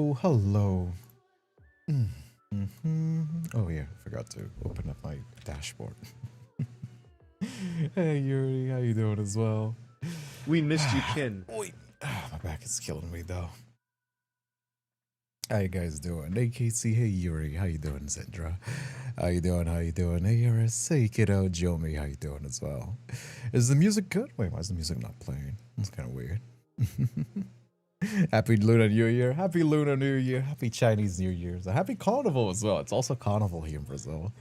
Oh, hello. Oh yeah, forgot to open up my dashboard. Hey Yuri, how you doing as well? We missed you, Kin. Oi. My back is killing me though. How you guys doing? Hey Casey, hey Yuri, how you doing, Zendra? How you doing? How you doing? Hey Iris, hey kiddo, Jomi, how you doing as well? Is the music good? Wait, why is the music not playing? That's kind of weird. Happy Lunar New Year. Happy Lunar New Year. Happy Chinese New Year's. A happy Carnival as well. It's also Carnival here in Brazil.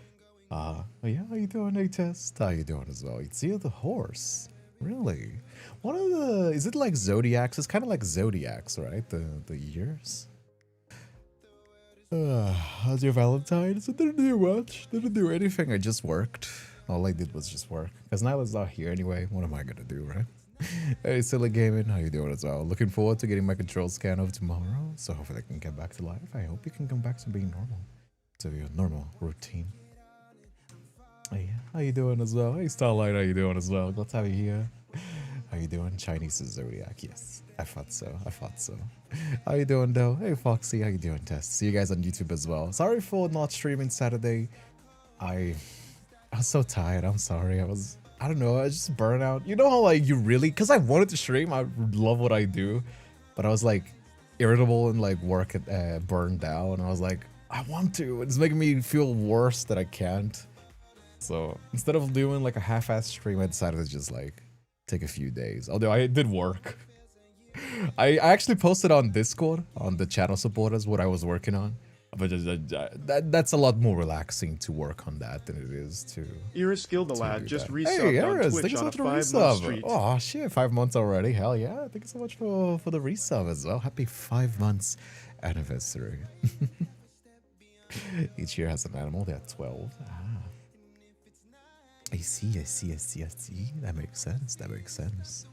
Yeah, how you doing, A-Test? How you doing as well? It's here the horse. Really? One of the... Is it like Zodiacs? It's kind of like Zodiacs, right? The years? How's your Valentine's? I didn't do much. Didn't do anything. I just worked. All I did was just work. Because Nyla's not here anyway. What am I gonna do, right? Hey, Silly Gaming, how you doing as well? Looking forward to getting my control scan over tomorrow, so hopefully I can get back to life. I hope you can come back to being normal, to your normal routine. Hey, how you doing as well? Hey, Starlight, how you doing as well? Glad to have you here. How you doing? Chinese is Zodiac, yes. I thought so, I thought so. How you doing, though? Hey, Foxy, how you doing, Tess? See you guys on YouTube as well. Sorry for not streaming Saturday. I was so tired, I'm sorry. I don't know, I just burn out. You know how like you really, because I wanted to stream, I love what I do, but I was like irritable and like work burned down. And I was like, I want to. It's making me feel worse that I can't. So instead of doing like a half-assed stream, I decided to just like take a few days. Although I did work. I actually posted on Discord, on the channel supporters, what I was working on. But that's a lot more relaxing to work on that than it is to... Iris Gilgalad just resubbed Hey, on Iris, Twitch thank you so on a much for 5-month the resub. streak. Oh shit, 5 months already. Hell yeah. Thank you so much for the resub as well. Happy 5 months anniversary. Each year has an animal. They have 12. I see. That makes sense. That makes sense.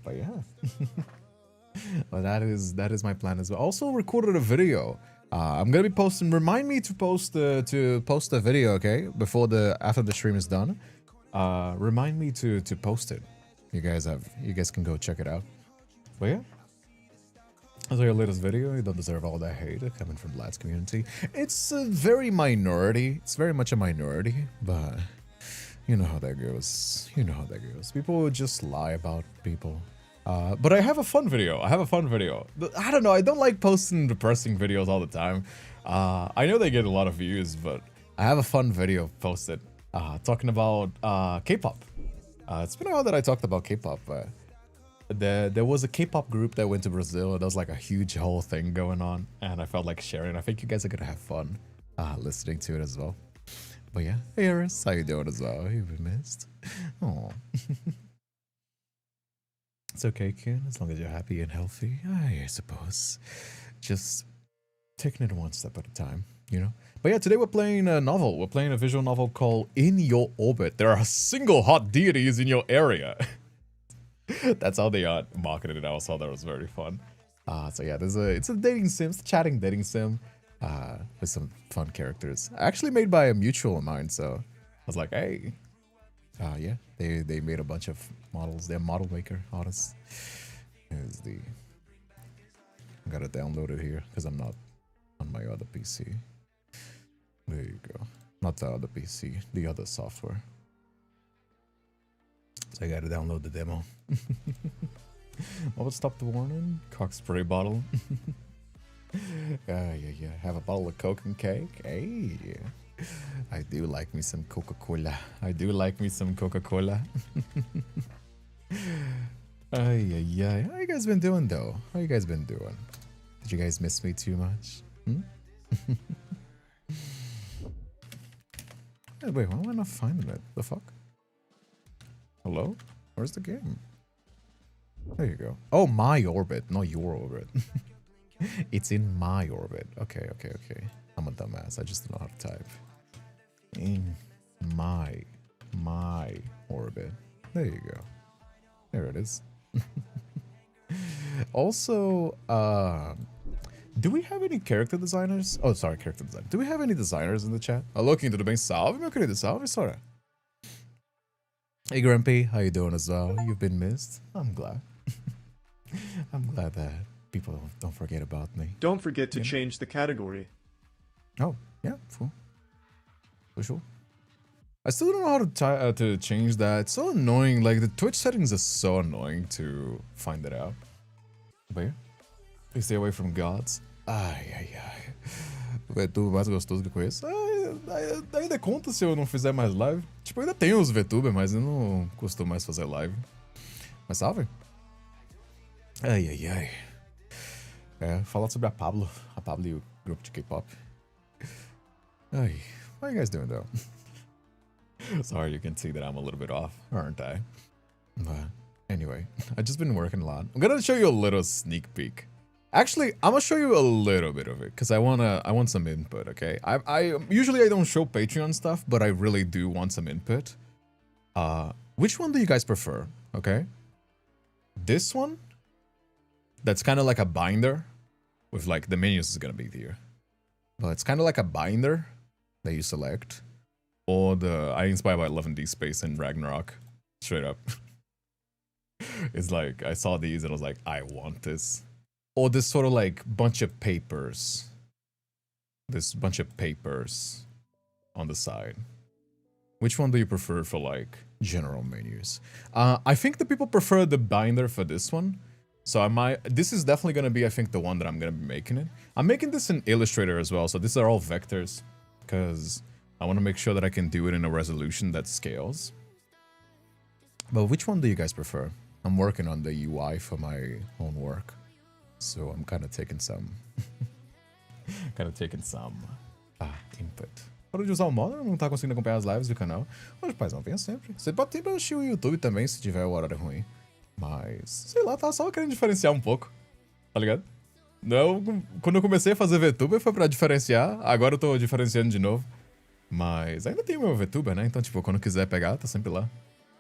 But yeah. Well, that is my plan as well. Also recorded a video. I'm gonna be posting. Remind me to post a video, okay? After the stream is done. Remind me to post it. You guys can go check it out. But yeah. That's your latest video. You don't deserve all that hate coming from the Lads community. It's a very minority. It's very much a minority, but you know how that goes. You know how that goes. People will just lie about people. But I have a fun video. I don't know. I don't like posting depressing videos all the time. I know they get a lot of views, but I have a fun video posted talking about K-pop. It's been a while that I talked about K-pop, but there was a K-pop group that went to Brazil. There was like a huge whole thing going on, and I felt like sharing. I think you guys are gonna have fun listening to it as well. But yeah, hey Iris, how you doing as well? You've been missed. Oh. It's okay, Ken, as long as you're happy and healthy, I suppose. Just taking it one step at a time, you know? But yeah, today we're playing a novel. We're playing a visual novel called In Your Orbit. There are single hot deities in your area. That's how they marketed it. I also thought that was very fun. So yeah, it's a dating sim, it's a chatting dating sim with some fun characters. Actually made by a mutual of mine, so I was like, hey. Yeah, they made a bunch of models. They're model maker artists. Here's the... I gotta download it here because I'm not on my other PC. There you go. Not the other PC, the other software. So I gotta download the demo. What would stop the warning? Cock spray bottle. Yeah. Have a bottle of Coke and cake. Hey. I do like me some Coca-Cola. How you guys been doing though? How you guys been doing? Did you guys miss me too much? Hey, wait, why am I not finding it? The fuck? Hello? Where's the game? There you go. Oh, my orbit, not your orbit. It's in my orbit. Okay. I'm a dumbass. I just don't know how to type. In my orbit. There you go. There it is. Also, do we have any character designers? Oh, sorry, character design. Do we have any designers in the chat? Looking into the bem salve, meu querido. Salve, Sora. Hey, Grumpy. How you doing as well? You've been missed. I'm glad. I'm glad that People don't forget about me. Don't forget to change the category. Oh, yeah, for sure. I still don't know how to change that. It's so annoying. Like, the Twitch settings are so annoying to find it out. But yeah, please stay away from gods. Ai. VTuber mais gostoso que eu conheço. Ainda conta se eu não fizer mais live. Tipo, ainda tenho os VTuber, mas eu não costumo mais fazer live. Mas salve. Ai. É, falar sobre a Pablo e o grupo de K-pop. Ai, how are you guys doing though? Sorry, you can see that I'm a little bit off, aren't I? But anyway, I've just been working a lot. I'm gonna show you a little sneak peek. Actually, I'm gonna show you a little bit of it because I want some input. Okay, I usually don't show Patreon stuff, but I really do want some input. Which one do you guys prefer? Okay, this one. That's kind of like a binder, with like the menus is gonna be here, but it's kind of like a binder that you select, or the I inspired by 11D Space and Ragnarok, straight up. It's like I saw these and I was like, I want this. Or this sort of like bunch of papers. This bunch of papers on the side. Which one do you prefer for like general menus? I think the people prefer the binder for this one. So this is definitely going to be, I think, the one that I'm going to be making it. I'm making this in Illustrator as well. So these are all vectors because I want to make sure that I can do it in a resolution that scales. But which one do you guys prefer? I'm working on the UI for my own work. So I'm kind of taking some input. Hora de usar o modo, não tá conseguindo acompanhar as lives do canal. Mas, paizão, venha sempre. Você pode ter pra assistir o YouTube também, se tiver o horário ruim. Mas, sei lá, tá só querendo diferenciar um pouco. Tá ligado? Não, quando eu comecei a fazer VTuber foi pra diferenciar. Agora eu tô diferenciando de novo. Mas ainda tem o meu VTuber, né? Então, tipo, quando quiser pegar, tá sempre lá.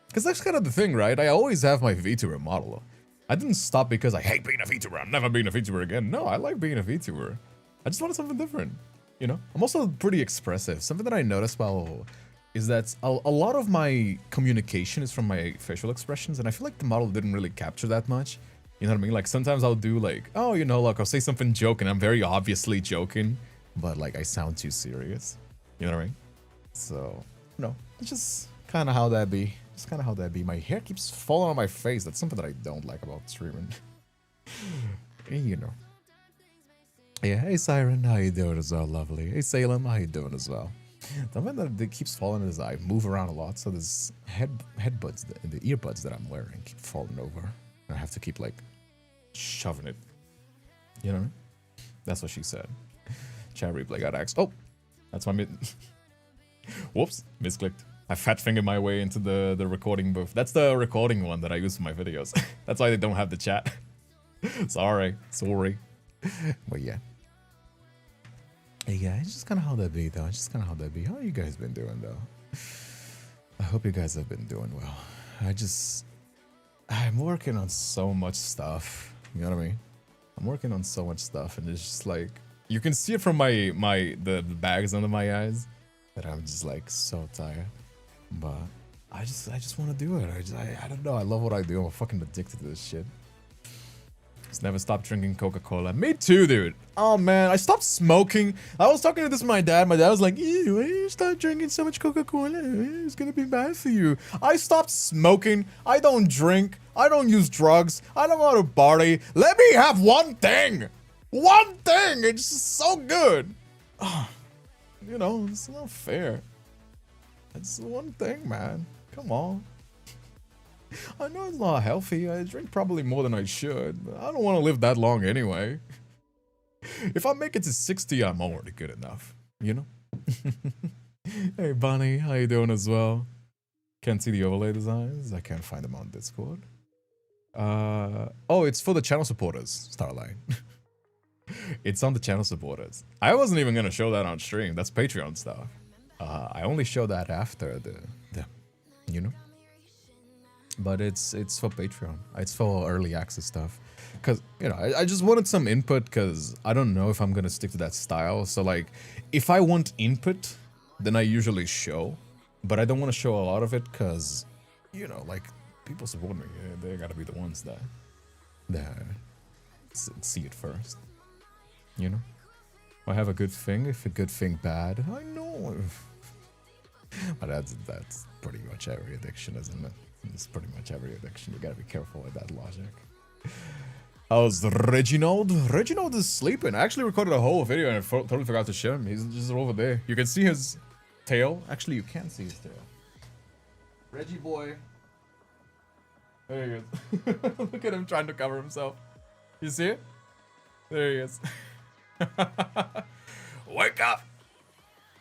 Because that's kind of the thing, right? I always have my VTuber model. I didn't stop because I hate being a VTuber. I'm never being a VTuber again. No, I like being a VTuber. I just wanted something different, you know? I'm also pretty expressive. Something that I noticed about is that a lot of my communication is from my facial expressions, and I feel like the model didn't really capture that much. You know what I mean? Like, sometimes I'll do like, oh, you know, like I'll say something joking. I'm very obviously joking, but like I sound too serious. You know what I mean? So, no, it's just kind of how that be. It's kind of how that be. My hair keeps falling on my face. That's something that I don't like about streaming. You know. Yeah, hey Siren, how you doing as well? Lovely. Hey Salem, how you doing as well? The one that it keeps falling as I move around a lot, so this headbuds, the earbuds that I'm wearing keep falling over. I have to keep like shoving it. You know what I mean? That's what she said. Chat replay got axed. Oh, that's my mitten. Whoops, misclicked. I fat fingered my way into the recording booth. That's the recording one that I use for my videos. That's why they don't have the chat. Sorry. But yeah. Yeah, it's just kind of how that be, though. It's just kind of how that be. How you guys been doing, though? I hope you guys have been doing well. I'm working on so much stuff. You know what I mean? I'm working on so much stuff, and it's just like you can see it from the bags under my eyes that I'm just like so tired. But I just want to do it. I don't know. I love what I do. I'm fucking addicted to this shit. Just never stopped drinking Coca-Cola. Me too, dude. Oh man, I stopped smoking. I was talking to this with my dad. My dad was like, ew, why you stop drinking so much Coca-Cola? It's gonna be bad for you. I stopped smoking. I don't drink. I don't use drugs. I don't go to party. Let me have one thing. One thing. It's just so good. You know, it's not fair. It's one thing, man. Come on. I know it's not healthy. I drink probably more than I should, but I don't want to live that long anyway. If I make it to 60, I'm already good enough, you know? Hey, Bunny, how you doing as well? Can't see the overlay designs. I can't find them on Discord. Oh, it's for the channel supporters, Starlight. It's on the channel supporters. I wasn't even going to show that on stream. That's Patreon stuff. I only show that after the you know? But it's for Patreon. It's for early access stuff. Because, you know, I just wanted some input because I don't know if I'm going to stick to that style. So, like, if I want input, then I usually show. But I don't want to show a lot of it because, you know, like, people support me. They got to be the ones that see it first. You know? I have a good thing, if a good thing bad. I know. But that's pretty much every addiction, isn't it? It's pretty much every addiction. You gotta be careful with that logic. How's Reginald? Reginald is sleeping. I actually recorded a whole video and I totally forgot to show him. He's just over there. You can see his tail. Actually, you can't see his tail. Reggie boy. There he is. Look at him trying to cover himself. You see it? There he is. Wake up!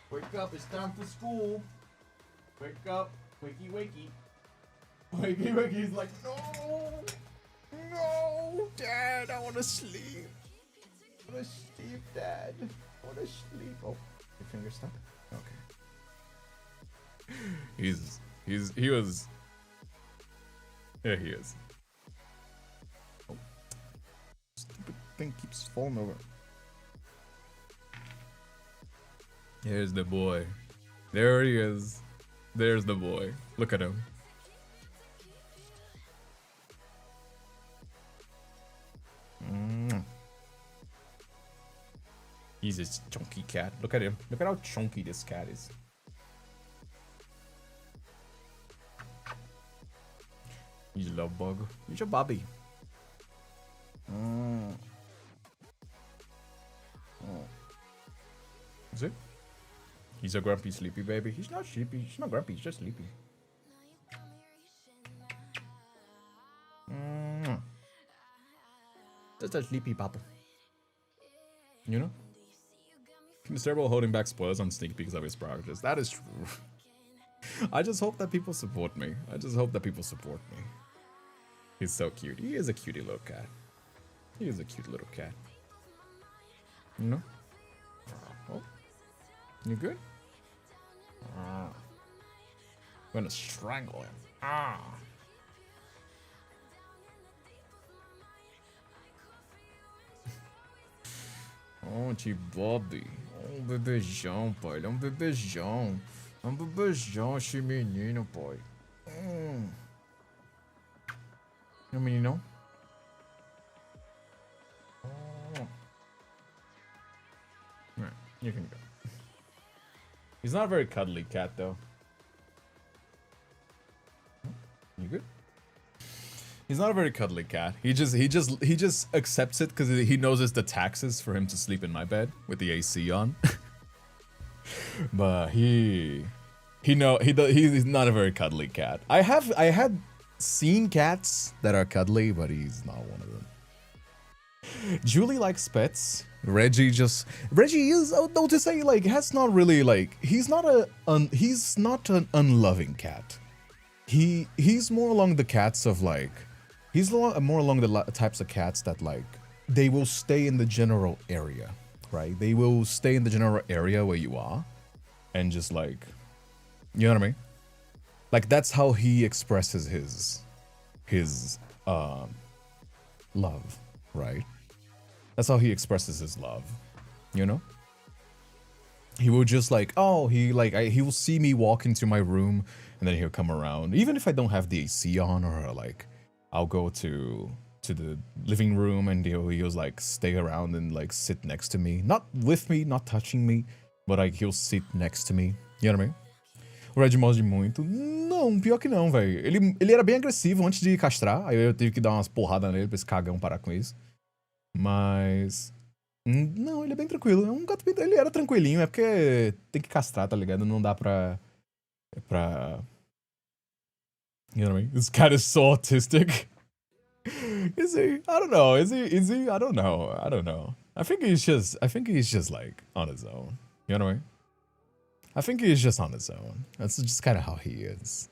Wake up, it's time for school. Wake up, wakey wakey. Wakey wakey, he's like, no! No, Dad, I wanna sleep. I wanna sleep, Dad. I wanna sleep. Oh, your finger stuck? Okay. He was. There he is. Oh. Stupid thing keeps falling over. Here's the boy. There he is. There's the boy. Look at him. He's a chunky cat. Look at him. Look at how chunky this cat is. He's a love bug. He's a Bobby. Is it? He's a grumpy sleepy baby. He's not sleepy. He's not grumpy. He's just sleepy. Just a sleepy papa. You know? He's terrible holding back spoilers on sneak peeks of his progress. That is true. I just hope that people support me. I just hope that people support me. He's so cute. He is a cutie little cat. He is a cute little cat. You know? Oh. You good? I'm gonna strangle him. Ah. Oh, Bobby. Oh, bebejão, pai. Ele é bebejão. Bebejão, esse menino, pai. No menino? Oh. Right, you can go. He's not a very cuddly cat, though. You good? He's not a very cuddly cat. He just accepts it because he knows it's the taxes for him to sleep in my bed with the AC on. But he's not a very cuddly cat. I had seen cats that are cuddly, but he's not one of them. Julie likes pets. Reggie is, though, to say, like, has not really, like, he's not an unloving cat. He's more along the cats of, like, he's more along the types of cats that, like, they will stay in the general area, right? They will stay in the general area where you are and just, like, you know what I mean? Like, that's how he expresses his love, right? That's how he expresses his love, you know? He will just, like, oh, he will see me walk into my room and then he'll come around. Even if I don't have the AC on, or, like, I'll go to the living room and he'll like stay around and, like, sit next to me. Not with me, not touching me, but, like, he'll sit next to me. You know what I mean? O Red morde muito? Não, pior que não, velho. Ele era bem agressivo antes de castrar. Aí eu tive que dar umas porradas nele pra esse cagão parar com isso. Mas... não, ele é bem tranquilo. É um gato bem... Ele era tranquilinho, é porque tem que castrar, tá ligado? Não dá pra... You know what I mean? This cat is so autistic. Is he? I don't know. Is he? I don't know. I think he's just like on his own. You know what I mean? I think he's just on his own. That's just kind of how he is.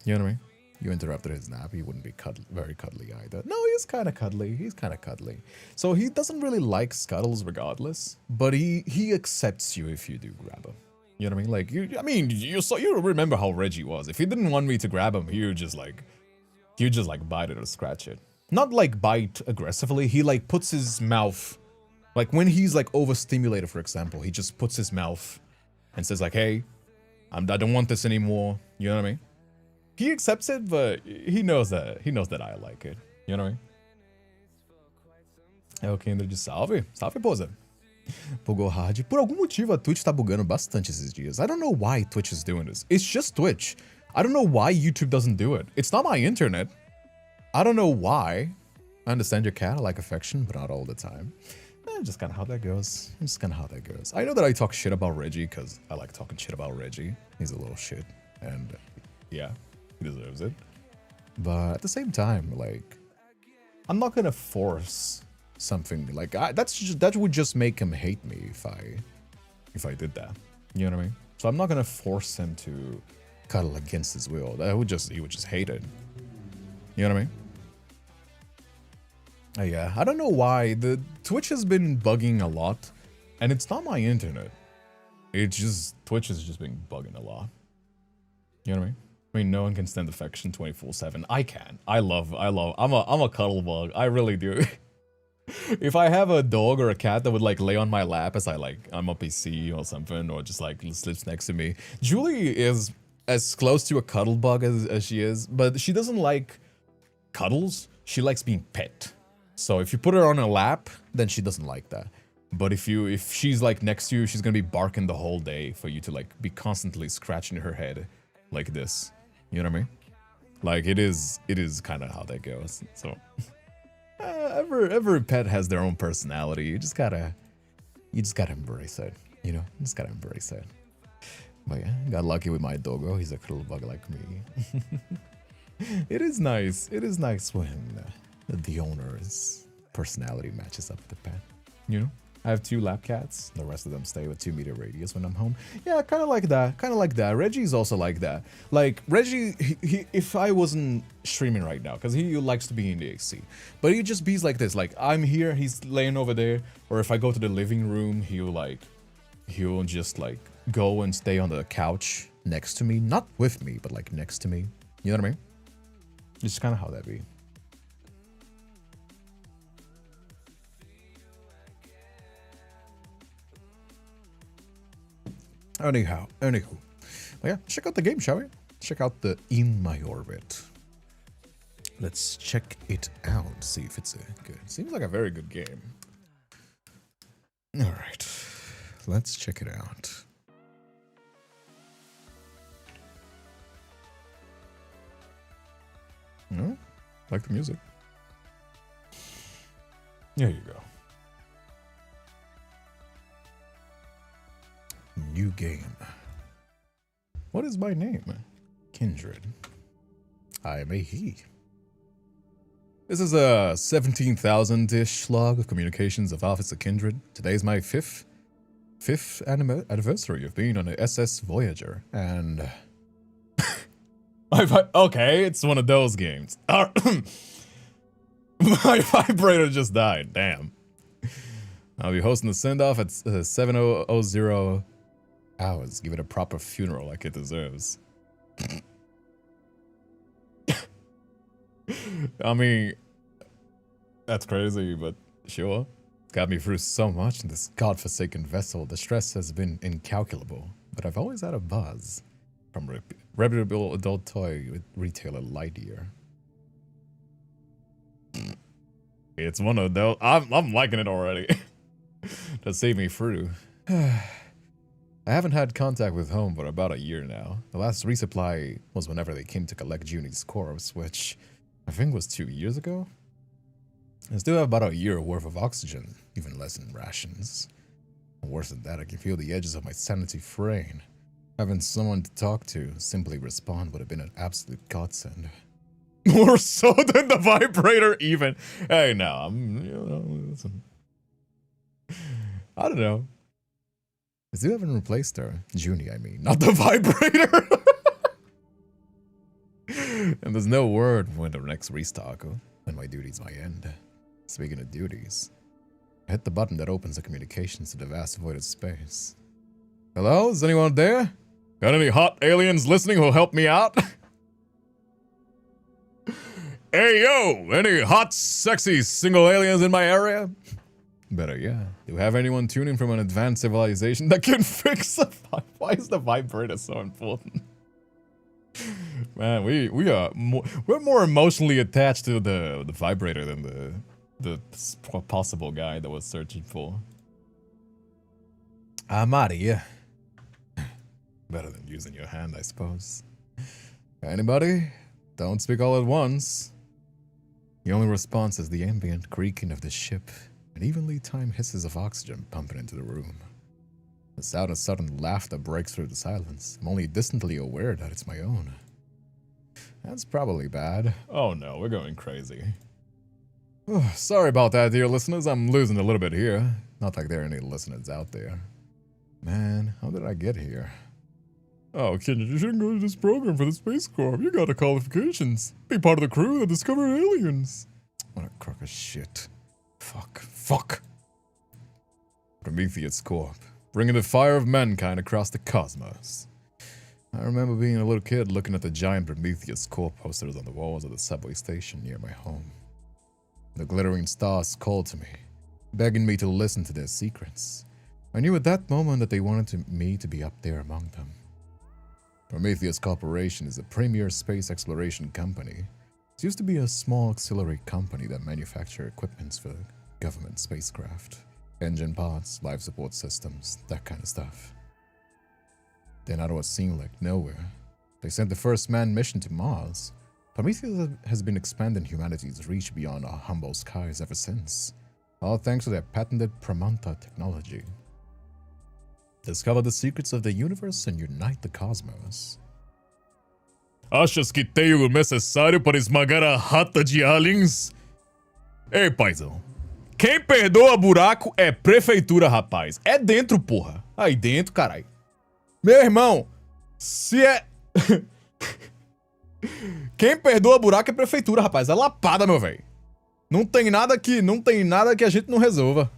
You know what I mean? You interrupted his nap. He wouldn't be very cuddly either. No, he's kind of cuddly. So he doesn't really like scuttles regardless, but he accepts you if you do grab him. You know what I mean? Like, you remember how Reggie was. If he didn't want me to grab him, he would just like bite it or scratch it. Not like bite aggressively. He, like, puts his mouth, like, when he's, like, overstimulated, for example, he just puts his mouth and says, like, hey, I don't want this anymore. You know what I mean? He accepts it, but he knows that I like it. You know what I mean? É o Kindred de salve. Salve, posa. Bugou hard. Por algum motivo, a Twitch tá bugando bastante esses dias. I don't know why Twitch is doing this. It's just Twitch. I don't know why YouTube doesn't do it. It's not my internet. I don't know why. I understand your cat, I like affection, but not all the time. Just kind of how that goes. Just kind of how that goes. I know that I talk shit about Reggie because I like talking shit about Reggie. He's a little shit. And yeah, he deserves it. But at the same time, like, I'm not gonna force something like that would just make him hate me if I did that. You know what I mean? So I'm not gonna force him to cuddle against his will. He would just hate it. You know what I mean? Yeah, I don't know why the Twitch has been bugging a lot, and it's not my internet. It's just Twitch has just been bugging a lot. You know what I mean? I mean, no one can stand affection 24/7. I can. I'm a cuddle bug. I really do. If I have a dog or a cat that would like lay on my lap as I'm a PC or something, or just like sleeps next to me, Julie is as close to a cuddle bug as she is, but she doesn't like cuddles. She likes being pet. So if you put her on her lap, then she doesn't like that. But if she's like next to you, she's gonna be barking the whole day for you to like be constantly scratching her head like this. You know what I mean? Like it is kind of how that goes. So every pet has their own personality. You just gotta embrace it. You know, you just gotta embrace it. But yeah, got lucky with my doggo. He's a little bug like me. It is nice. It is nice when the owner's personality matches up with the pet. You know? I have 2 lap cats. The rest of them stay with 2-meter radius when I'm home. Yeah, kind of like that. Kind of like that. Reggie's also like that. Like, Reggie, he if I wasn't streaming right now, because he likes to be in the AC, but he just be like this. Like, I'm here, he's laying over there. Or if I go to the living room, he'll just like go and stay on the couch next to me. Not with me, but like next to me. You know what I mean? It's kind of how that be. Anywho. Well, yeah, check out the game, shall we? Check out the In My Orbit. Let's check it out, see if it's good. Seems like a very good game. All right, let's check it out. No, like the music. There you go. New game. What is my name? Kindred. I am a he. This is a 17,000-ish log of communications of Office of Kindred. Today is my fifth anniversary of being on the SS Voyager, and okay, it's one of those games. My vibrator just died. Damn. I'll be hosting the send-off at 7:00 hours. Give it a proper funeral like it deserves. I mean, that's crazy, but sure. Got me through so much in this godforsaken vessel. The stress has been incalculable, but I've always had a buzz from reputable adult toy retailer Lightyear. It's one of those. I'm liking it already. To save me through. I haven't had contact with home for about a year now. The last resupply was whenever they came to collect Junie's corpse, which I think was 2 years ago. I still have about a year worth of oxygen, even less in rations. Worse than that, I can feel the edges of my sanity fraying. Having someone to talk to, simply respond would have been an absolute godsend. More so than the vibrator even. Hey, now, listen. I don't know. I still haven't replaced her. Junie, I mean. Not the vibrator! And there's no word when the next restock, when my duties might end. Speaking of duties, I hit the button that opens the communications to the vast void of space. Hello? Is anyone there? Got any hot aliens listening who'll help me out? Hey, yo! Any hot, sexy, single aliens in my area? Better, yeah. Do you have anyone tuning from an advanced civilization that can fix the Why is the vibrator so important? Man, we're more emotionally attached to the vibrator than the possible guy that was searching for. I'm out of here. Better than using your hand, I suppose. Anybody? Don't speak all at once. The only response is the ambient creaking of the ship and evenly timed hisses of oxygen pumping into the room. The sound of sudden laughter breaks through the silence. I'm only distantly aware that it's my own. That's probably bad. Oh no, we're going crazy. Oh, sorry about that, dear listeners. I'm losing a little bit here. Not like there are any listeners out there. Man, how did I get here? Oh, Kindred, you shouldn't go to this program for the Space Corps. You got the qualifications. Be part of the crew that discovered aliens. What a crock of shit. Fuck. Prometheus Corp. Bringing the fire of mankind across the cosmos. I remember being a little kid looking at the giant Prometheus Corp posters on the walls of the subway station near my home. The glittering stars called to me, begging me to listen to their secrets. I knew at that moment that they wanted me to be up there among them. Prometheus Corporation is a premier space exploration company. It used to be a small auxiliary company that manufactured equipment for government spacecraft. Engine parts, life support systems, that kind of stuff. Then out of what seemed like nowhere, they sent the first manned mission to Mars. Prometheus has been expanding humanity's reach beyond our humble skies ever since, all thanks to their patented Pramanta technology. Discover the secrets of the universe and unite the cosmos. Achas que tenho o necessário para esmagar a rata de aliens? Ei, paizão. Quem perdoa buraco é prefeitura, rapaz. É dentro, porra. Aí dentro, caralho. Meu irmão, se é... Quem perdoa buraco é prefeitura, rapaz. É lapada, meu velho. Não tem nada que a gente não resolva.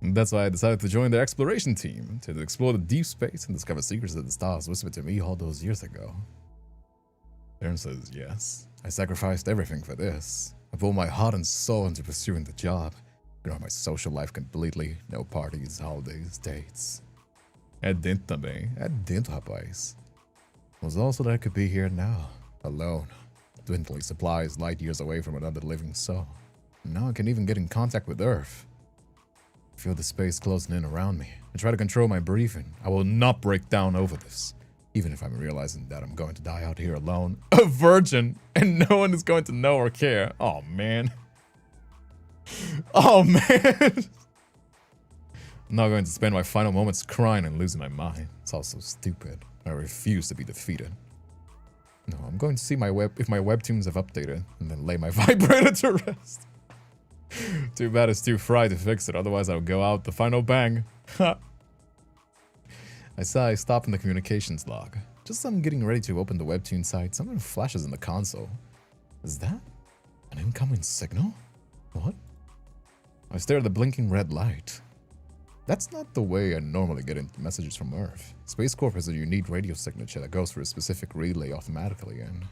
That's why I decided to join the exploration team, to explore the deep space and discover secrets that the stars whispered to me all those years ago. Aaron says yes. I sacrificed everything for this. I put my heart and soul into pursuing the job. Ignore my social life completely. No parties, holidays, dates. É dentro também. É dentro, rapaz. It was also that I could be here now, alone. Dwindling supplies light years away from another living soul. And now I can even get in contact with Earth. I feel the space closing in around me. I try to control my breathing. I will not break down over this. Even if I'm realizing that I'm going to die out here alone. A virgin! And no one is going to know or care. Oh, man. Oh, man! I'm not going to spend my final moments crying and losing my mind. It's all so stupid. I refuse to be defeated. No, I'm going to see if my webtoons have updated, and then lay my vibrator to rest. Too bad it's too fried to fix it, otherwise I would go out the final bang. I stop in the communications log. Just as I'm getting ready to open the webtoon site, something flashes in the console. Is that an incoming signal? What? I stare at the blinking red light. That's not the way I normally get into messages from Earth. Space Corp has a unique radio signature that goes through a specific relay automatically, and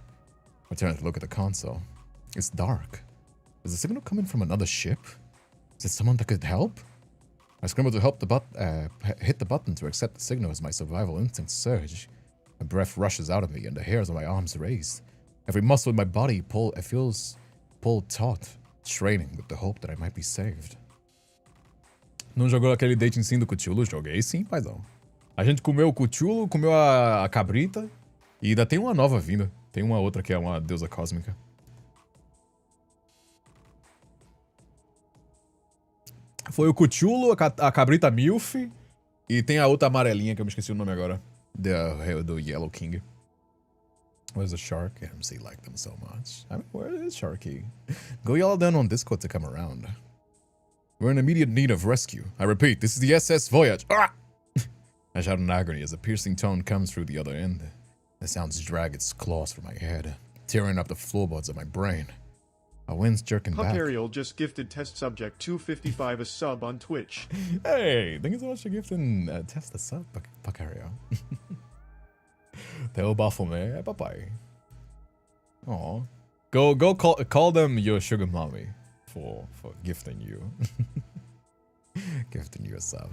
I turn to look at the console. It's dark. Is the signal coming from another ship? Is it someone that could help? I scramble to hit the button to accept the signal as my survival instincts surge. My breath rushes out of me and the hairs on my arms raise. Every muscle in my body feels pulled taut, straining with the hope that I might be saved. Não jogou aquele dating sim do Cthulhu? Joguei sim, paizão. A gente comeu o Cthulhu, comeu a cabrita e ainda tem uma nova vinda. Tem uma outra que é uma deusa cósmica. Foi o Cthulhu, a cabrita Milf e tem a outra amarelinha que eu me esqueci o nome agora. Do Yellow King. Where's the shark? I don't see like them so much. I mean, where is Sharky? Go yell down on Discord to come around. We're in immediate need of rescue. I repeat, this is the SS Voyage. Ah! I shout in agony as a piercing tone comes through the other end. The sounds drag its claws from my head, tearing up the floorboards of my brain. My wind's jerking back. Ariel just gifted test subject 255 a sub on Twitch. Hey, thank you so much for gifting test a sub, Ariel. Teu bafome, é papai. Aw. Go call them your sugar mommy for gifting you. Gifting you a sub.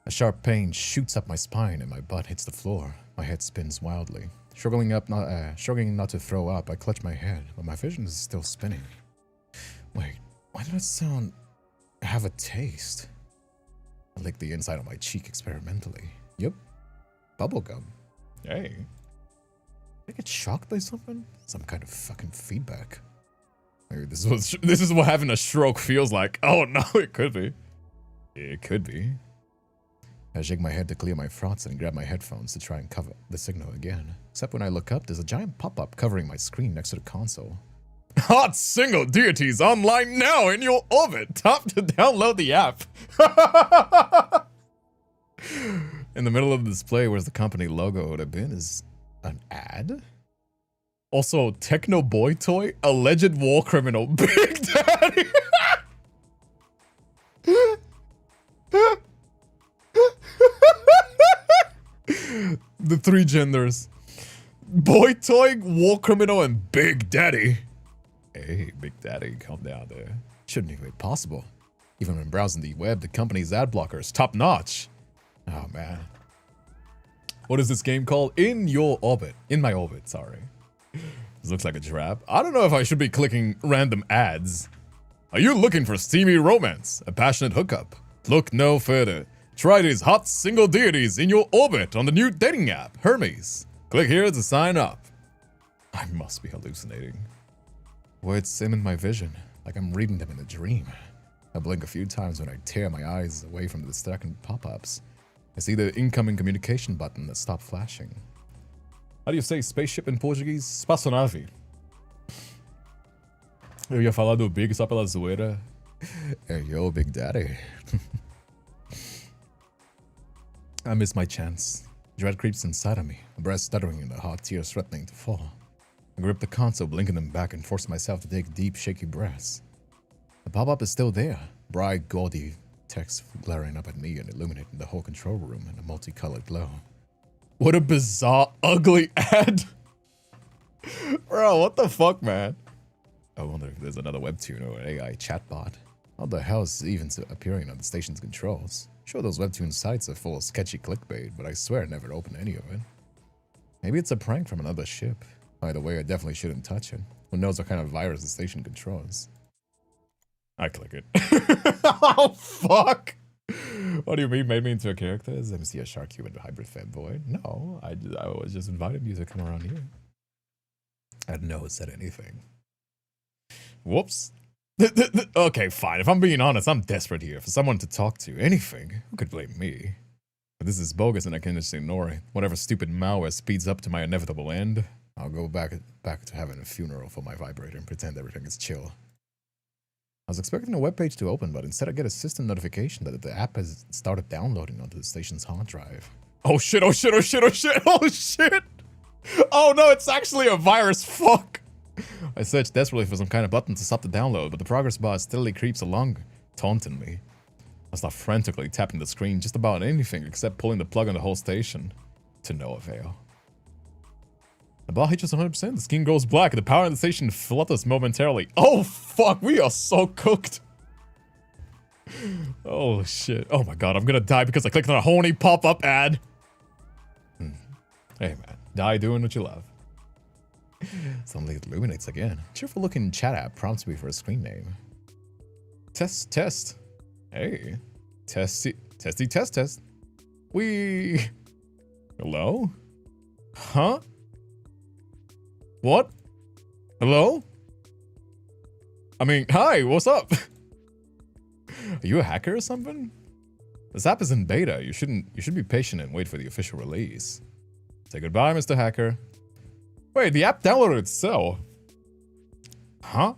A sharp pain shoots up my spine and my butt hits the floor. My head spins wildly. Struggling not to throw up, I clutch my head, but my vision is still spinning. Wait, why did that sound have a taste? I licked the inside of my cheek experimentally. Yep, bubblegum. Hey. Did I get shocked by something? Some kind of fucking feedback. Maybe this is what having a stroke feels like. Oh no, it could be. It could be. I shake my head to clear my thoughts and grab my headphones to try and cover the signal again. Except when I look up, there's a giant pop-up covering my screen next to the console. Hot single deities online now in your orbit. Tap to download the app. In the middle of the display, where's the company logo would have been, is an ad. Also, techno boy toy, alleged war criminal, Big Daddy. The three genders. Boy toy, war criminal, and Big Daddy. Hey, Big Daddy, calm down there. Shouldn't even be possible. Even when browsing the web, the company's ad blocker is top notch. Oh man. What is this game called? In your orbit. In my orbit, sorry. This looks like a trap. I don't know if I should be clicking random ads. Are you looking for steamy romance? A passionate hookup? Look no further. Try these hot single deities in your orbit on the new dating app, Hermes. Click here to sign up. I must be hallucinating. Words sim in my vision, like I'm reading them in a dream. I blink a few times when I tear my eyes away from the distracting pop-ups. I see the incoming communication button that stopped flashing. How do you say spaceship in Portuguese? Espaçonave. Eu ia falar do Big só pela zoeira. Hey, yo, Big Daddy. I missed my chance. Dread creeps inside of me, a breath stuttering and the hot tears threatening to fall. I grip the console, blinking them back, and force myself to take deep, shaky breaths. The pop-up is still there, bright, gaudy text glaring up at me and illuminating the whole control room in a multicolored glow. What a bizarre, ugly ad! Bro, what the fuck, man? I wonder if there's another webtoon or an AI chatbot. How the hell is it even appearing on the station's controls? Sure, those webtoon sites are full of sketchy clickbait, but I swear I never opened any of it. Maybe it's a prank from another ship. By the way, I definitely shouldn't touch it. Who knows what kind of virus the station controls? I click it. Oh, fuck! What do you mean, made me into a character? Is MC a shark human hybrid fanboy? No, I was just inviting you to come around here. I had no said anything. Whoops. Okay, fine. If I'm being honest, I'm desperate here for someone to talk to. Anything. Who could blame me? But this is bogus and I can just ignore it. Whatever stupid malware speeds up to my inevitable end, I'll go back to having a funeral for my vibrator and pretend everything is chill. I was expecting a webpage to open, but instead I get a system notification that the app has started downloading onto the station's hard drive. Oh shit, oh shit, oh shit, oh shit, oh shit! Oh no, it's actually a virus, fuck! I searched desperately for some kind of button to stop the download, but the progress bar steadily creeps along, taunting me. I start frantically tapping the screen just about anything except pulling the plug on the whole station. To no avail. The bar hits 100%, the screen goes black, and the power in the station flutters momentarily. Oh fuck, we are so cooked. Oh shit. Oh my god, I'm gonna die because I clicked on a horny pop-up ad. Hey man, die doing what you love. Suddenly it illuminates again. Cheerful looking chat app prompts me for a screen name. Test. Hey. Test. Hello? Huh? What? Hello? I mean, hi, what's up? Are you a hacker or something? This app is in beta. You should be patient and wait for the official release. Say goodbye, Mr. Hacker. Wait, the app downloaded itself. Huh?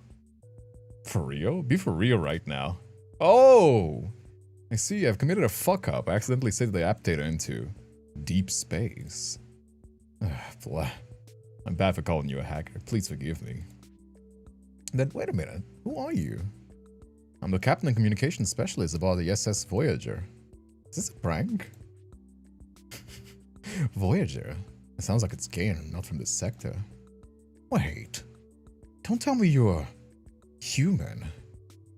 For real? Be for real right now. Oh! I see, I've committed a fuck up. I accidentally saved the app data into deep space. Blah. I'm bad for calling you a hacker. Please forgive me. Then wait a minute. Who are you? I'm the captain and communications specialist aboard the SS Voyager. Is this a prank? Voyager? It sounds like it's gay and not from this sector. Wait. Don't tell me you're human.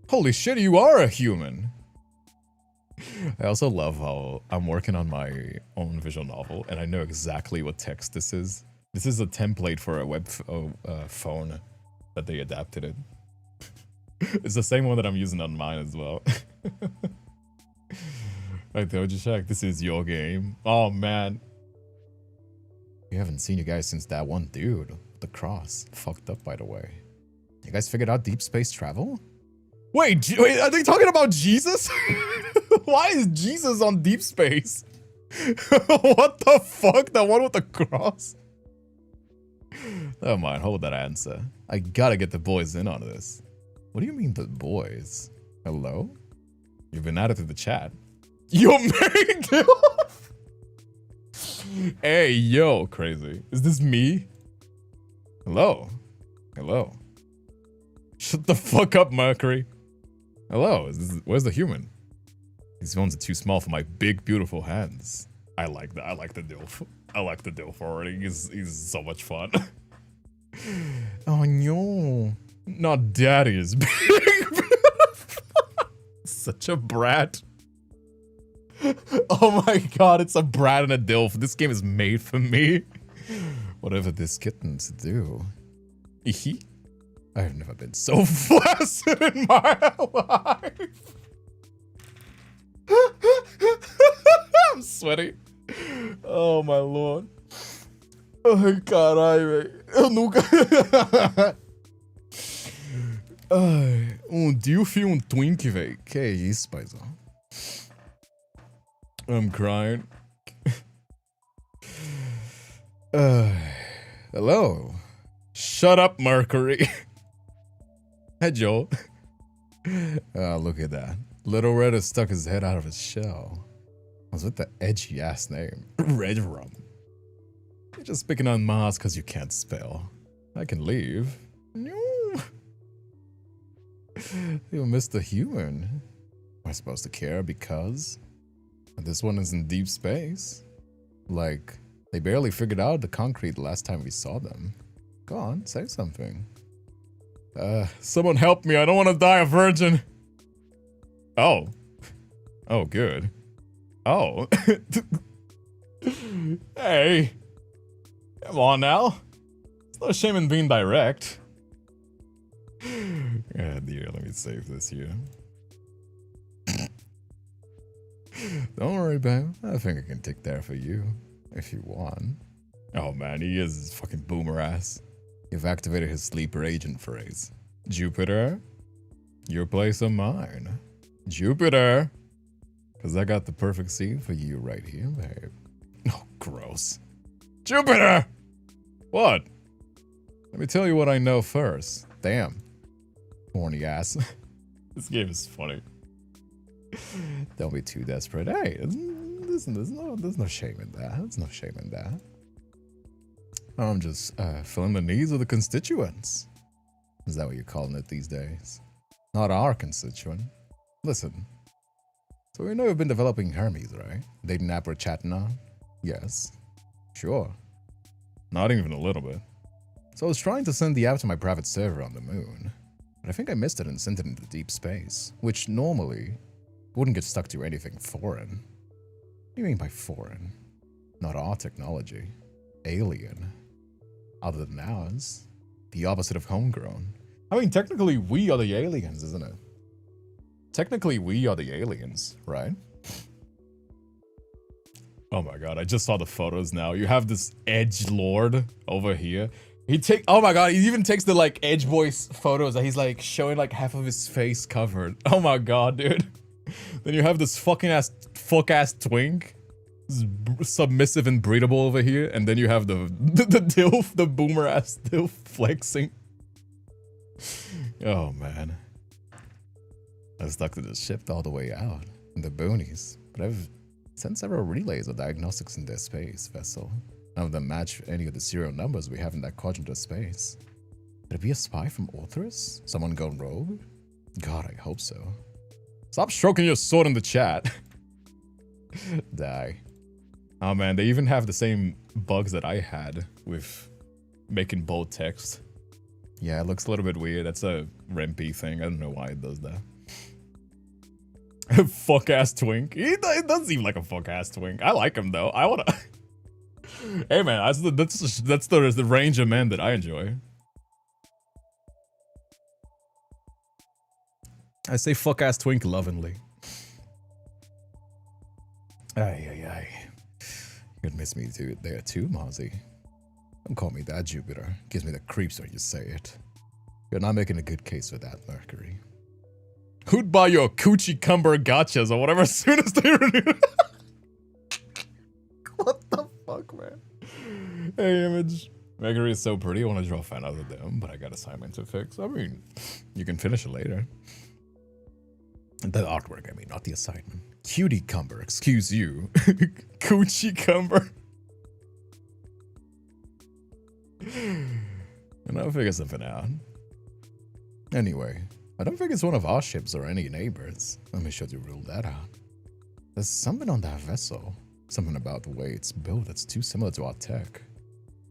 Holy shit, you are a human! I also love how I'm working on my own visual novel and I know exactly what text this is. This is a template for a phone that they adapted it. It's the same one that I'm using on mine as well. Right, Doja Shack, this is your game. Oh, man. We haven't seen you guys since that one dude. The cross. Fucked up, by the way. You guys figured out deep space travel? Wait, are they talking about Jesus? Why is Jesus on deep space? What the fuck? That one with the cross? Never mind, hold that answer. I gotta get the boys in on this. What do you mean the boys? Hello? You've been added to the chat. You're married to? Hey, yo, crazy. Is this me? Hello? Hello? Shut the fuck up, Mercury. Hello, where's the human? These phones are too small for my big, beautiful hands. I like that. I like the DILF. I like the DILF already. He's so much fun. Oh no. Not daddy is big. Such a brat. Oh my god, it's a brat and a DILF. This game is made for me. Whatever this kitten's do. I've never been so flaccid in my life. I'm sweaty. Oh my lord. Ai, caralho, velho. Eu nunca... Ai, DILF e Twink, velho. Que é isso, paizão? I'm crying. Hello. Shut up, Mercury. Hey, Joel. Oh, look at that. Little Red has stuck his head out of his shell. What's with the edgy ass name? Red Rum. You're just picking on Mars because you can't spell. I can leave. No. You missed the human. Am I supposed to care because this one is in deep space? Like, they barely figured out the concrete the last time we saw them. Go on, say something. Someone help me. I don't want to die a virgin. Oh. Oh, good. Oh. Hey. Come on now. It's no shame in being direct. Dear, let me save this here. Don't worry, babe. I think I can take that for you. If you want. Oh man, he is fucking boomer ass. You've activated his sleeper agent phrase. Jupiter, your place or mine? Jupiter! Cause I got the perfect scene for you right here, babe. Oh, gross. Jupiter! What? Let me tell you what I know first. Damn. Horny ass. This game is funny. Don't be too desperate. Hey, there's no shame in that. There's no shame in that. I'm just filling the needs of the constituents. Is that what you're calling it these days? Not our constituent. Listen. So we know you've been developing Hermes, right? Dating app we're chatting on? Yes. Sure. Not even a little bit. So I was trying to send the app to my private server on the moon. But I think I missed it and sent it into deep space, which normally wouldn't get stuck to anything foreign. What do you mean by foreign? Not our technology. Alien. Other than ours. The opposite of homegrown. I mean, technically we are the aliens, isn't it? Technically we are the aliens, right? Oh my god, I just saw the photos now. You have this edge lord over here. Oh my god, he even takes the like edge boys photos that he's like showing like half of his face covered. Oh my god, dude. Then you have this fuck ass twink. Submissive and breedable over here, and then you have the DILF, the boomer ass DILF flexing. Oh man. I was stuck to the ship all the way out in the boonies, but I've sent several relays of diagnostics in their space vessel. None of them match any of the serial numbers we have in that quadrant of space. Could it be a spy from Orthrus? Someone gone rogue? God, I hope so. Stop stroking your sword in the chat. Die. Oh man, they even have the same bugs that I had with making bold text. Yeah, it looks a little bit weird. That's a Rempy thing. I don't know why it does that. Fuck ass twink. He does seem like a fuck ass twink. I like him though. Hey man, that's the range of men that I enjoy. I say fuck ass twink lovingly. Ay. You'd miss me too there too, Mozzie. Don't call me that, Jupiter. Gives me the creeps when you say it. You're not making a good case for that, Mercury. Who'd buy your coochie cumber gotchas or whatever as soon as they renew? What the fuck, man? Hey, Image. Mercury is so pretty, I want to draw a fan out of them, but I got assignment to fix. I mean, you can finish it later. The artwork, I mean, not the assignment. Cutie cumber, excuse you. Coochie cumber. And I'll figure something out. Anyway, I don't think it's one of our ships or any neighbors. Let me show you rule that out. There's something on that vessel. Something about the way it's built that's too similar to our tech.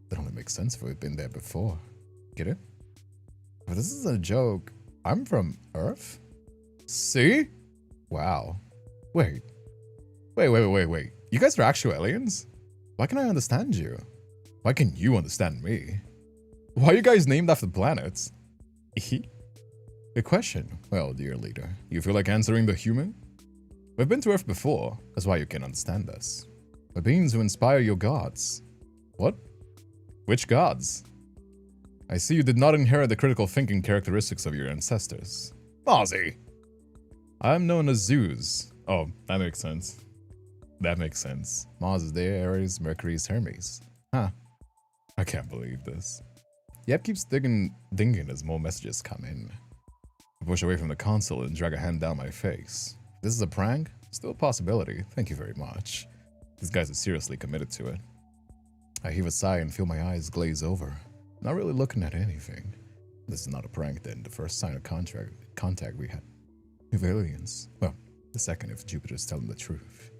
That only makes sense if we've been there before. Get it? But this is a joke. I'm from Earth? See? Wow. Wait. You guys are actual aliens? Why can I understand you? Why can you understand me? Why are you guys named after planets? Good question. Well, dear leader, you feel like answering the human? We've been to Earth before. That's why you can understand us. We're beings who inspire your gods. What? Which gods? I see you did not inherit the critical thinking characteristics of your ancestors. Mozzie! I'm known as Zeus. Oh, that makes sense. That makes sense. Mars is there, Ares, Mercury is Hermes. Huh. I can't believe this. Yep keeps dinging as more messages come in. I push away from the console and drag a hand down my face. This is a prank? Still a possibility. Thank you very much. These guys are seriously committed to it. I heave a sigh and feel my eyes glaze over. Not really looking at anything. This is not a prank then. The first sign of contact we had with aliens. Well, the second if Jupiter's telling the truth.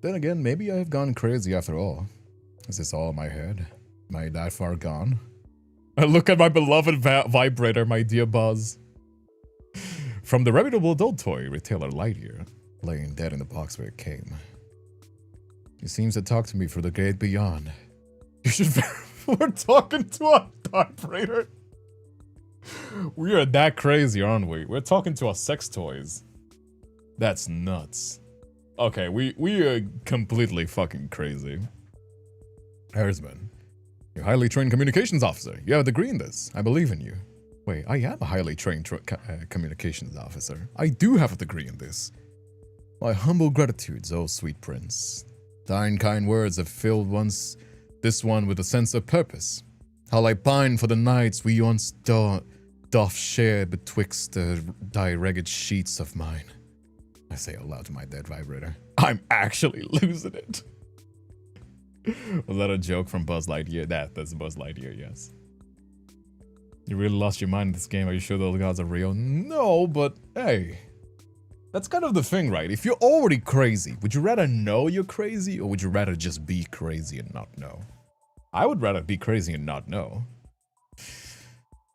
Then again, maybe I have gone crazy after all. Is this all in my head? Am I that far gone? I look at my beloved vibrator, my dear Buzz. From the reputable adult toy retailer Lightyear, laying dead in the box where it came. He seems to talk to me for the great beyond. You should. We're talking to a vibrator. We are that crazy, aren't we? We're talking to our sex toys. That's nuts. Okay, we are completely fucking crazy. Harrisman, you're a highly trained communications officer. You have a degree in this. I believe in you. Wait, I am a highly trained communications officer. I do have a degree in this. My humble gratitudes, oh sweet prince. Thine kind words have filled this one with a sense of purpose. How I pine for the nights we once doth share betwixt thy ragged sheets of mine. I say aloud to my dead vibrator. I'm actually losing it. Was that a joke from Buzz Lightyear? That's Buzz Lightyear, yes. You really lost your mind in this game. Are you sure those gods are real? No, but hey. That's kind of the thing, right? If you're already crazy, would you rather know you're crazy or would you rather just be crazy and not know? I would rather be crazy and not know.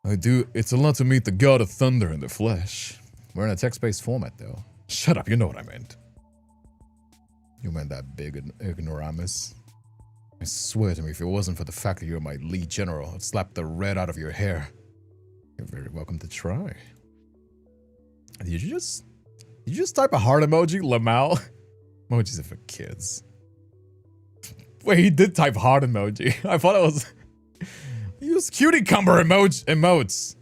I do. It's a lot to meet the god of thunder in the flesh. We're in a text-based format, though. Shut up, you know what I meant. You meant that big ignoramus. I swear to me, if it wasn't for the fact that you're my lead general, I'd slap the red out of your hair. You're very welcome to try. Did you just type a heart emoji, Lamal? Emojis are for kids. Wait, he did type heart emoji. I thought it was... Use cutie cumber emotes.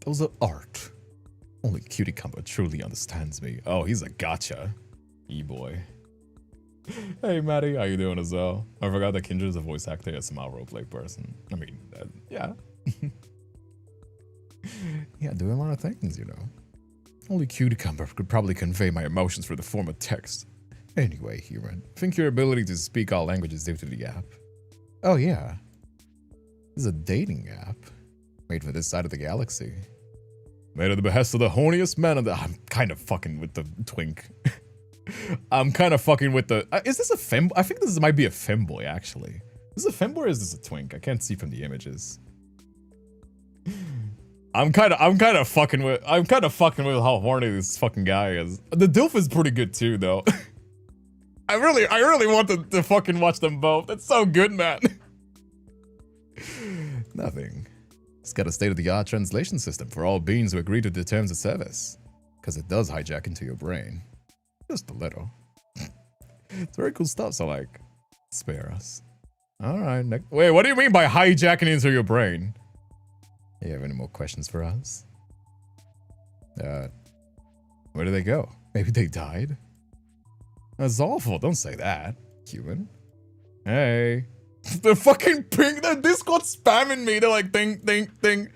Those are art. Only cutie cumber truly understands me. Oh, he's a gotcha. E-boy. Hey, Maddie, how you doing as well? I forgot that Kindred is a voice actor, a small roleplay person. I mean, yeah. Yeah, doing a lot of things, you know. Only Cuticumber could probably convey my emotions through the form of text. Anyway, human, think your ability to speak all languages due to the app. Oh yeah. This is a dating app. Made for this side of the galaxy. Made at the behest of the horniest man of the... I'm kind of fucking with the twink. I'm kind of fucking with the... is this a fem... I think this might be a femboy, actually. Is this a femboy or is this a twink? I can't see from the images. I'm kind of fucking with how horny this fucking guy is. The dilf is pretty good too, though. I really want to fucking watch them both. That's so good, man. Nothing. It's got a state-of-the-art translation system for all beings who agree to the terms of service. Because it does hijack into your brain. Just a little. It's very cool stuff, so like, spare us. Alright, wait, what do you mean by hijacking into your brain? You have any more questions for us? Where did they go? Maybe they died? That's awful, don't say that, human. Hey. The fucking ping, the Discord spamming me, they're like, ding.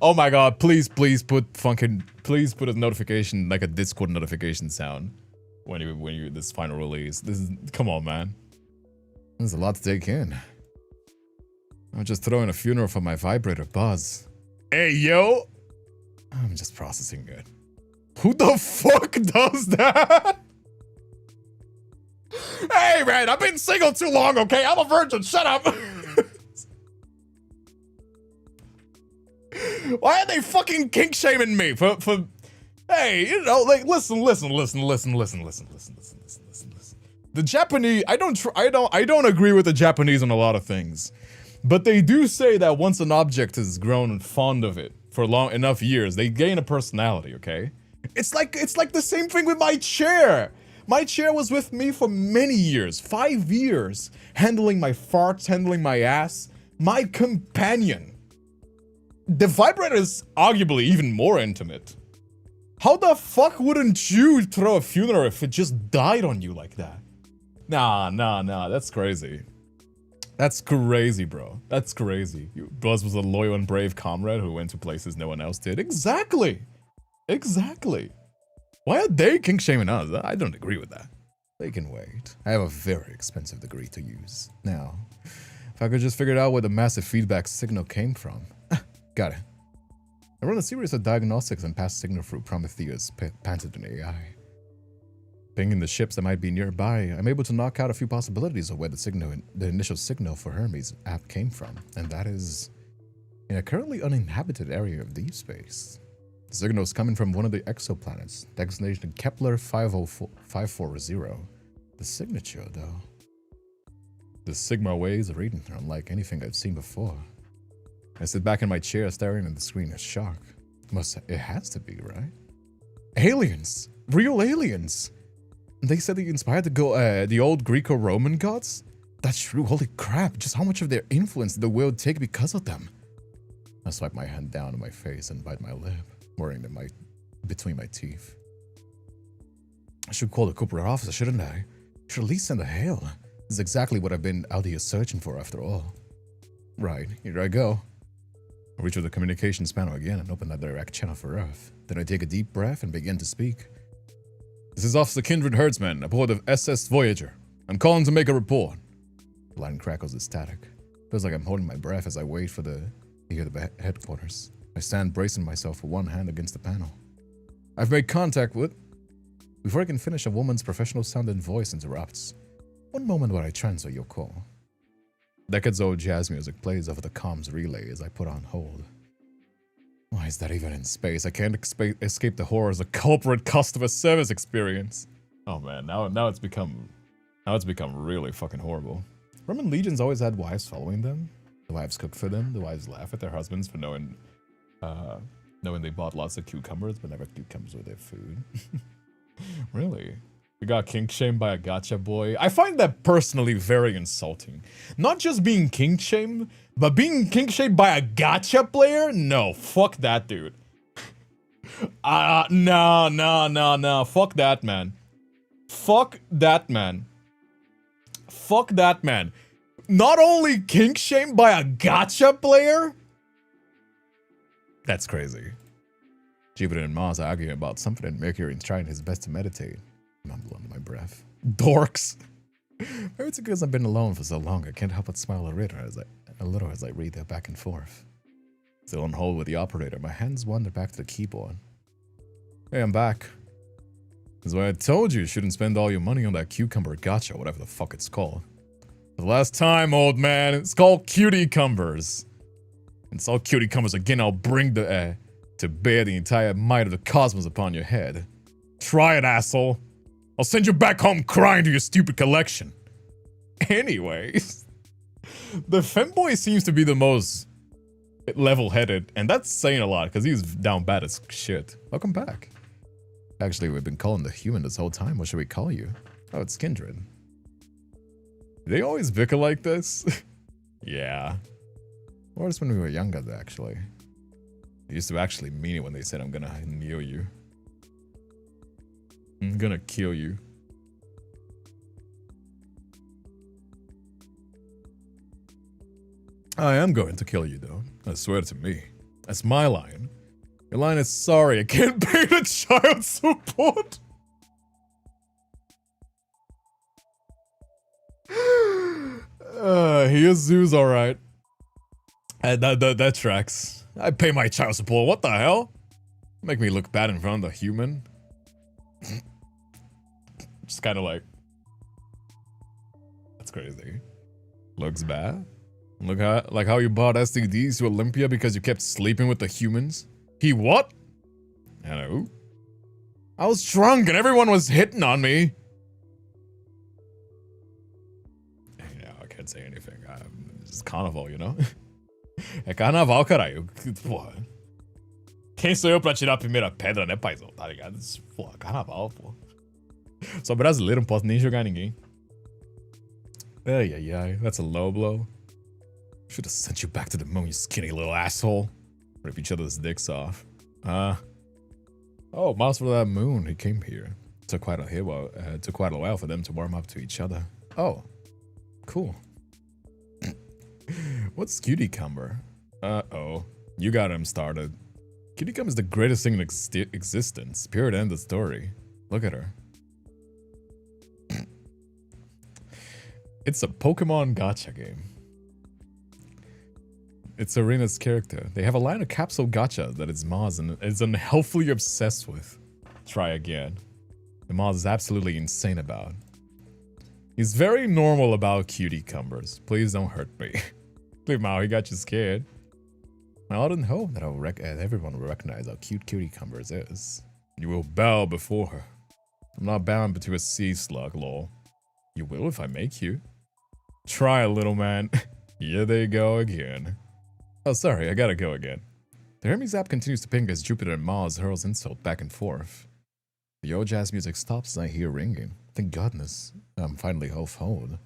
Oh my god, please put a notification, like a Discord notification sound when you this final release. Come on, man. There's a lot to take in. I'm just throwing a funeral for my vibrator buzz. Hey, yo! I'm just processing it. Who the fuck does that? Hey, man, I've been single too long, okay? I'm a virgin, shut up! Why are they fucking kink shaming me for hey, you know, like listen. The Japanese, I don't agree with the Japanese on a lot of things. But they do say that once an object has grown fond of it for long enough years, they gain a personality, okay? It's like the same thing with my chair. My chair was with me for many years, 5 years, handling my farts, handling my ass, my companion. The vibrator is arguably even more intimate. How the fuck wouldn't you throw a funeral if it just died on you like that? Nah, that's crazy. That's crazy, bro. That's crazy. Buzz was a loyal and brave comrade who went to places no one else did. Exactly. Why are they kink shaming us? I don't agree with that. They can wait. I have a very expensive degree to use. Now, if I could just figure out where the massive feedback signal came from. Got it. I run a series of diagnostics and pass signal through Prometheus Pantodon AI. Pinging the ships that might be nearby, I'm able to knock out a few possibilities of where the initial signal for Hermes app came from, and that is in a currently uninhabited area of deep space. The signal is coming from one of the exoplanets, designation Kepler 540. The signature, though. The Sigma waves of reading are unlike anything I've seen before. I sit back in my chair staring at the screen in shock. It has to be, right? Aliens! Real aliens! They said they inspired the old Greco-Roman gods? That's true, holy crap, just how much of their influence did the world take because of them? I swipe my hand down to my face and bite my lip, worrying them between my teeth. I should call the corporate officer, shouldn't I? Should at least send a hail. This is exactly what I've been out here searching for after all. Right, here I go. I reach for the communications panel again and open that direct channel for Earth. Then I take a deep breath and begin to speak. This is Officer Kindred herdsman aboard of SS Voyager. I'm calling to make a report. The line crackles with static. Feels like I'm holding my breath as I wait to hear the headquarters. I stand bracing myself with one hand against the panel. I've made contact with... Before I can finish, a woman's professional-sounding voice interrupts. One moment while I transfer your call. Decades-old jazz music plays over the comms relay as I put on hold. Why is that even in space? I can't escape the horrors of corporate customer service experience. Oh man, now it's become really fucking horrible. Roman legions always had wives following them. The wives cook for them. The wives laugh at their husbands for knowing they bought lots of cucumbers, but never cucumbers with their food. Really? We got kink shamed by a gacha boy. I find that personally very insulting. Not just being kink shamed, but being kink shamed by a gacha player? No, fuck that dude. No. Fuck that man. Fuck that man. Fuck that man. Not only kink shamed by a gacha player? That's crazy. Jupiter and Mars are arguing about something and Mercury is trying his best to meditate. Mumble under my breath. Dorks. Maybe it's because I've been alone for so long I can't help but smile a little as I read that back and forth. Still on hold with the operator, my hands wander back to the keyboard. Hey, I'm back. That's why I told you shouldn't spend all your money on that cucumber gacha, whatever the fuck it's called. For the last time, old man, it's called cutie cumbers. And it's all cutie cumbers again, I'll bring to bear the entire might of the cosmos upon your head. Try it, asshole. I'll send you back home crying to your stupid collection. Anyways, the femboy seems to be the most level-headed, and that's saying a lot because he's down bad as shit. Welcome back. Actually, we've been calling the human this whole time. What should we call you? Oh, it's Kindred. They always bicker like this? Yeah. Or it's when we were younger, actually. They used to actually mean it when they said, I'm gonna kneel you. I'm gonna kill you. I am going to kill you, though. I swear to me. That's my line. Your line is sorry, I can't pay the child support. Here's Zoo's alright. That tracks. I pay my child support, what the hell? Make me look bad in front of the human. Just kind of like... That's crazy. Looks bad? Look how, like how you bought STDs to Olympia because you kept sleeping with the humans? He what? Hello? I was drunk and everyone was hitting on me. Yeah, I can't say anything. It's carnival, you know? É carnaval, caralho. Porra. Quem sou eu pra tirar a primeira pedra, né, paizão? Tá ligado? Porra, carnaval, pô. Sou brasileiro, não posso nem jogar ninguém. Ai, ai, ai. That's a low blow. Should have sent you back to the moon, you skinny little asshole. Rip each other's dicks off. Oh, miles for that moon. He came here. Took quite a while for them to warm up to each other. Oh, cool. What's Cutie Cumber? Uh-oh. You got him started. Cutie Cumber is the greatest thing in existence. Period, end of story. Look at her. It's a Pokemon gacha game. It's Arena's character. They have a line of capsule gacha that it's Maz and is unhealthily obsessed with. Try again. The Maz is absolutely insane about. He's very normal about Cutie Cumbers. Please don't hurt me. Leave him out, he got you scared. I didn't hope that everyone will recognize how cute Cutie Cumbers is. You will bow before her. I'm not bound to a sea slug, lol. You will if I make you. Try, little man. Here they go again. Oh, sorry, I gotta go again. The Hermes app continues to ping as Jupiter and Mars hurls insult back and forth. The old jazz music stops and I hear ringing. Thank goodness, I'm finally off-hold.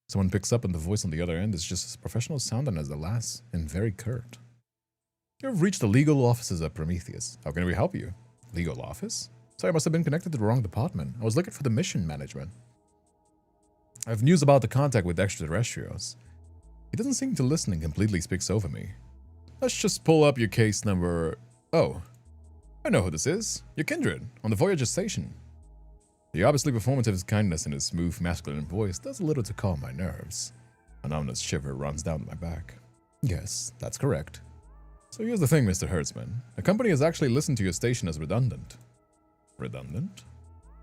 Someone picks up and the voice on the other end is just as professional sounding as the last and very curt. You have reached the legal offices of Prometheus. How can we help you? Legal office? Sorry, I must have been connected to the wrong department. I was looking for the mission management. I have news about the contact with extraterrestrials. He doesn't seem to listen and completely speaks over me. Let's just pull up your case number... Oh, I know who this is. You're Kindred, on the Voyager station. The obviously performative kindness in his smooth masculine voice does a little to calm my nerves. An ominous shiver runs down my back. Yes, that's correct. So here's the thing, Mr. Hertzman. The company has actually listened to your station as redundant. Redundant?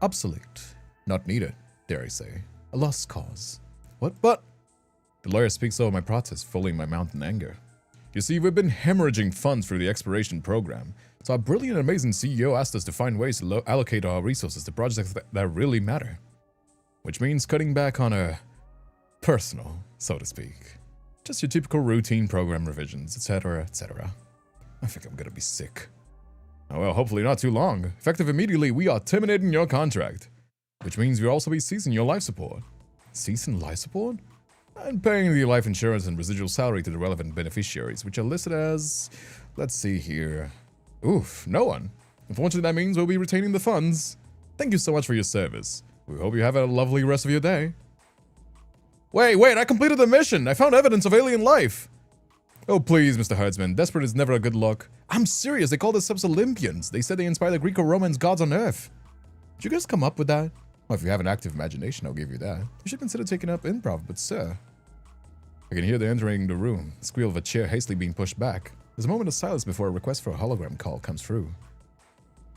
Obsolete. Not needed, dare I say. A lost cause. What? But... The lawyer speaks over my protest, fulling my mountain anger. You see, we've been hemorrhaging funds through the exploration program, so our brilliant and amazing CEO asked us to find ways to allocate our resources to projects that really matter. Which means cutting back on a personal, so to speak. Just your typical routine program revisions, etc., etc. I think I'm gonna be sick. Oh well, hopefully not too long. Effective immediately, we are terminating your contract. Which means we'll also be ceasing your life support. Ceasing life support? And paying the life insurance and residual salary to the relevant beneficiaries, which are listed as... Let's see here... Oof, no one. Unfortunately, that means we'll be retaining the funds. Thank you so much for your service. We hope you have a lovely rest of your day. Wait, I completed the mission! I found evidence of alien life! Oh please, Mr. Hertzman, desperate is never a good look. I'm serious, they call themselves Olympians. They said they inspire the Greco-Romans gods on Earth. Did you guys come up with that? Well, if you have an active imagination, I'll give you that. You should consider taking up improv, but sir... I can hear them entering the room, the squeal of a chair hastily being pushed back. There's a moment of silence before a request for a hologram call comes through.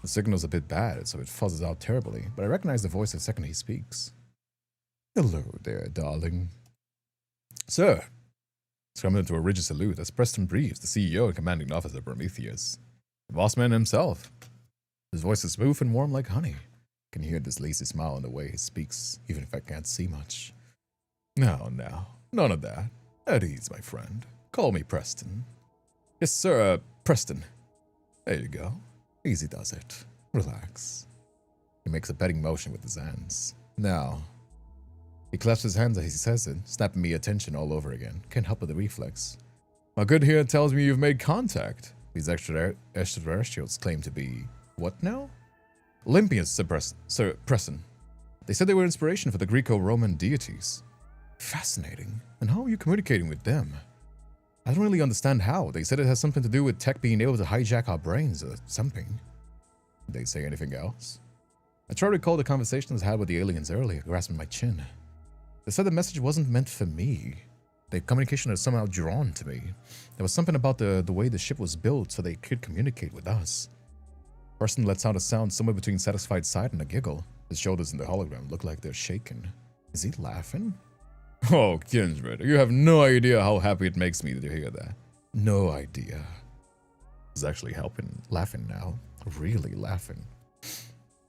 The signal's a bit bad, so it fuzzes out terribly, but I recognize the voice the second he speaks. Hello there, darling. Sir. Scrambling into a rigid salute as Preston Breves, the CEO and commanding officer of Prometheus. The boss man himself. His voice is smooth and warm like honey. Can hear this lazy smile in the way he speaks, even if I can't see much. No, none of that. At ease, my friend. Call me Preston. Yes, sir, Preston. There you go. Easy does it. Relax. He makes a petting motion with his hands. Now, he claps his hands as he says it, snapping me attention all over again. Can't help with the reflex. My good here tells me you've made contact. These extraterrestrials claim to be... what now? Olympians, Sir Preston. They said they were inspiration for the Greco-Roman deities. Fascinating. And how are you communicating with them? I don't really understand how. They said it has something to do with tech being able to hijack our brains or something. Did they say anything else? I try to recall the conversations I had with the aliens earlier, grasping my chin. They said the message wasn't meant for me. The communication was somehow drawn to me. There was something about the way the ship was built so they could communicate with us. Person lets out a sound somewhere between satisfied sigh and a giggle. His shoulders in the hologram look like they're shaking. Is he laughing? Oh, Kindred, you have no idea how happy it makes me to hear that. No idea. He's actually laughing now. Really laughing.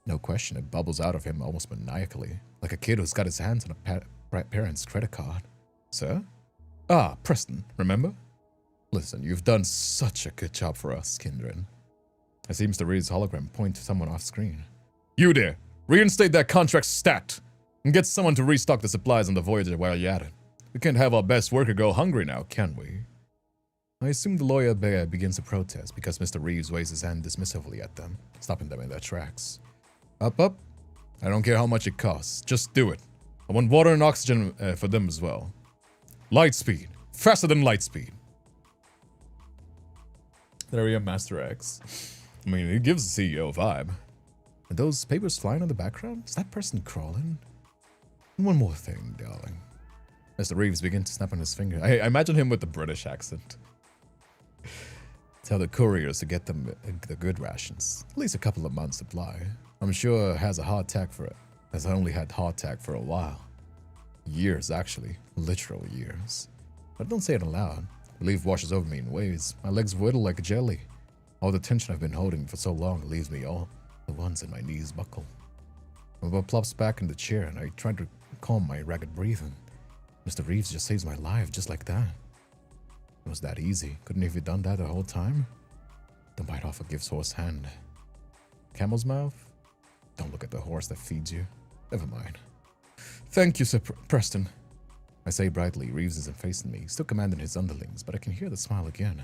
No question, it bubbles out of him almost maniacally, like a kid who's got his hands on a parent's credit card. Sir? Ah, Preston, remember? Listen, you've done such a good job for us, Kindred. It seems to read his hologram point to someone off screen. You there! Reinstate that contract stat! And get someone to restock the supplies on the Voyager while you're at it. We can't have our best worker go hungry now, can we? I assume the lawyer begins to protest because Mr. Reeves waves his hand dismissively at them, stopping them in their tracks. Up. I don't care how much it costs. Just do it. I want water and oxygen for them as well. Light speed. Faster than light speed. There we have Master X. I mean, he gives the CEO a vibe. Are those papers flying in the background? Is that person crawling? And one more thing, darling. Mr. Reeves begins to snap on his finger. I imagine him with the British accent. Tell the couriers to get them the good rations. At least a couple of months supply. I'm sure has a hardtack for it. Has only had hardtack for a while. Years, actually. Literal years. But don't say it aloud. Relief washes over me in waves. My legs whittle like a jelly. All the tension I've been holding for so long leaves me all the ones in my knees buckle. My butt plops back in the chair and I try to calm my ragged breathing. Mr. Reeves just saves my life just like that. It was that easy. Couldn't he have done that the whole time? Don't bite off a gift's horse hand. Camel's mouth? Don't look at the horse that feeds you. Never mind. Thank you, Sir Preston. I say brightly. Reeves isn't facing me, still commanding his underlings, but I can hear the smile again.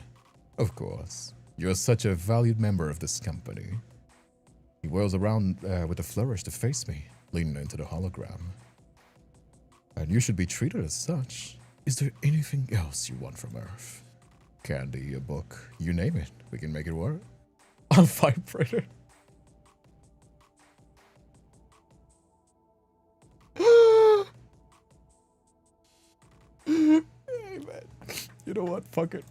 Of course. You're such a valued member of this company. He whirls around with a flourish to face me, leaning into the hologram. And you should be treated as such. Is there anything else you want from Earth? Candy, a book, you name it. We can make it work. A vibrator. Hey, man. You know what? Fuck it.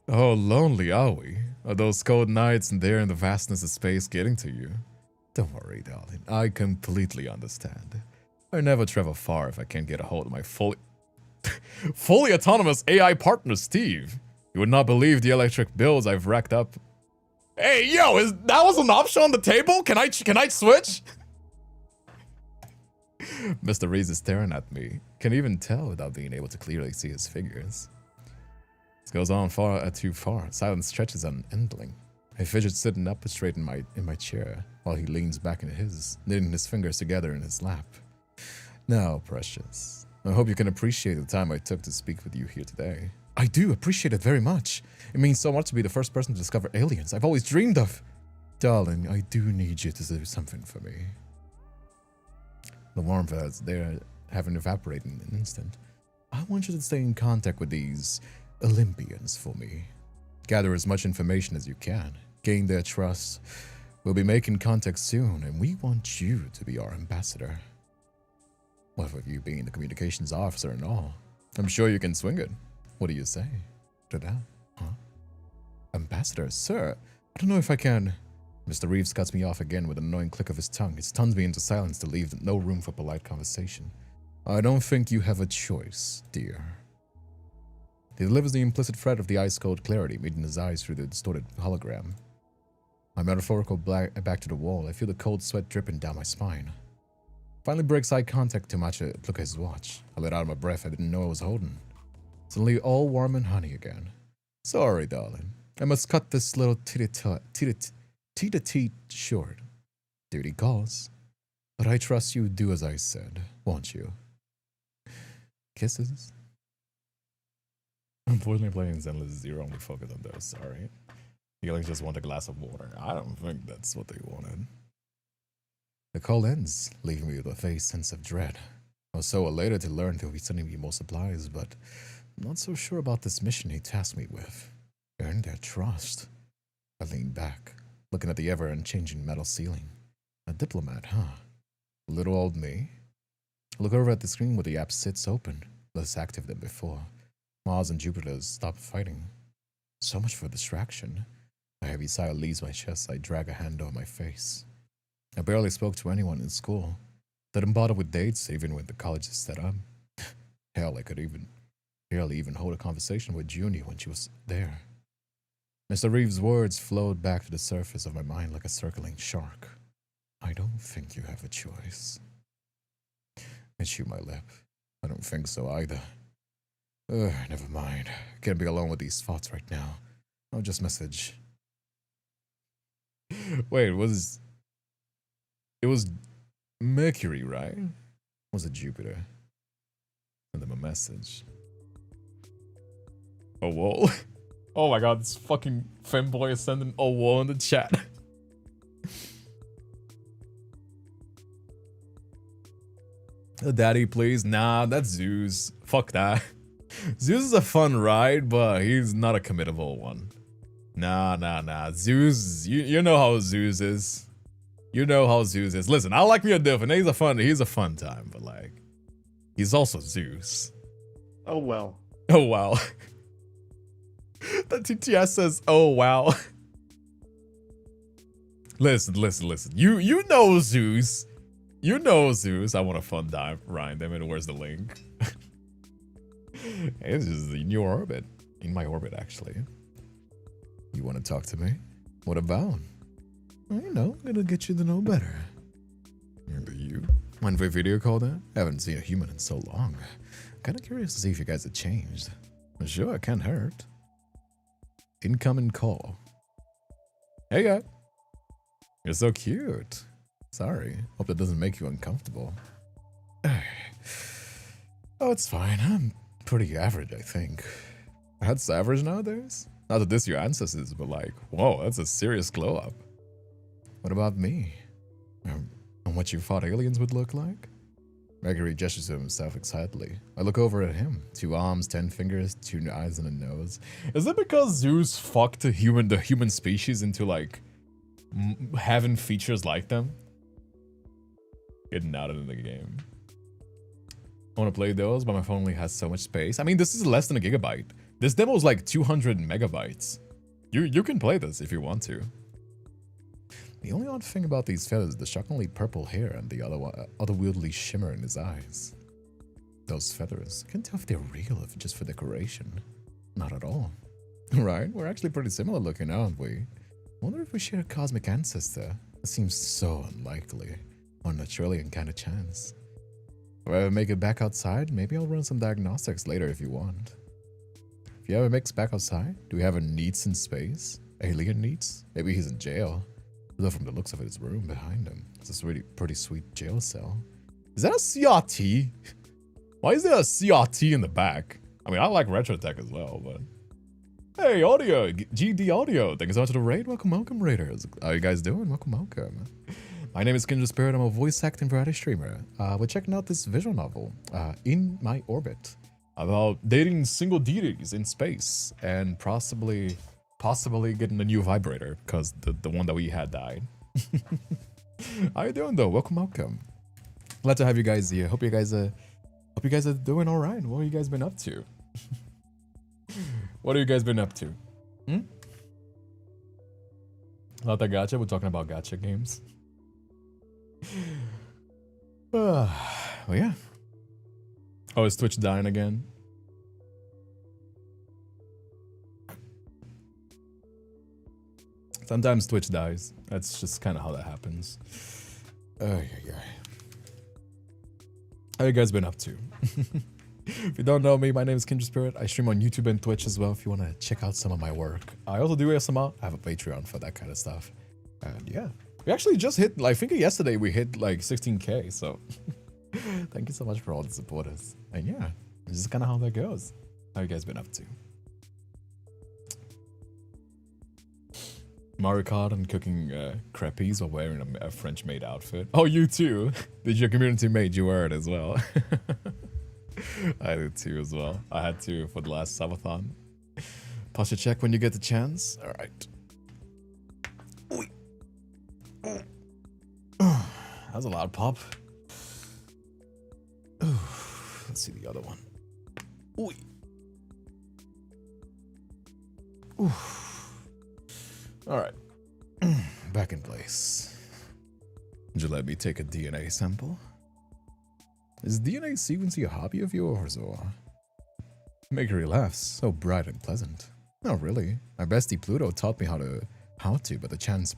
How lonely are we? Are those cold nights and there in the vastness of space getting to you? Don't worry, darling. I completely understand. I never travel far if I can't get a hold of my fully autonomous AI partner, Steve. You would not believe the electric bills I've racked up. Hey, yo, that was an option on the table? Can I switch? Mr. Reeves is staring at me. Can even tell without being able to clearly see his figures. This goes on too far. Silence stretches unending. I fidget sitting up straight in my chair while he leans back in his, knitting his fingers together in his lap. Now, precious, I hope you can appreciate the time I took to speak with you here today. I do appreciate it very much. It means so much to be the first person to discover aliens I've always dreamed of. Darling, I do need you to do something for me. The warmth that's there having evaporated in an instant. I want you to stay in contact with these Olympians for me. Gather as much information as you can. Gain their trust. We'll be making contact soon, and we want you to be our ambassador. What with you being the communications officer and all? I'm sure you can swing it. What do you say to that, huh? Ambassador, sir, I don't know if I can... Mr. Reeves cuts me off again with an annoying click of his tongue. He stuns me into silence to leave no room for polite conversation. I don't think you have a choice, dear. He delivers the implicit threat of the ice-cold clarity, meeting his eyes through the distorted hologram. My metaphorical back to the wall, I feel the cold sweat dripping down my spine. Finally breaks eye contact to match a look at his watch. I let out my breath I didn't know I was holding. Suddenly all warm and honey again. Sorry, darling. I must cut this little teet short. Duty calls. But I trust you do as I said, won't you? Kisses. Unfortunately, playing Zenless Zero only focus on those, sorry. You like just want a glass of water. I don't think that's what they wanted. The call ends, leaving me with a vague sense of dread. I was so elated to learn he'll be sending me more supplies, but I'm not so sure about this mission he tasked me with. Earn their trust. I leaned back, looking at the ever-unchanging metal ceiling. A diplomat, huh? Little old me. I look over at the screen where the app sits open, less active than before. Mars and Jupiter stopped fighting. So much for distraction. A heavy sigh leaves my chest. I drag a hand over my face. I barely spoke to anyone in school. Didn't bother with dates, even when the college is set up. Hell, I could barely even hold a conversation with Junie when she was there. Mr. Reeves' words flowed back to the surface of my mind like a circling shark. I don't think you have a choice. I chew my lip. I don't think so either. Never mind. Can't be alone with these thoughts right now. I'll just message. Wait, it was Mercury, right? Or was it Jupiter? Send them a message. Oh, whoa. Oh my god, this fucking femboy is sending a whoa in the chat. Daddy, please. Nah, that's Zeus. Fuck that. Zeus is a fun ride, but he's not a committable one. Nah. Zeus, you know how Zeus is. You know how Zeus is. Listen, I like me a different. He's a fun time, but like, he's also Zeus. Oh well. Oh wow. The TTS says, oh wow. Listen. You know Zeus. You know Zeus. I want a fun time. Ryan, damn it, where's the link? It's just in your orbit. In my orbit, actually. You want to talk to me? What about? You know, I'm gonna get you to know better. You? Mind if we video call that? I haven't seen a human in so long. Kinda curious to see if you guys have changed. Sure, it can't hurt. Incoming call. Hey, guy. You're so cute. Sorry. Hope that doesn't make you uncomfortable. Oh, it's fine. I'm pretty average, I think. That's average nowadays? Not to diss your ancestors, but like, whoa, that's a serious glow up. What about me? And what you thought aliens would look like? Gregory gestures to himself excitedly. I look over at him. 2 arms, 10 fingers, 2 eyes and a nose. Is it because Zeus fucked the human species into like having features like them? Getting out of the game. I want to play those, but my phone only has so much space. I mean, this is less than a gigabyte. This demo is like 200 megabytes. You can play this if you want to. The only odd thing about these feathers is the shockingly purple hair and the otherworldly shimmer in his eyes. Those feathers, I can't tell if they're real or if just for decoration. Not at all. Right? We're actually pretty similar looking, aren't we? I wonder if we share a cosmic ancestor. It seems so unlikely. Or an Australian kind of chance. If I ever make it back outside, maybe I'll run some diagnostics later if you want. If you ever make it back outside, do we have a Neats in space? Alien Neats? Maybe he's in jail. Although from the looks of it, his room behind him. It's a really pretty sweet jail cell. Is that a CRT? Why is there a CRT in the back? I mean, I like retro tech as well, but... Hey, audio! GD Audio! Thank you so much for the raid. Welcome, raiders. How you guys doing? Welcome. My name is Kindred Spirit. I'm a voice acting variety streamer. We're checking out this visual novel, In My Orbit, about dating single deities in space and possibly getting a new vibrator because the one that we had died. How you doing though? Welcome. Glad to have you guys here. Hope you guys are doing all right. What have you guys been up to? What have you guys been up to? About that gacha? We're talking about gacha games. Well, yeah. Oh, is Twitch dying again? Sometimes Twitch dies. That's just kind of how that happens. Yeah. How you guys been up to? If you don't know me, my name is Kindred Spirit. I stream on YouTube and Twitch as well if you want to check out some of my work. I also do ASMR. I have a Patreon for that kind of stuff. And yeah, we actually just hit, like, I think yesterday we hit like 16K, so thank you so much for all the supporters. And yeah, this is kind of how that goes. How you guys been up to? Mario Kart and cooking crepes while wearing a French maid outfit. Oh, you too? Did your community made you wear it as well? I did too as well. I had to for the last subathon. Posture check when you get the chance. All right. That was a loud pop. Let's see the other one. All right. Back in place. Would you let me take a DNA sample? Is DNA sequencing a hobby of yours, or? Mercury laughs, so bright and pleasant. Oh, really? My bestie Pluto taught me how to, but the chance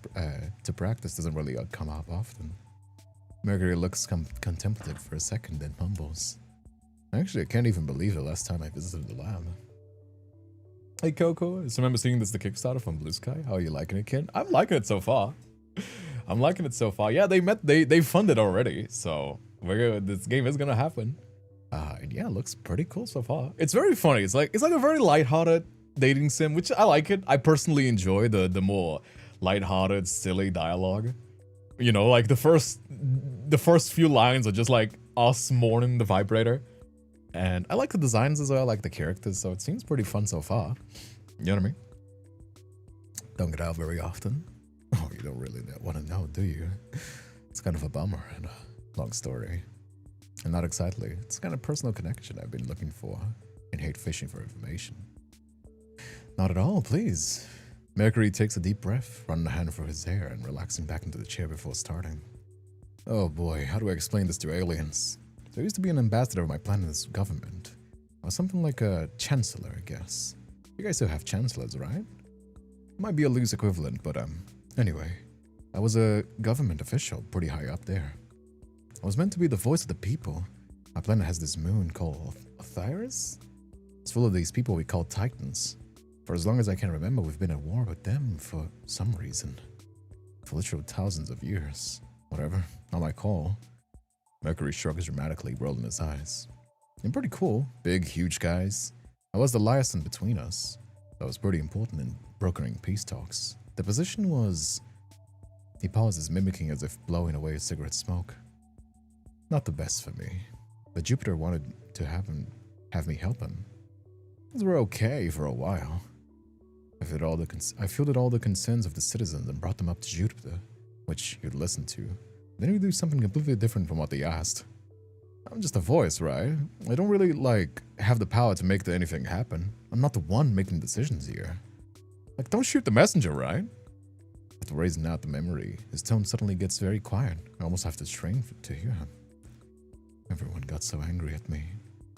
to practice doesn't really come up often. Mercury looks contemplative for a second, then mumbles. Actually, I can't even believe the last time I visited the lab. Hey Coco, I just remember seeing this the Kickstarter from Blue Sky. How are you liking it, kid? I'm liking it so far. Yeah, they funded already, so this game is gonna happen. And yeah, it looks pretty cool so far. It's very funny. It's like a very lighthearted dating sim, which I like it. I personally enjoy the more lighthearted, silly dialogue. You know, like the first few lines are just like us mourning the vibrator. And I like the designs as well, I like the characters, so it seems pretty fun so far. You know what I mean? Don't get out very often. Oh, you don't really want to know, do you? It's kind of a bummer and a long story. And not exactly. It's kind of personal connection I've been looking for and hate fishing for information. Not at all, please. Mercury takes a deep breath, running a hand through his hair and relaxing back into the chair before starting. Oh boy, how do I explain this to aliens? So I used to be an ambassador of my planet's government. Or something like a chancellor, I guess. You guys still have chancellors, right? Might be a loose equivalent, but anyway. I was a government official, pretty high up there. I was meant to be the voice of the people. My planet has this moon called Osiris. It's full of these people we call Titans. For as long as I can remember, we've been at war with them for some reason. For literal thousands of years. Whatever, not my call. Mercury shrugs dramatically, rolling his eyes. They're pretty cool. Big, huge guys. I was the liaison between us. That was pretty important in brokering peace talks. The position was... He pauses, mimicking as if blowing away cigarette smoke. Not the best for me. But Jupiter wanted to have me help him. Things were okay for a while. I fielded all the concerns of the citizens and brought them up to Jupiter, which you'd listen to. Then we do something completely different from what they asked. I'm just a voice, right? I don't really, have the power to make anything happen. I'm not the one making decisions here. Don't shoot the messenger, right? After raising out the memory, his tone suddenly gets very quiet. I almost have to strain to hear him. Everyone got so angry at me.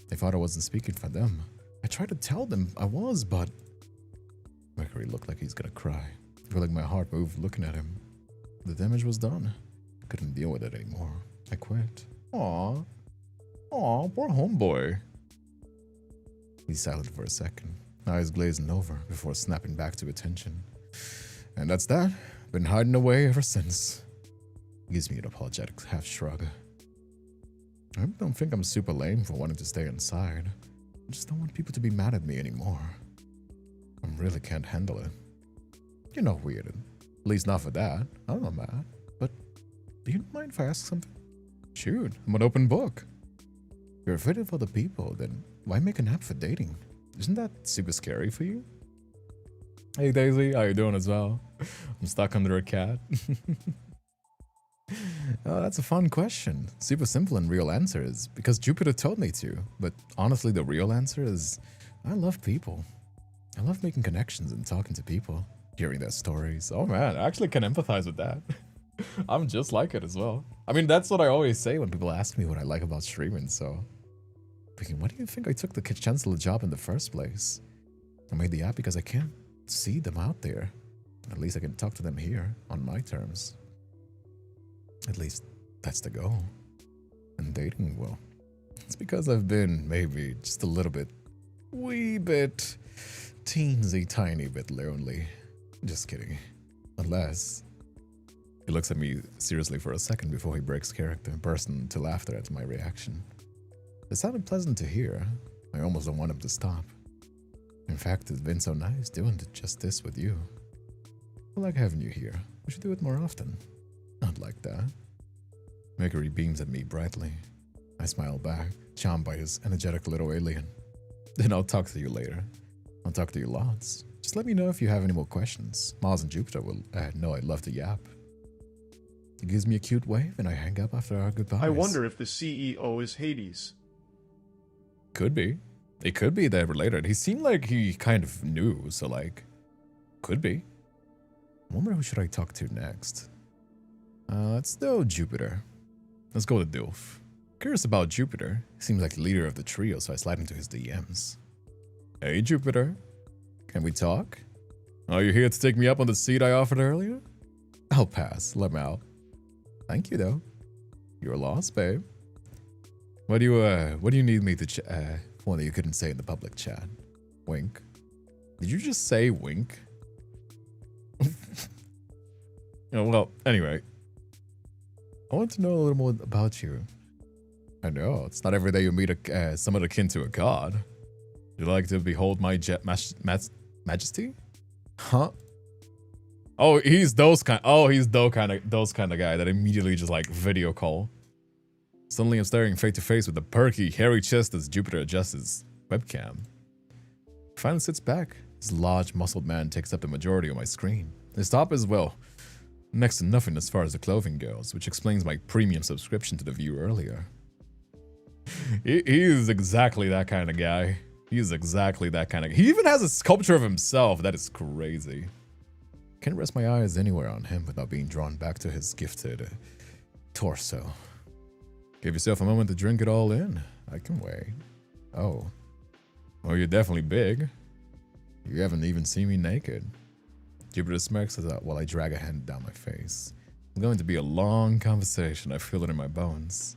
They thought I wasn't speaking for them. I tried to tell them I was, but... Mercury looked like he's gonna cry. I feel like my heart moved looking at him. The damage was done. I couldn't deal with it anymore. I quit. Aww. Aw, poor homeboy. He's silent for a second, eyes glazing over before snapping back to attention. And that's that. Been hiding away ever since. He gives me an apologetic half shrug. I don't think I'm super lame for wanting to stay inside. I just don't want people to be mad at me anymore. I really can't handle it. You're not weird. At least not for that. I'm not mad. But do you mind if I ask something? Shoot, I'm an open book. If you're afraid of other people, then why make an app for dating? Isn't that super scary for you? Hey Daisy, how you doing as well? I'm stuck under a cat. Oh, that's a fun question. Super simple and real answer is because Jupiter told me to. But honestly, the real answer is I love people. I love making connections and talking to people, hearing their stories. Oh man, I actually can empathize with that. I'm just like it as well. I mean, that's what I always say when people ask me what I like about streaming, so... Thinking, why do you think I took the chancellor job in the first place? I made the app because I can't see them out there. At least I can talk to them here on my terms. At least that's the goal. And dating, well, it's because I've been maybe just a little bit, wee bit, teensy tiny bit lonely. Just kidding. Unless he looks at me seriously for a second before he breaks character and bursts into laughter at my reaction. It sounded pleasant to hear. I almost don't want him to stop. In fact, it's been so nice doing just this with you. I like having you here. We should do it more often. Not like that. Mercury beams at me brightly. I smile back, charmed by his energetic little alien. Then I'll talk to you later. I'll talk to you lots. Just let me know if you have any more questions. Mars and Jupiter will know I'd love to yap. He gives me a cute wave and I hang up after our goodbyes. I wonder if the CEO is Hades. Could be. It could be they're related. He seemed like he kind of knew, so like, could be. I wonder who should I talk to next. Let's go Jupiter. Let's go to Dilf. Curious about Jupiter. He seems like the leader of the trio, so I slide into his DMs. Hey Jupiter. Can we talk? Are you here to take me up on the seat I offered earlier? I'll pass. Let me out. Thank you though. You're lost, babe. What do you need me to one that you couldn't say in the public chat? Wink. Did you just say wink? Oh, well, anyway. I want to know a little more about you. I know, it's not every day you meet someone akin to a god. Would you like to behold my majesty? Huh? Oh, he's those kind of guy that immediately just like video call. Suddenly I'm staring face to face with the perky, hairy chest as Jupiter adjusts his webcam. He finally sits back. This large, muscled man takes up the majority of my screen. His top is, well, next to nothing as far as the clothing goes, which explains my premium subscription to the view earlier. He is exactly that kind of guy. He is exactly that kind of guy. He even has a sculpture of himself. That is crazy. Can't rest my eyes anywhere on him without being drawn back to his gifted torso. Give yourself a moment to drink it all in. I can wait. Oh. Well, you're definitely big. You haven't even seen me naked. Jupiter smirks while I drag a hand down my face. It's going to be a long conversation. I feel it in my bones.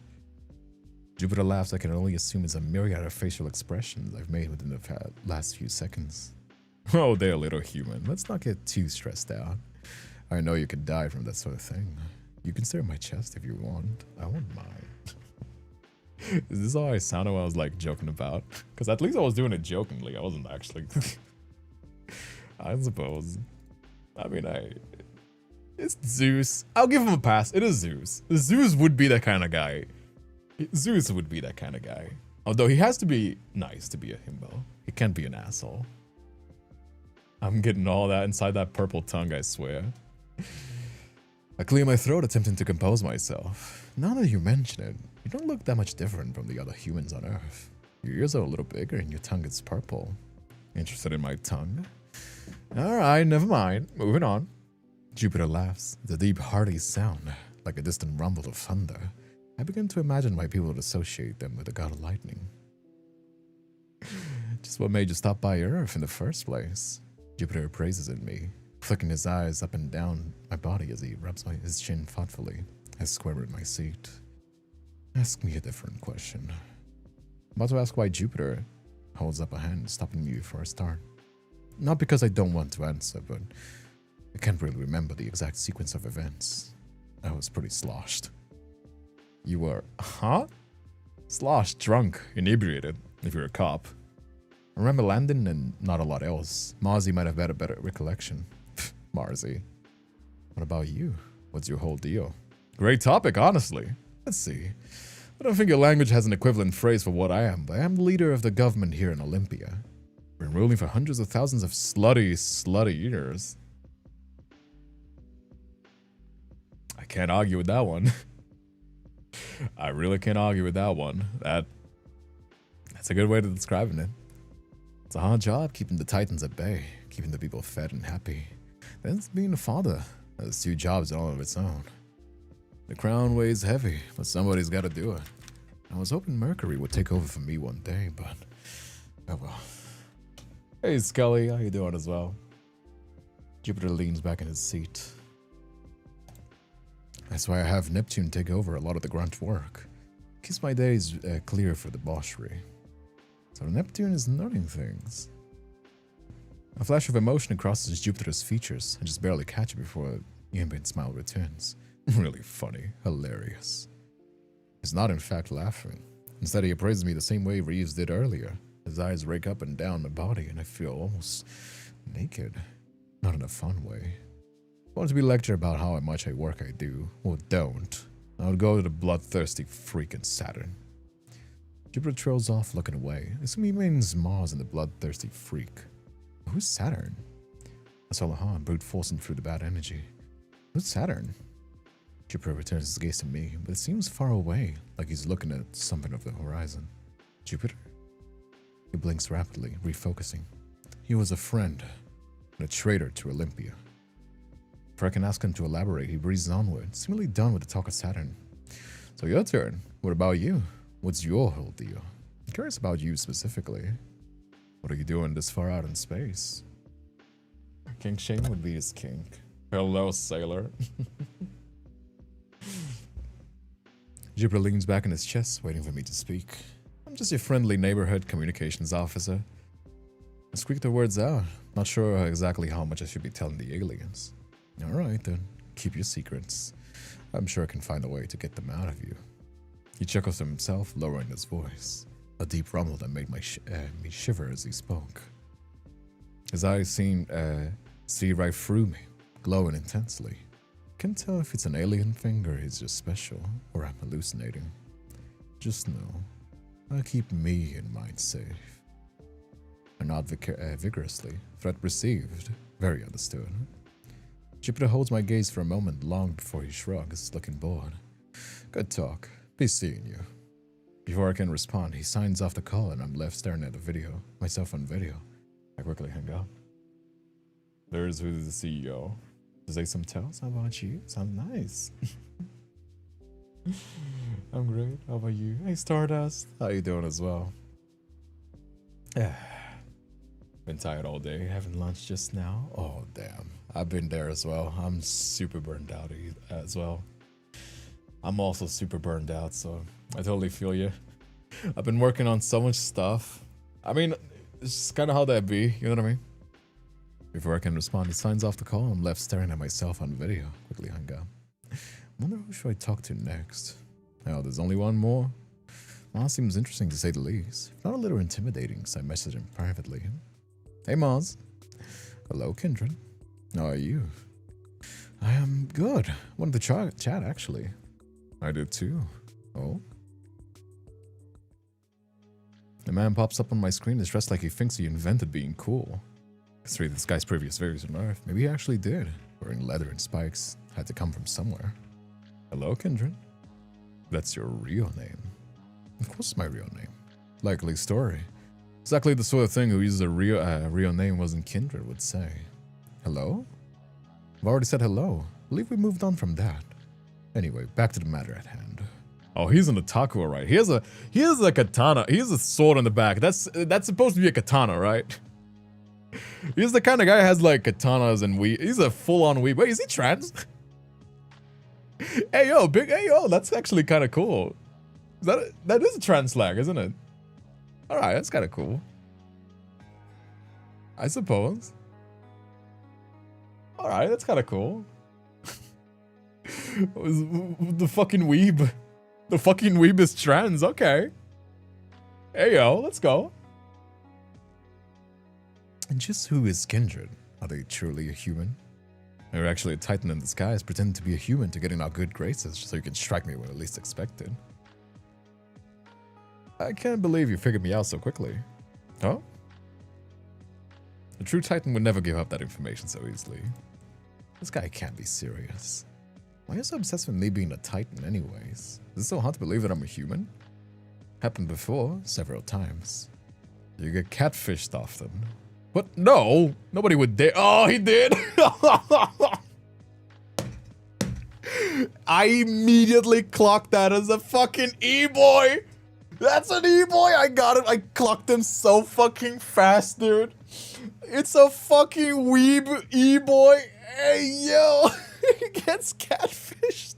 Jupiter laughs. I can only assume it's a myriad of facial expressions I've made within the last few seconds. Oh, they're a little human. Let's not get too stressed out. I know you could die from that sort of thing. You can stare at my chest if you want. I won't mind. Is this how I sounded when I was like joking about? Because at least I was doing it jokingly. I wasn't actually. I suppose. I mean, it's Zeus. I'll give him a pass. It is Zeus. Zeus would be that kind of guy. Zeus would be that kind of guy. Although he has to be nice to be a himbo. He can't be an asshole. I'm getting all that inside that purple tongue, I swear. I clear my throat, attempting to compose myself. Now that you mention it, you don't look that much different from the other humans on Earth. Your ears are a little bigger and your tongue is purple. Interested in my tongue? Alright, never mind. Moving on. Jupiter laughs. It's a deep, hearty sound, like a distant rumble of thunder. I begin to imagine why people would associate them with the god of lightning. Just what made you stop by Earth in the first place? Jupiter praises in me, flicking his eyes up and down my body as he rubs his chin thoughtfully. I square in my seat. Ask me a different question. I'm about to ask why Jupiter holds up a hand, stopping me before I start. Not because I don't want to answer, but I can't really remember the exact sequence of events. I was pretty sloshed. You were, huh? Sloshed, drunk, inebriated, if you're a cop. I remember landing and not a lot else. Marzi might have had a better recollection. Marzi. What about you? What's your whole deal? Great topic, honestly. Let's see. I don't think your language has an equivalent phrase for what I am, but I am the leader of the government here in Olympia. Been ruling for hundreds of thousands of slutty years. I can't argue with that one. I really can't argue with that one. That's a good way to describe it. It's a hard job keeping the Titans at bay, keeping the people fed and happy. Then it's being a father. That's 2 jobs all of its own. The crown weighs heavy, but somebody's got to do it. I was hoping Mercury would take over for me one day, but oh well. Hey Scully, how you doing as well? Jupiter leans back in his seat. That's why I have Neptune take over a lot of the grunt work. Keeps my days clear for the boshery. So Neptune is noting things. A flash of emotion crosses Jupiter's features. I just barely catch it before the ambient smile returns. Really funny. Hilarious. He's not in fact laughing. Instead, he appraises me the same way Reeves did earlier. His eyes rake up and down my body, and I feel almost naked. Not in a fun way. If I want to be lectured about how much work I do, or don't, I would go to the bloodthirsty freaking Saturn. Jupiter trails off, looking away. I assume he means Mars and the bloodthirsty freak. Who's Saturn? I saw Lahan brute forcing through the bad energy. Who's Saturn? Jupiter returns his gaze to me, but it seems far away, like he's looking at something of the horizon. Jupiter? He blinks rapidly, refocusing. He was a friend, and a traitor to Olympia. Before I can ask him to elaborate, he breezes onward, seemingly done with the talk of Saturn. So your turn. What about you? What's your whole deal? I'm curious about you specifically. What are you doing this far out in space? King Shane would be his kink. Hello, sailor. Jupiter leans back in his chest, waiting for me to speak. I'm just your friendly neighborhood communications officer. I squeak the words out, not sure exactly how much I should be telling the aliens. Alright then, keep your secrets. I'm sure I can find a way to get them out of you. He chuckles to himself, lowering his voice. A deep rumble that made me shiver as he spoke. His eyes seemed see right through me, glowing intensely. Can't tell if it's an alien thing or he's just special, or I'm hallucinating. Just know, I'll keep me and mine safe. I nod vigorously. Threat received. Very understood. Jupiter holds my gaze for a moment long before he shrugs, looking bored. Good talk. Be seeing you. Before I can respond, he signs off the call and I'm left staring at the video. Myself on video. I quickly hang up. There's who's the CEO. To say some tells. How about you? Sounds nice. I'm great. How about you? Hey Stardust. How you doing as well? Been tired all day. Having lunch just now. Oh damn. I've been there as well. I'm super burned out as well. I'm also super burned out, so I totally feel you. I've been working on so much stuff. I mean, it's just kind of how that be, you know what I mean? Before I can respond, he signs off the call and I'm left staring at myself on video. Quickly hung up. Wonder who should I talk to next? Oh, there's only one more. Mars seems interesting to say the least. If not a little intimidating, so I message him privately. Hey Mars. Hello, Kindred. How are you? I am good. Wanted to chat actually. I did too. Oh? The man pops up on my screen is dressed like he thinks he invented being cool. Considering this guy's previous videos on Earth, maybe he actually did. Wearing leather and spikes had to come from somewhere. Hello, Kindred. That's your real name. Of course it's my real name. Likely story. Exactly the sort of thing who uses a real name wasn't Kindred would say. Hello? I've already said hello. I believe we moved on from that. Anyway, back to the matter at hand. Oh, he's an otaku, right? He has a katana. He has a sword on the back. That's supposed to be a katana, right? He's the kind of guy who has like katanas and weeb. He's a full-on weeb. Wait, is he trans? Hey yo, that's actually kind of cool. That is a trans flag, isn't it? All right, that's kind of cool. I suppose. All right, that's kind of cool. The fucking weeb. The fucking weeb is trans. Okay. Hey yo, let's go. And just who is Kindred? Are they truly a human? They're actually a titan in disguise, pretending to be a human to get in our good graces, so you can strike me when at least expected. I can't believe you figured me out so quickly. Huh? A true titan would never give up that information so easily. This guy can't be serious. Why are you so obsessed with me being a titan anyways? Is it so hard to believe that I'm a human? Happened before, several times. You get catfished often. What? No! Nobody would dare. Oh, he did! I immediately clocked that as a fucking E-boy! That's an E-boy! I got it! I clocked him so fucking fast, dude! It's a fucking weeb e-boy. Hey, yo. He gets catfished.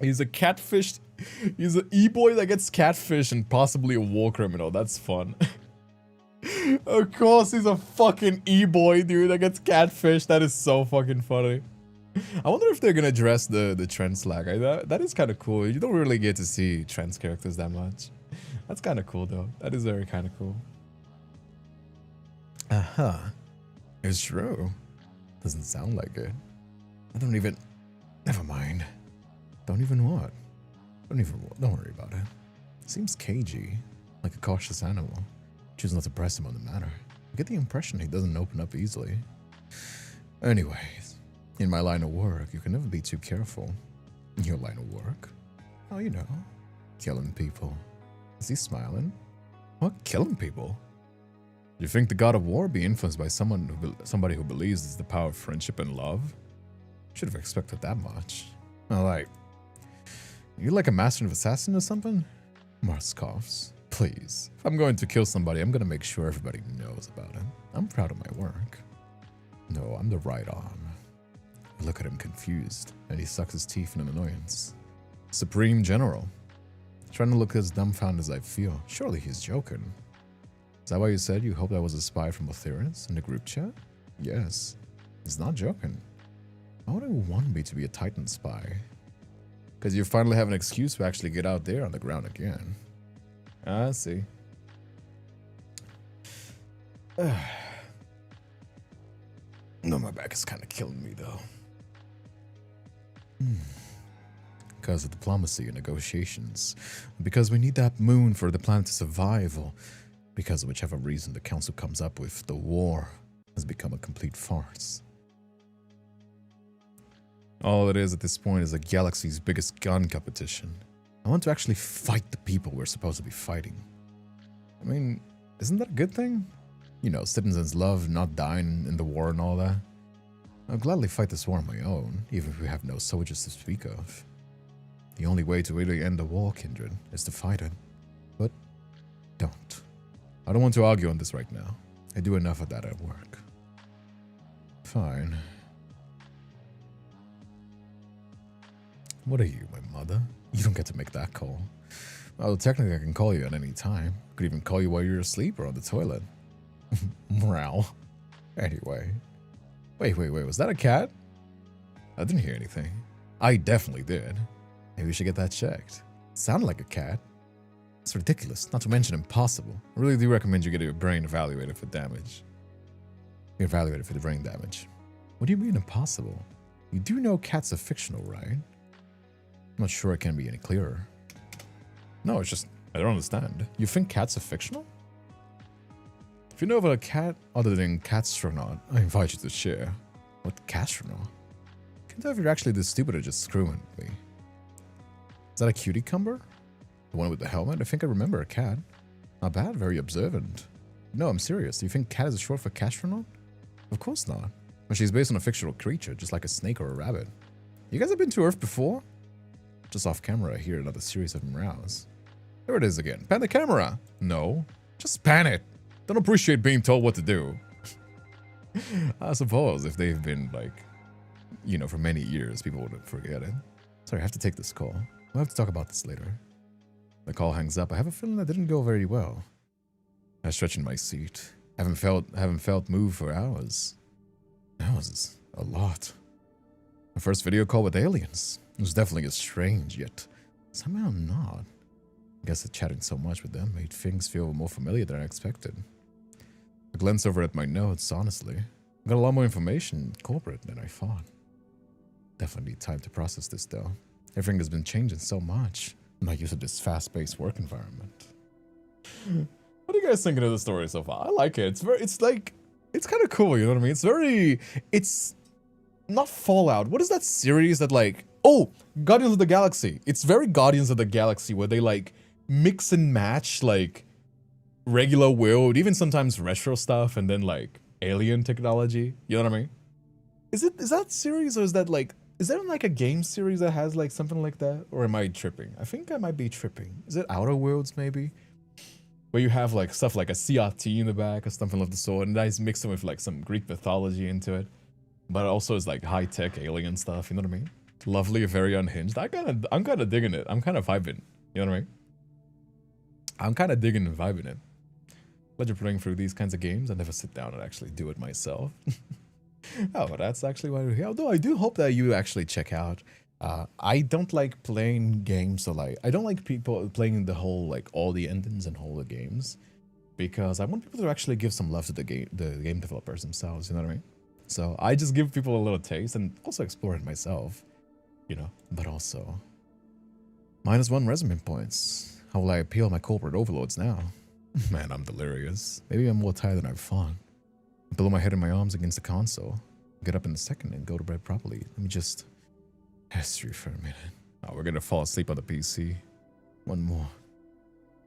He's a catfished. He's an e-boy that gets catfished and possibly a war criminal. That's fun. Of course, he's a fucking e-boy, dude, that gets catfished. That is so fucking funny. I wonder if they're gonna address the trans flag. That is kind of cool. You don't really get to see trans characters that much. That's kind of cool, though. That is very kind of cool. It's true. Doesn't sound like it. I don't even... Never mind. Don't even what? Don't worry about it. Seems cagey, like a cautious animal. Choose not to press him on the matter. I get the impression he doesn't open up easily. Anyways, in my line of work, you can never be too careful. In your line of work? Oh, you know, killing people. Is he smiling? What? Killing people? You think the god of war be influenced by somebody who believes it's the power of friendship and love? Should have expected that much. Well, like, you like a master of assassin or something? Mars coughs. Please. If I'm going to kill somebody, I'm going to make sure everybody knows about it. I'm proud of my work. No, I'm the right arm. I look at him confused, and he sucks his teeth in annoyance. Supreme General. Trying to look as dumbfounded as I feel. Surely he's joking. Is that why you said you hoped I was a spy from Othyrus in the group chat? Yes. He's not joking. Why would I want me to be a Titan spy? Because you finally have an excuse to actually get out there on the ground again. I see. No, my back is kind of killing me, though. Because of diplomacy and negotiations. Because we need that moon for the planet to survive, or because of whichever reason the council comes up with, the war has become a complete farce. All it is at this point is the galaxy's biggest gun competition. I want to actually fight the people we're supposed to be fighting. I mean, isn't that a good thing? You know, citizens love not dying in the war and all that. I'll gladly fight this war on my own, even if we have no soldiers to speak of. The only way to really end the war, Kindred, is to fight it. But don't. I don't want to argue on this right now. I do enough of that at work. Fine. What are you, my mother? You don't get to make that call. Well, technically I can call you at any time. Could even call you while you're asleep or on the toilet. Morale. Anyway. Wait, was that a cat? I didn't hear anything. I definitely did. Maybe we should get that checked. It sounded like a cat. It's ridiculous, not to mention impossible. I really do recommend you get your brain evaluated for damage. You're evaluated for the brain damage. What do you mean impossible? You do know cats are fictional, right? I'm not sure it can be any clearer. No, it's just, I don't understand. You think cats are fictional? If you know of a cat other than Catstronaut, I invite you to share. What Catstronaut? Can't tell if you're actually this stupid or just screwing with me. Is that a cutie cumber? The one with the helmet? I think I remember a cat. Not bad, very observant. No, I'm serious. Do you think cat is short for Catstronaut? Of course not. But she's based on a fictional creature, just like a snake or a rabbit. You guys have been to Earth before? Just off camera, I hear another series of meows. There it is again. Pan the camera. No, just pan it. Don't appreciate being told what to do. I suppose if they've been like, you know, for many years, people wouldn't forget it. Sorry, I have to take this call. We'll have to talk about this later. The call hangs up. I have a feeling that didn't go very well. I stretch in my seat. Haven't felt move for hours. Hours is a lot. My first video call with aliens. It was definitely strange, yet somehow not. I guess that chatting so much with them made things feel more familiar than I expected. I glanced over at my notes, honestly. I got a lot more information corporate than I thought. Definitely need time to process this, though. Everything has been changing so much. I'm not used to this fast-paced work environment. What are you guys thinking of the story so far? I like it. It's kind of cool, you know what I mean? It's not Fallout. What is that series that like, oh, Guardians of the Galaxy. It's very Guardians of the Galaxy where they like mix and match like regular world, even sometimes retro stuff and then like alien technology. You know what I mean? Is that series or is that like, is there like a game series that has like something like that? Or am I tripping? I think I might be tripping. Is it Outer Worlds maybe? where you have like stuff like a CRT in the back or something of the sort, and nice mixing with like some Greek mythology into it. But it also is like high-tech alien stuff, you know what I mean? Lovely, very unhinged. I'm kind of digging it. I'm kind of vibing, you know what I mean? I'm kind of digging and vibing it. Pleasure playing through these kinds of games. I never sit down and actually do it myself. Oh, that's actually why we're here. Although I do hope that you actually check out. I don't like playing games, so like I don't like people playing the whole like all the endings and all the games, because I want people to actually give some love to the game developers themselves. You know what I mean? So I just give people a little taste and also explore it myself, you know. But also, -1 resume points. How will I appeal my corporate overlords now? Man, I'm delirious. Maybe I'm more tired than I've fought. I blow my head in my arms against the console. Get up in a second and go to bed properly. Let me just history for a minute. Oh, we're gonna fall asleep on the PC. One more.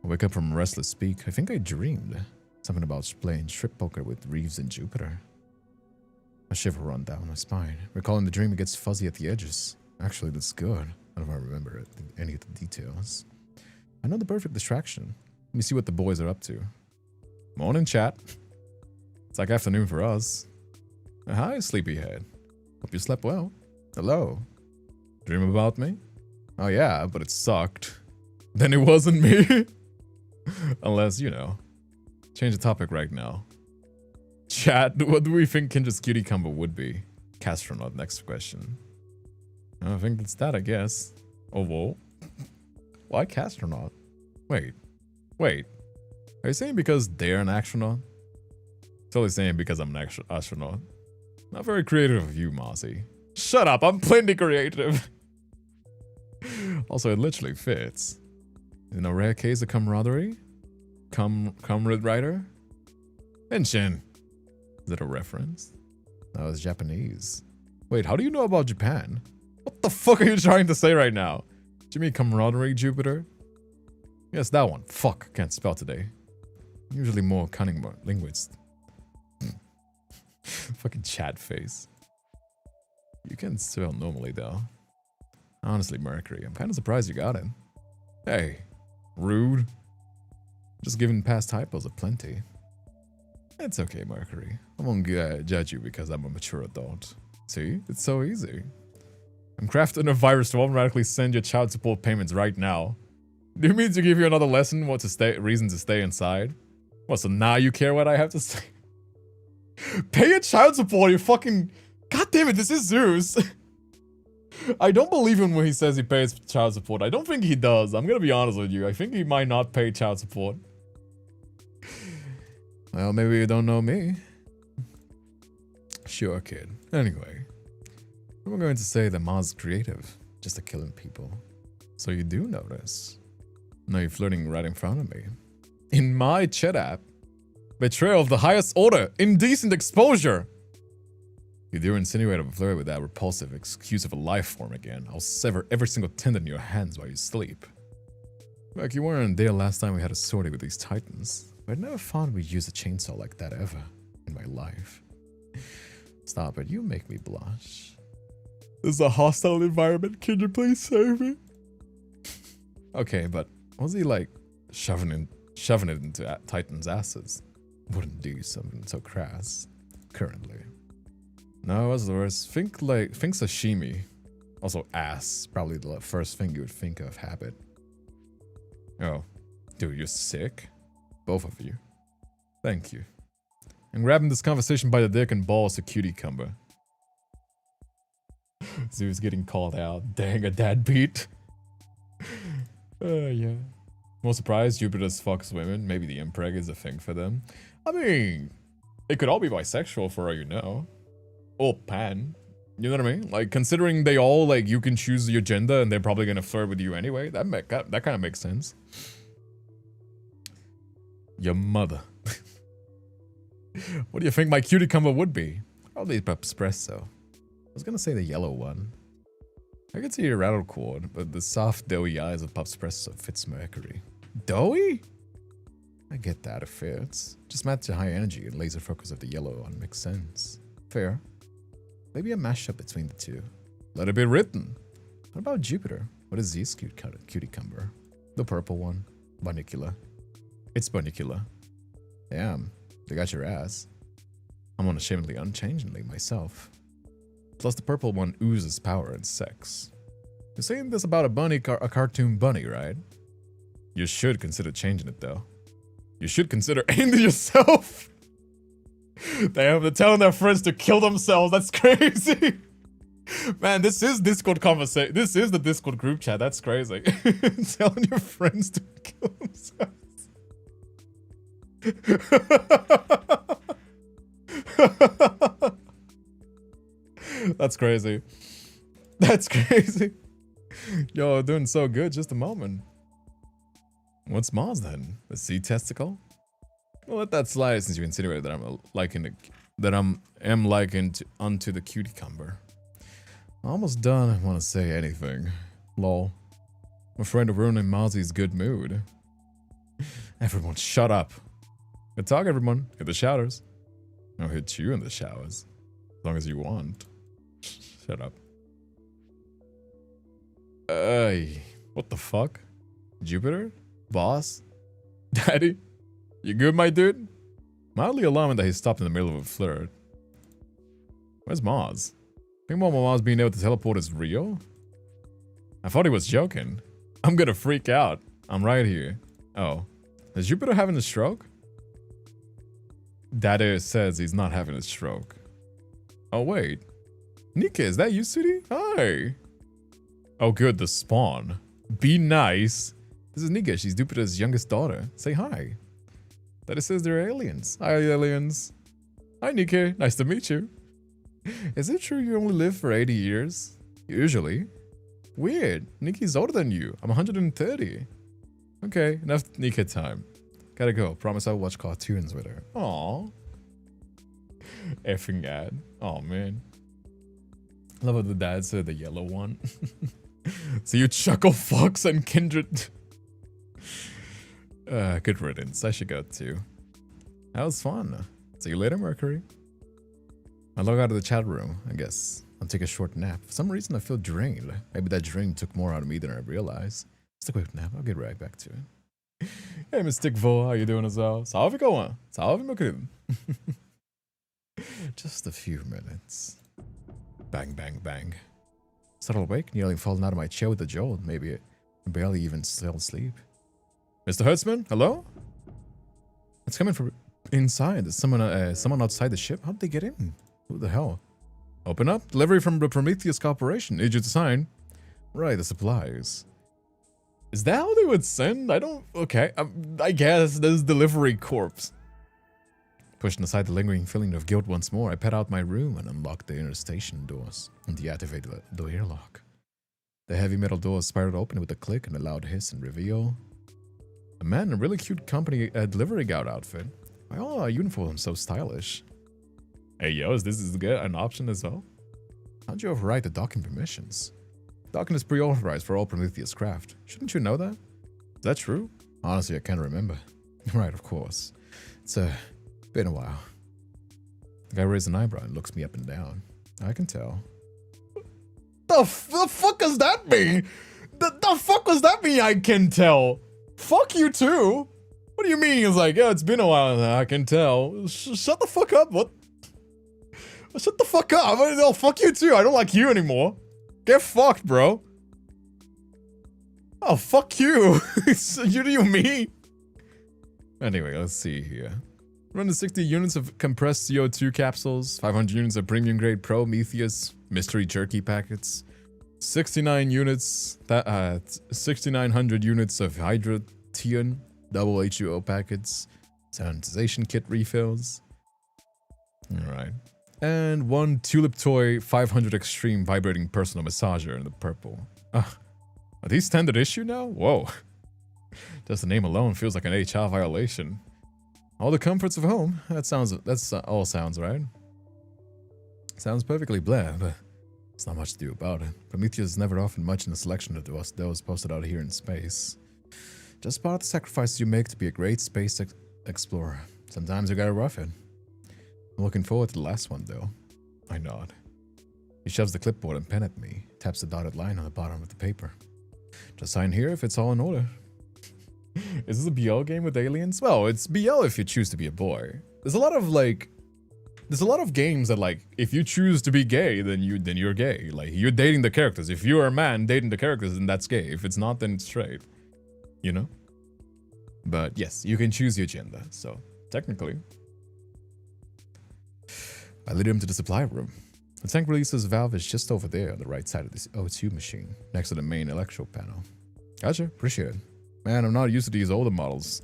I wake up from restless speak. I think I dreamed something about playing strip poker with Reeves and Jupiter. A shiver run down my spine. Recalling the dream, it gets fuzzy at the edges. Actually, that's good. I don't remember it, any of the details. I know the perfect distraction. Let me see what the boys are up to. Morning, chat. It's like afternoon for us. Hi, sleepyhead. Hope you slept well. Hello. Dream about me? Oh yeah, but it sucked. Then it wasn't me. Unless, you know. Change the topic right now. Chat, what do we think Kindred's cutie combo would be? Castronaut, next question. I think that's that, I guess. Oh, whoa. Why Castronaut? Wait. Are you saying because they're an astronaut? Totally saying because I'm an astronaut. Not very creative of you, Mossy. Shut up, I'm plenty creative. Also, it literally fits. In a rare case of camaraderie? Comrade writer? Mention. Is that a reference? That was Japanese. Wait, how do you know about Japan? What the fuck are you trying to say right now? Do you mean camaraderie, Jupiter? Yes, that one. Fuck, can't spell today. Usually more cunning linguist. Fucking chat face. You can spell normally though. Honestly, Mercury, I'm kind of surprised you got it. Hey, rude. Just giving past typos aplenty. It's okay, Mercury. I won't judge you because I'm a mature adult. See, it's so easy. I'm crafting a virus to automatically send your child support payments right now. Do you mean to give you another lesson? What reason to stay inside? What, so now you care what I have to say? Pay your child support, you fucking... God damn it, this is Zeus. I don't believe him when he says he pays child support. I don't think he does. I'm gonna be honest with you. I think he might not pay child support. Well, maybe you don't know me. Sure, kid. Anyway, I'm going to say that Ma's creative, just a killing people. So you do notice. Now you're flirting right in front of me. In my chat app. Betrayal of the highest order. Indecent exposure. You dare insinuate a flirt with that repulsive excuse of a life form again. I'll sever every single tendon in your hands while you sleep. Like you weren't there last time we had a sortie with these titans. But I never thought we'd use a chainsaw like that ever in my life. Stop it, you make me blush. This is a hostile environment. Can you please save me? Okay, but was he like shoving it into Titan's asses? Wouldn't do something so crass. Currently. No, what's the worst? Think sashimi. Also ass. Probably the first thing you would think of habit. Oh. Dude, you're sick? Both of you. Thank you. And grabbing this conversation by the dick and balls to cutie cumber. Zeus getting called out. Dang, a dad beat. Yeah. More surprised Jupiter's fucks women. Maybe the impreg is a thing for them. I mean, it could all be bisexual for all you know. Or pan. You know what I mean? Like, considering they all, like, you can choose your gender and they're probably gonna flirt with you anyway. That kind of makes sense. Your mother. What do you think my cutie cumber would be? Probably espresso. I was gonna say the yellow one. I could see your rattle cord, but the soft, doughy eyes of Espresso fits Mercury. Doughy? I get that, it fits. Just match the high energy and laser focus of the yellow one makes sense. Fair. Maybe a mashup between the two. Let it be written. What about Jupiter? What is Z's cutie cumber? The purple one. Barnicula. It's Bunnicula. Damn, they got your ass. I'm unashamedly unchangingly myself. Plus the purple one oozes power and sex. You're saying this about a bunny, a cartoon bunny, right? You should consider changing it though. You should consider ending yourself. Damn, they're telling their friends to kill themselves. That's crazy. Man, this is Discord conversation. This is the Discord group chat. That's crazy. Telling your friends to kill themselves. That's crazy. That's crazy. Yo, doing so good. Just a moment. What's Mars then? A sea testicle? Well, let that slide since you insinuated that I'm likened unto the cutie cumber. Almost done. I want to say anything. Lol. I'm afraid of ruining Mozzie's good mood. Everyone, shut up. Good talk, everyone. Hit the showers. I'll hit you in the showers. As long as you want. Shut up. Hey, what the fuck? Jupiter? Boss? Daddy? You good, my dude? Mildly alarming that he stopped in the middle of a flirt. Where's Mars? Think more Mars being able to teleport is real? I thought he was joking. I'm gonna freak out. I'm right here. Oh. Is Jupiter having a stroke? Daddy says he's not having a stroke. Oh, wait. Nika, is that you, sweetie? Hi. Oh, good, the spawn. Be nice. This is Nika. She's Jupiter's youngest daughter. Say hi. Daddy says they're aliens. Hi, aliens. Hi, Nika. Nice to meet you. Is it true you only live for 80 years? Usually. Weird. Nikki's older than you. I'm 130. Okay, enough Nika time. Gotta go. Promise I'll watch cartoons with her. Aww. Effing ad. Oh man. Love how the dad said the yellow one. So you chuckle fox and kindred. Good riddance. I should go too. That was fun. See you later, Mercury. I log out of the chat room, I guess. I'll take a short nap. For some reason I feel drained. Maybe that drink took more out of me than I realized. Just a quick nap. I'll get right back to it. Hey, Mystic Vo, how you doing as well? Salve going. Salve, meu querido. Just a few minutes. Bang, bang, bang. Startled awake, nearly falling out of my chair with a jolt. Maybe I barely even still asleep. Mr. Hertzman, hello? It's coming from inside. There's someone outside the ship. How'd they get in? Who the hell? Open up. Delivery from the Prometheus Corporation. Need you to sign. Right, the supplies. Is that how they would send? I don't... Okay, I guess there's delivery corpse. Pushing aside the lingering feeling of guilt once more, I pet out my room and unlocked the inner station doors and deactivated the airlock. The heavy metal doors spiraled open with a click and a loud hiss and reveal a man in a really cute company delivery gout outfit. Why all our uniforms so stylish? Hey yo, is this an option as well? How'd you override the docking permissions? Docking is pre-authorized for all Prometheus craft. Shouldn't you know that? Is that true? Honestly, I can't remember. Right, of course. It's been a while. The guy raised an eyebrow and looks me up and down. I can tell. The fuck does that mean? The fuck does that mean I can tell? Fuck you too. What do you mean? It's like, yeah, it's been a while. I can tell. Shut the fuck up. What? Shut the fuck up. No, fuck you too. I don't like you anymore. Get fucked, bro. Oh, fuck you. You do me. Anyway, let's see here. Run 60 units of compressed CO2 capsules, 500 units of premium grade Prometheus mystery jerky packets, 69 units, 6,900 units of hydrotion double H2O packets, sanitization kit refills. All right. And one Tulip Toy 500 Extreme Vibrating Personal Massager in the purple. Are these standard issue now? Whoa. Just the name alone feels like an HR violation. All the comforts of home. That's all sounds right. Sounds perfectly blah, but there's not much to do about it. Prometheus has never offered much in the selection of those posted out here in space. Just part of the sacrifices you make to be a great space explorer. Sometimes you gotta rough it. I'm looking forward to the last one, though. I nod. He shoves the clipboard and pen at me, taps the dotted line on the bottom of the paper. Just sign here if it's all in order. Is this a BL game with aliens? Well, it's BL if you choose to be a boy. There's a lot of like, there's a lot of games that like, if you choose to be gay, then you're gay. Like you're dating the characters. If you're a man dating the characters, then that's gay. If it's not, then it's straight. You know? But yes, you can choose your gender. So technically, I lead him to the supply room. The tank releases valve is just over there on the right side of this O2 machine, next to the main electro panel. Gotcha, appreciate it. Man, I'm not used to these older models.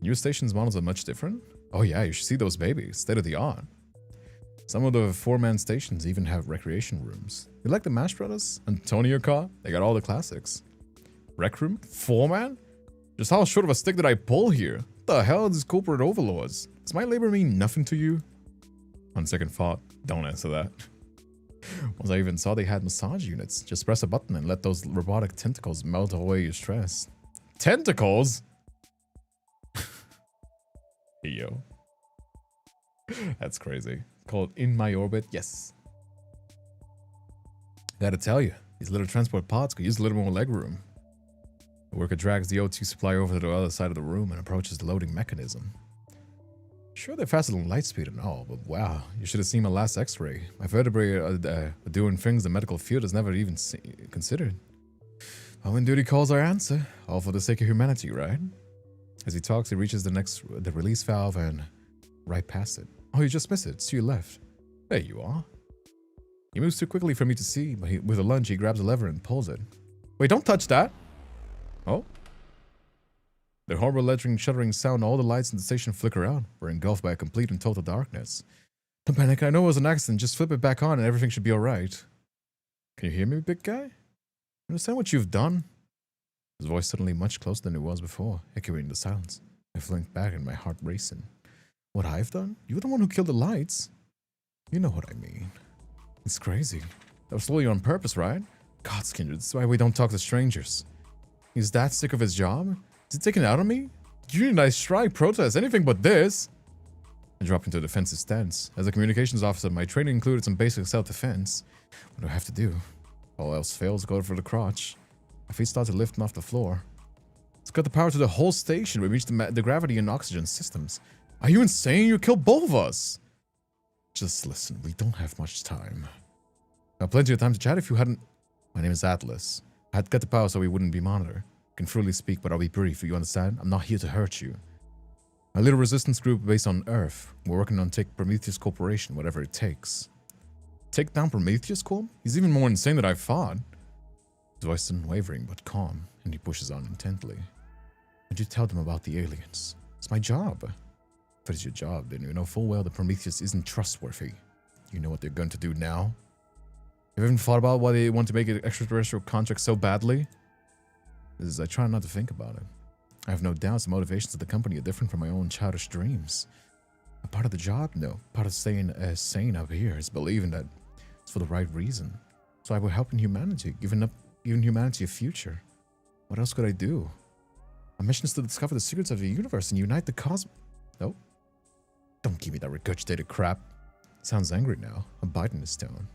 New station's models are much different? Oh yeah, you should see those babies, state of the art. Some of the four-man stations even have recreation rooms. You like the Mash Brothers? Antonio car? They got all the classics. Rec room? Four-man? Just how short of a stick did I pull here? What the hell are these corporate overlords? Does my labor mean nothing to you? On second thought, don't answer that. Once I even saw they had massage units, just press a button and let those robotic tentacles melt away your stress. Tentacles? Hey, yo. That's crazy. Called In My Orbit? Yes. Gotta tell you, these little transport pods could use a little more legroom. The worker drags the O2 supply over to the other side of the room and approaches the loading mechanism. Sure, they're faster than light speed and all, but wow, you should have seen my last x-ray. My vertebrae are doing things the medical field has never even considered. Well, when duty calls, our answer. All for the sake of humanity, right? As he talks, he reaches the release valve and right past it. Oh, you just missed it. It's to your left. There you are. He moves too quickly for me to see, but with a lunge, he grabs a lever and pulls it. Wait, don't touch that! Oh. The horrible lettering, shuddering sound, all the lights in the station flicker out. We're engulfed by a complete and total darkness. Don't panic, I know it was an accident. Just flip it back on and everything should be alright. Can you hear me, big guy? Understand what you've done? His voice suddenly much closer than it was before, echoing the silence. I flinked back and my heart racing. What I've done? You're the one who killed the lights. You know what I mean. It's crazy. That was slowly on purpose, right? God's Kindred, this is why we don't talk to strangers. He's that sick of his job? Is it taken out on me? Unionized strike, protest, anything but this. I dropped into a defensive stance. As a communications officer, my training included some basic self-defense. What do I have to do? All else fails, go for the crotch. My feet start to lift off the floor. It's got the power to the whole station. We reached the gravity and oxygen systems. Are you insane? You killed both of us. Just listen, we don't have much time. I have plenty of time to chat if you hadn't... My name is Atlas. I had to get the power so we wouldn't be monitored. I can freely speak, but I'll be brief, you understand? I'm not here to hurt you. My little resistance group based on Earth. We're working on take Prometheus Corporation, whatever it takes. Take down Prometheus Corp? He's even more insane than I thought. His voice is unwavering but calm, and he pushes on intently. And you tell them about the aliens. It's my job. If it's your job, then you know full well that Prometheus isn't trustworthy. You know what they're going to do now? Have you even thought about why they want to make an extraterrestrial contract so badly? I try not to think about it. I have no doubts the motivations of the company are different from my own childish dreams. A part of the job? No. Part of staying sane up here is believing that it's for the right reason. So I will help in humanity, giving humanity a future. What else could I do? My mission is to discover the secrets of the universe and unite the cosmos. No. Don't give me that regurgitated crap. Sounds angry now. I'm biting his tone.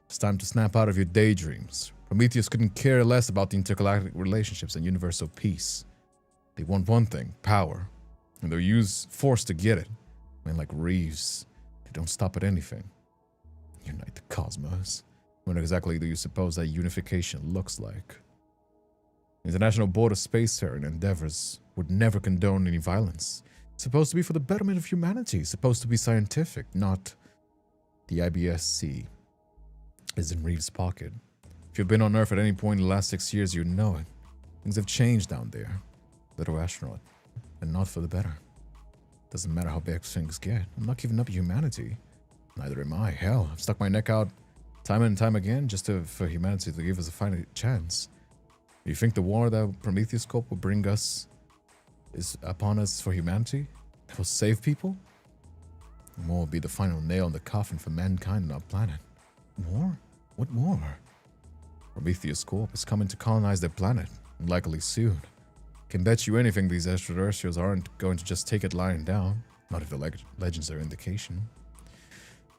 It's time to snap out of your daydreams. Prometheus couldn't care less about the intergalactic relationships and universal peace. They want one thing, power. And they'll use force to get it. Men like Reeves, they don't stop at anything. Unite the cosmos. What exactly do you suppose that unification looks like? The International Board of Spacefaring Endeavors would never condone any violence. It's supposed to be for the betterment of humanity. It's supposed to be scientific, not... The IBSC is in Reeves' pocket. If you've been on Earth at any point in the last 6 years, you know it. Things have changed down there. Little astronaut. And not for the better. Doesn't matter how big things get. I'm not giving up humanity. Neither am I. Hell, I've stuck my neck out time and time again just for humanity to give us a final chance. Do you think the war that Prometheus Corp will bring us is upon us for humanity? That will save people? War will be the final nail in the coffin for mankind on our planet. War? What war? Prometheus Corp is coming to colonize their planet, and likely soon. Can bet you anything these extraterrestrials aren't going to just take it lying down, not if the legends are indication.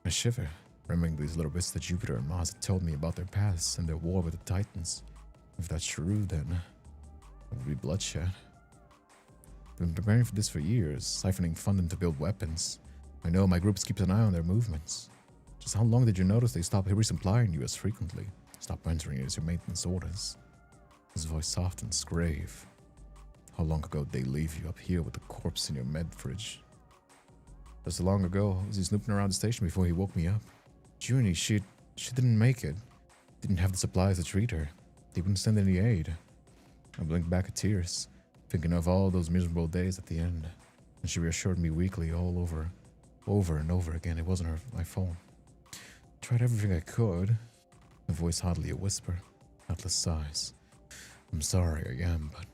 I shiver, remembering these little bits that Jupiter and Mars had told me about their pasts and their war with the Titans. If that's true, then it will be bloodshed. been preparing for this for years, siphoning funding to build weapons. I know my group keeps an eye on their movements. Just how long did you notice they stopped resupplying you as frequently? Stop entering it as your maintenance orders. His voice softens, grave. How long ago did they leave you up here with the corpse in your med fridge? Just so long ago, was he snooping around the station before he woke me up? Junie, she didn't make it. Didn't have the supplies to treat her. They wouldn't send any aid. I blinked back at tears, thinking of all those miserable days at the end. And she reassured me weakly all over and over again. It wasn't my phone. Tried everything I could. My voice hardly a whisper. Atlas sighs. I'm sorry, I am, but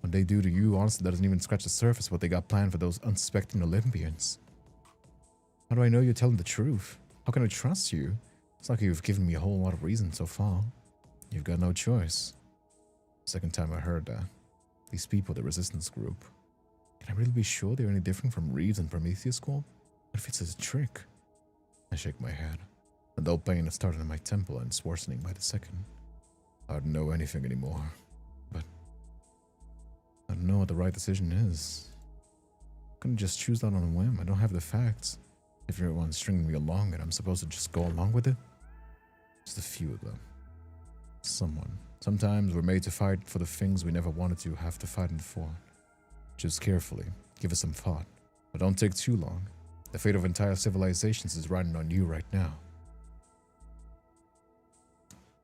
what they do to you, honestly, that doesn't even scratch the surface of what they got planned for those unsuspecting Olympians. How do I know you're telling the truth? How can I trust you? It's like you've given me a whole lot of reason so far. You've got no choice. Second time I heard that. These people, the resistance group. Can I really be sure they're any different from Reeves and Prometheus Squad? What if it's a trick? I shake my head. A dull pain has started in my temple and it's worsening by the second. I don't know anything anymore, but I don't know what the right decision is. I couldn't just choose that on a whim. I don't have the facts. If everyone's stringing me along and I'm supposed to just go along with it? Just a few of them. Sometimes we're made to fight for the things we never wanted to have to fight for. Choose carefully. Give it some thought. But don't take too long. The fate of entire civilizations is riding on you right now.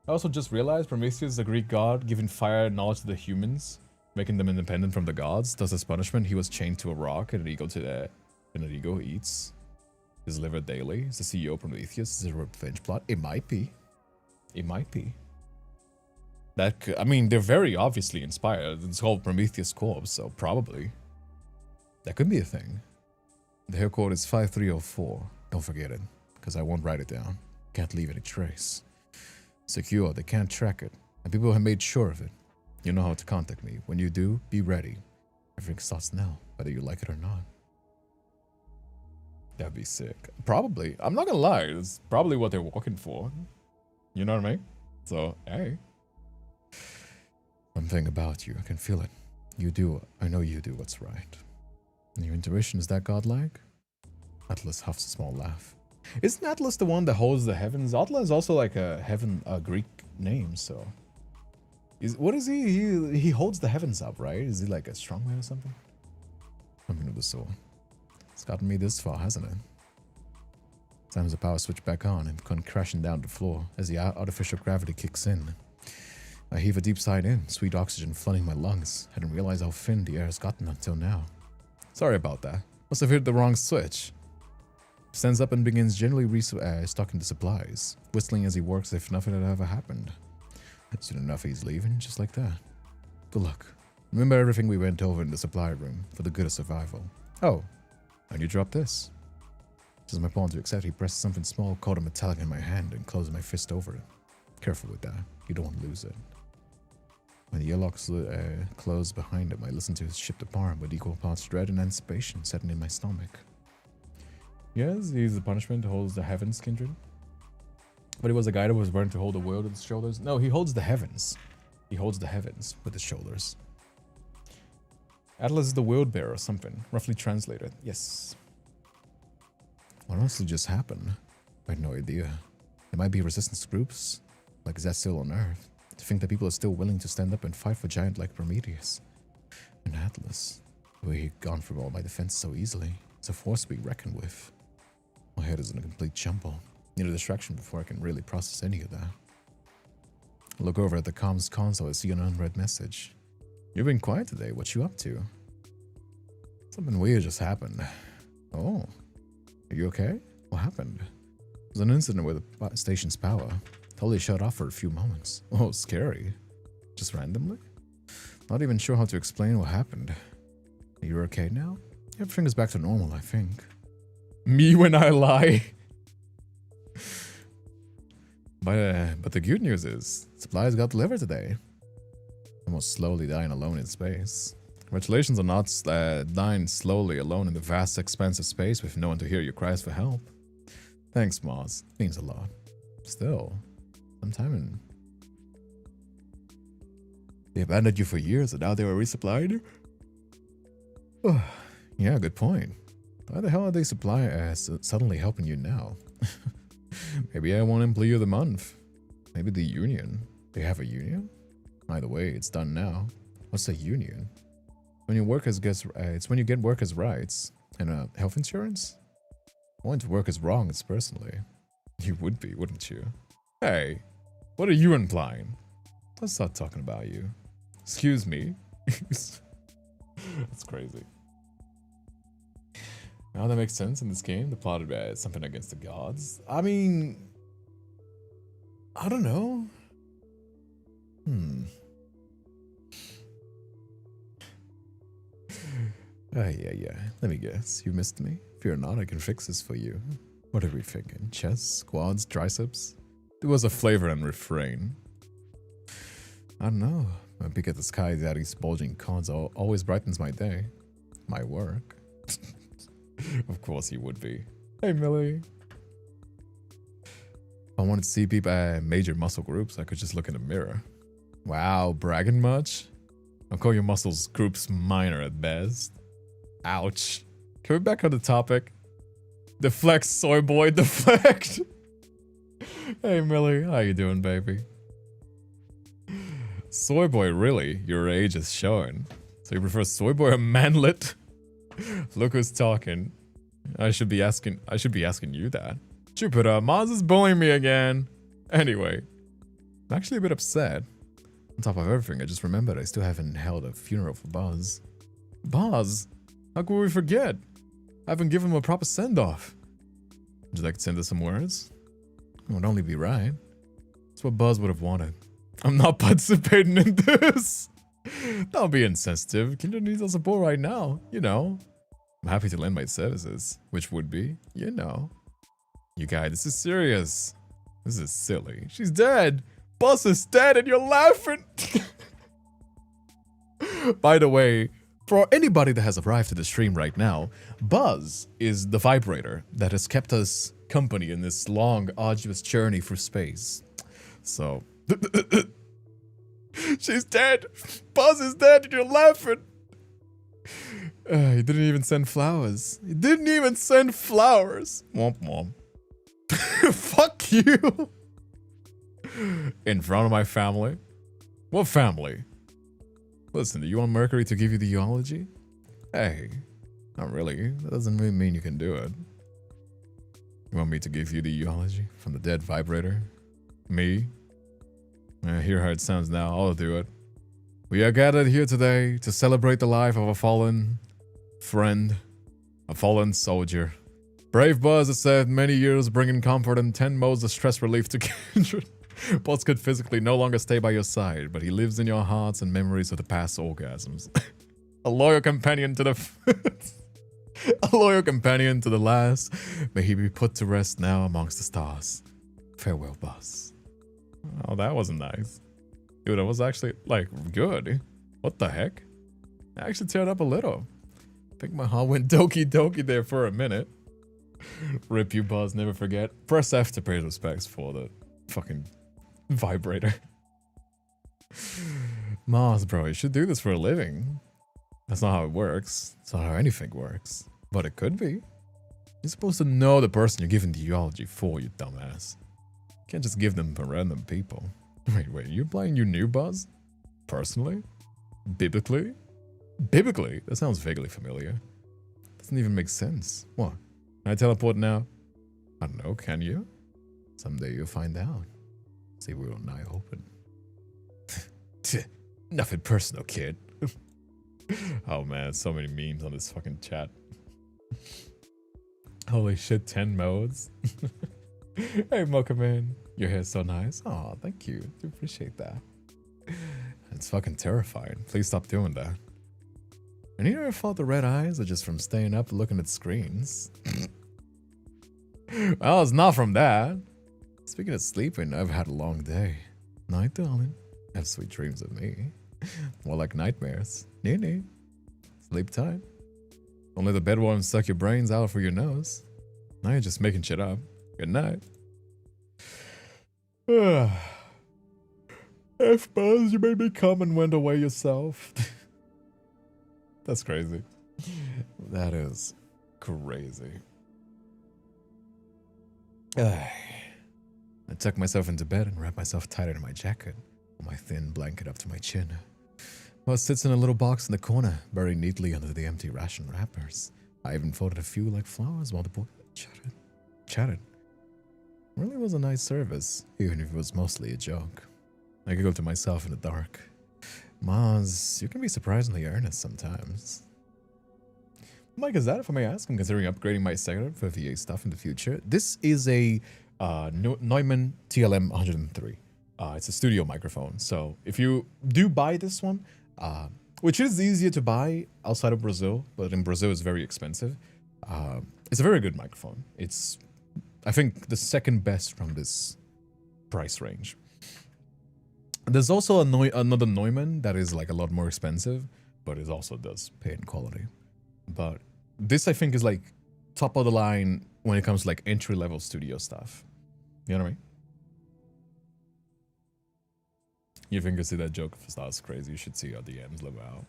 I also just realized Prometheus is a Greek god giving fire and knowledge to the humans, making them independent from the gods. Thus, as punishment, he was chained to a rock and an ego eats his liver daily. Is the CEO Prometheus? Is it a revenge plot? It might be. It might be. I mean, they're very obviously inspired. It's called Prometheus Corpse, so probably. That could be a thing. The hair code is 5304. Don't forget it, because I won't write it down. Can't leave any trace. Secure, they can't track it, and people have made sure of it. You know how to contact me. When you do, be ready. Everything starts now, whether you like it or not. That'd be sick. Probably. I'm not gonna lie, it's probably what they're working for. You know what I mean? So, hey. Something about you, I can feel it. You do, I know you do what's right. And your intuition, is that godlike? Atlas huffs a small laugh. Isn't Atlas the one that holds the heavens? Atlas is also like a Greek name, so. What is he? He holds the heavens up, right? Is he like a strongman or something? Something of the sort. It's gotten me this far, hasn't it? Times the power switch back on and come crashing down the floor as the artificial gravity kicks in. I heave a deep sigh in, sweet oxygen flooding my lungs. I didn't realize how thin the air has gotten until now. Sorry about that. Must have hit the wrong switch. Stands up and begins generally restocking the supplies, whistling as he works as if nothing had ever happened. Soon enough, he's leaving, just like that. Good luck. Remember everything we went over in the supply room for the good of survival. Oh, and you dropped this. Just my pawn to accept, he presses something small, cold and metallic in my hand, and closes my fist over it. Careful with that. You don't want to lose it. When the airlocks close behind him, I listen to his ship depart with equal parts dread and anticipation setting in my stomach. Yes, he's the punishment, holds the heavens, Kindred. But he was a guy that was born to hold the world with his shoulders. No, he holds the heavens. He holds the heavens with his shoulders. Atlas is the world bearer or something, roughly translated. Yes. What honestly just happened? I had no idea. There might be resistance groups, like is that still on Earth? To think that people are still willing to stand up and fight for a giant like Prometheus. And Atlas, the way he'd gone from all my defense so easily, it's a force to be reckoned with. My head is in a complete jumble. Need a distraction before I can really process any of that. I look over at the comms console and see an unread message. You've been quiet today. What you up to? Something weird just happened. Oh. Are you okay? What happened? It was an incident with the station's power. Totally shut off for a few moments. Oh, scary. Just randomly? Not even sure how to explain what happened. Are you okay now? Everything is back to normal, I think. Me when I lie. But the good news is, supplies got delivered today. Almost slowly dying alone in space. Congratulations on not dying slowly alone in the vast expanse of space with no one to hear your cries for help. Thanks, Moz. Means a lot. Still, sometime in... They abandoned you for years and now they were resupplied? Yeah, good point. Why the hell are they suddenly helping you now? Maybe I won't employee of the month. Maybe the union. They have a union? Either way, it's done now. What's a union? When your workers it's when you get workers' rights and health insurance. Wanting to work is wrong. It's personally. You would be, wouldn't you? Hey, what are you implying? Let's start talking about you. Excuse me. That's crazy. Now that makes sense in this game. The plot is something against the gods. I mean, I don't know. Yeah. Let me guess. You missed me? Fear not, I can fix this for you. What are we thinking? Chest, quads, triceps? There was a flavor and refrain. I don't know. My peek at the sky daddy's bulging console always brightens my day. My work. Of course he would be. Hey, Millie. If I wanted to see people at major muscle groups, I could just look in the mirror. Wow, bragging much? I'll call your muscles groups minor at best. Ouch. Can we back on the topic? Deflect, soy boy, deflect. Hey, Millie, how you doing, baby? Soy boy, really? Your age is showing. So you prefer soy boy or manlet? Look who's talking. I should be asking you that. Jupiter, Mars is bullying me again. Anyway, I'm actually a bit upset. On top of everything, I just remembered I still haven't held a funeral for Buzz. Buzz? How could we forget? I haven't given him a proper send-off. Would you like to send us some words? It would only be right. That's what Buzz would have wanted. I'm not participating in this. Don't be insensitive. Kindred needs our support right now. You know. I'm happy to lend my services. Which would be, you know. You guys, this is serious. This is silly. She's dead. Buzz is dead and you're laughing. By the way, for anybody that has arrived to the stream right now, Buzz is the vibrator that has kept us company in this long, arduous journey through space. So, she's dead. Buzz is dead and you're laughing. He didn't even send flowers. He didn't even send flowers. Womp womp. Fuck you. In front of my family? What family? Listen, do you want Mercury to give you the eulogy? Hey, not really. That doesn't really mean you can do it. You want me to give you the eulogy from the dead vibrator? Me? Hear how it sounds now. I'll do it. We are gathered here today to celebrate the life of a fallen friend, a fallen soldier. Brave Buzz has served many years bringing comfort and 10 modes of stress relief to Kindred. Buzz could physically no longer stay by your side, but he lives in your hearts and memories of the past orgasms. A loyal companion to a loyal companion to the last. May he be put to rest now amongst the stars. Farewell, Buzz. Oh, that wasn't nice. Dude, that was actually, like, good. What the heck? I actually teared up a little. I think my heart went doki doki there for a minute. Rip you, Buzz, never forget. Press F to pay respects for the fucking vibrator. Mars, bro, you should do this for a living. That's not how it works. It's not how anything works. But it could be. You're supposed to know the person you're giving the eulogy for, you dumbass. You can't just give them to random people. Wait, you playing you new, Buzz? Personally? Biblically? Biblically? That sounds vaguely familiar. Doesn't even make sense. What? Can I teleport now? I don't know, can you? Someday you'll find out. See, we're on eye open. Nothing personal, kid. Oh man, so many memes on this fucking chat. Holy shit, 10 modes. Hey, Mochaman. Your hair's so nice. Oh, thank you. I appreciate that. It's fucking terrifying. Please stop doing that. And you ever thought the red eyes are just from staying up looking at screens? Well, it's not from that. Speaking of sleeping, I've had a long day. Night, darling. Have sweet dreams of me. More like nightmares. Nee. Sleep tight. Don't let the bedworms suck your brains out through your nose. Now you're just making shit up. Good night. F Buzz, you made me come and went away yourself. That's crazy. That is crazy. I tuck myself into bed and wrap myself tighter in my jacket, with my thin blanket up to my chin. Well, it sits in a little box in the corner, buried neatly under the empty ration wrappers. I even folded a few like flowers while the boy chatted. Really was a nice service, even if it was mostly a joke. I giggled to myself in the dark. Maz, you can be surprisingly earnest sometimes. Mike, is that, if I may ask? I'm considering upgrading my setup for VA stuff in the future. This is a Neumann TLM 103. It's a studio microphone. So if you do buy this one, which is easier to buy outside of Brazil, but in Brazil it's very expensive. It's a very good microphone. It's, I think, the second best from this price range. There's also another Neumann that is like a lot more expensive, but it also does pay in quality. But this, I think, is like top of the line when it comes to like entry-level studio stuff. You know what I mean? You think you see that joke if that's crazy, you should see our DMs live out.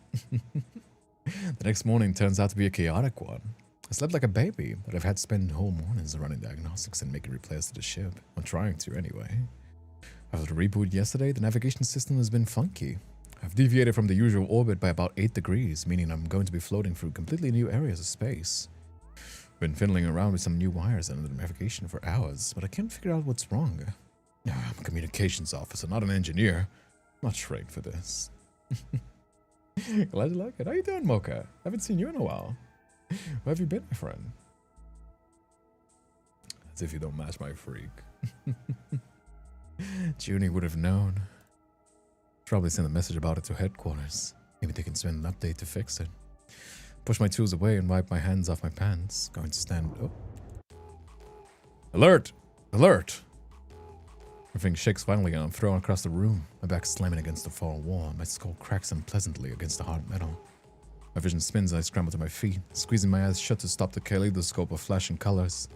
The next morning turns out to be a chaotic one. I slept like a baby, but I've had to spend whole mornings running diagnostics and making repairs to the ship. I'm trying to anyway. After the reboot yesterday, the navigation system has been funky. I've deviated from the usual orbit by about 8 degrees, meaning I'm going to be floating through completely new areas of space. Been fiddling around with some new wires under the navigation for hours, but I can't figure out what's wrong. I'm a communications officer, not an engineer. I'm not trained for this. Glad you like it. How you doing, Mocha? Haven't seen you in a while. Where have you been, my friend? As if you don't match my freak. Junie would have known. Probably send a message about it to headquarters. Maybe they can send an update to fix it. Push my tools away and wipe my hands off my pants. Going to stand... Oh. Alert! Alert! Everything shakes violently and I'm thrown across the room. My back slamming against the far wall. My skull cracks unpleasantly against the hard metal. My vision spins and I scramble to my feet, squeezing my eyes shut to stop the kaleidoscope of flashing colors.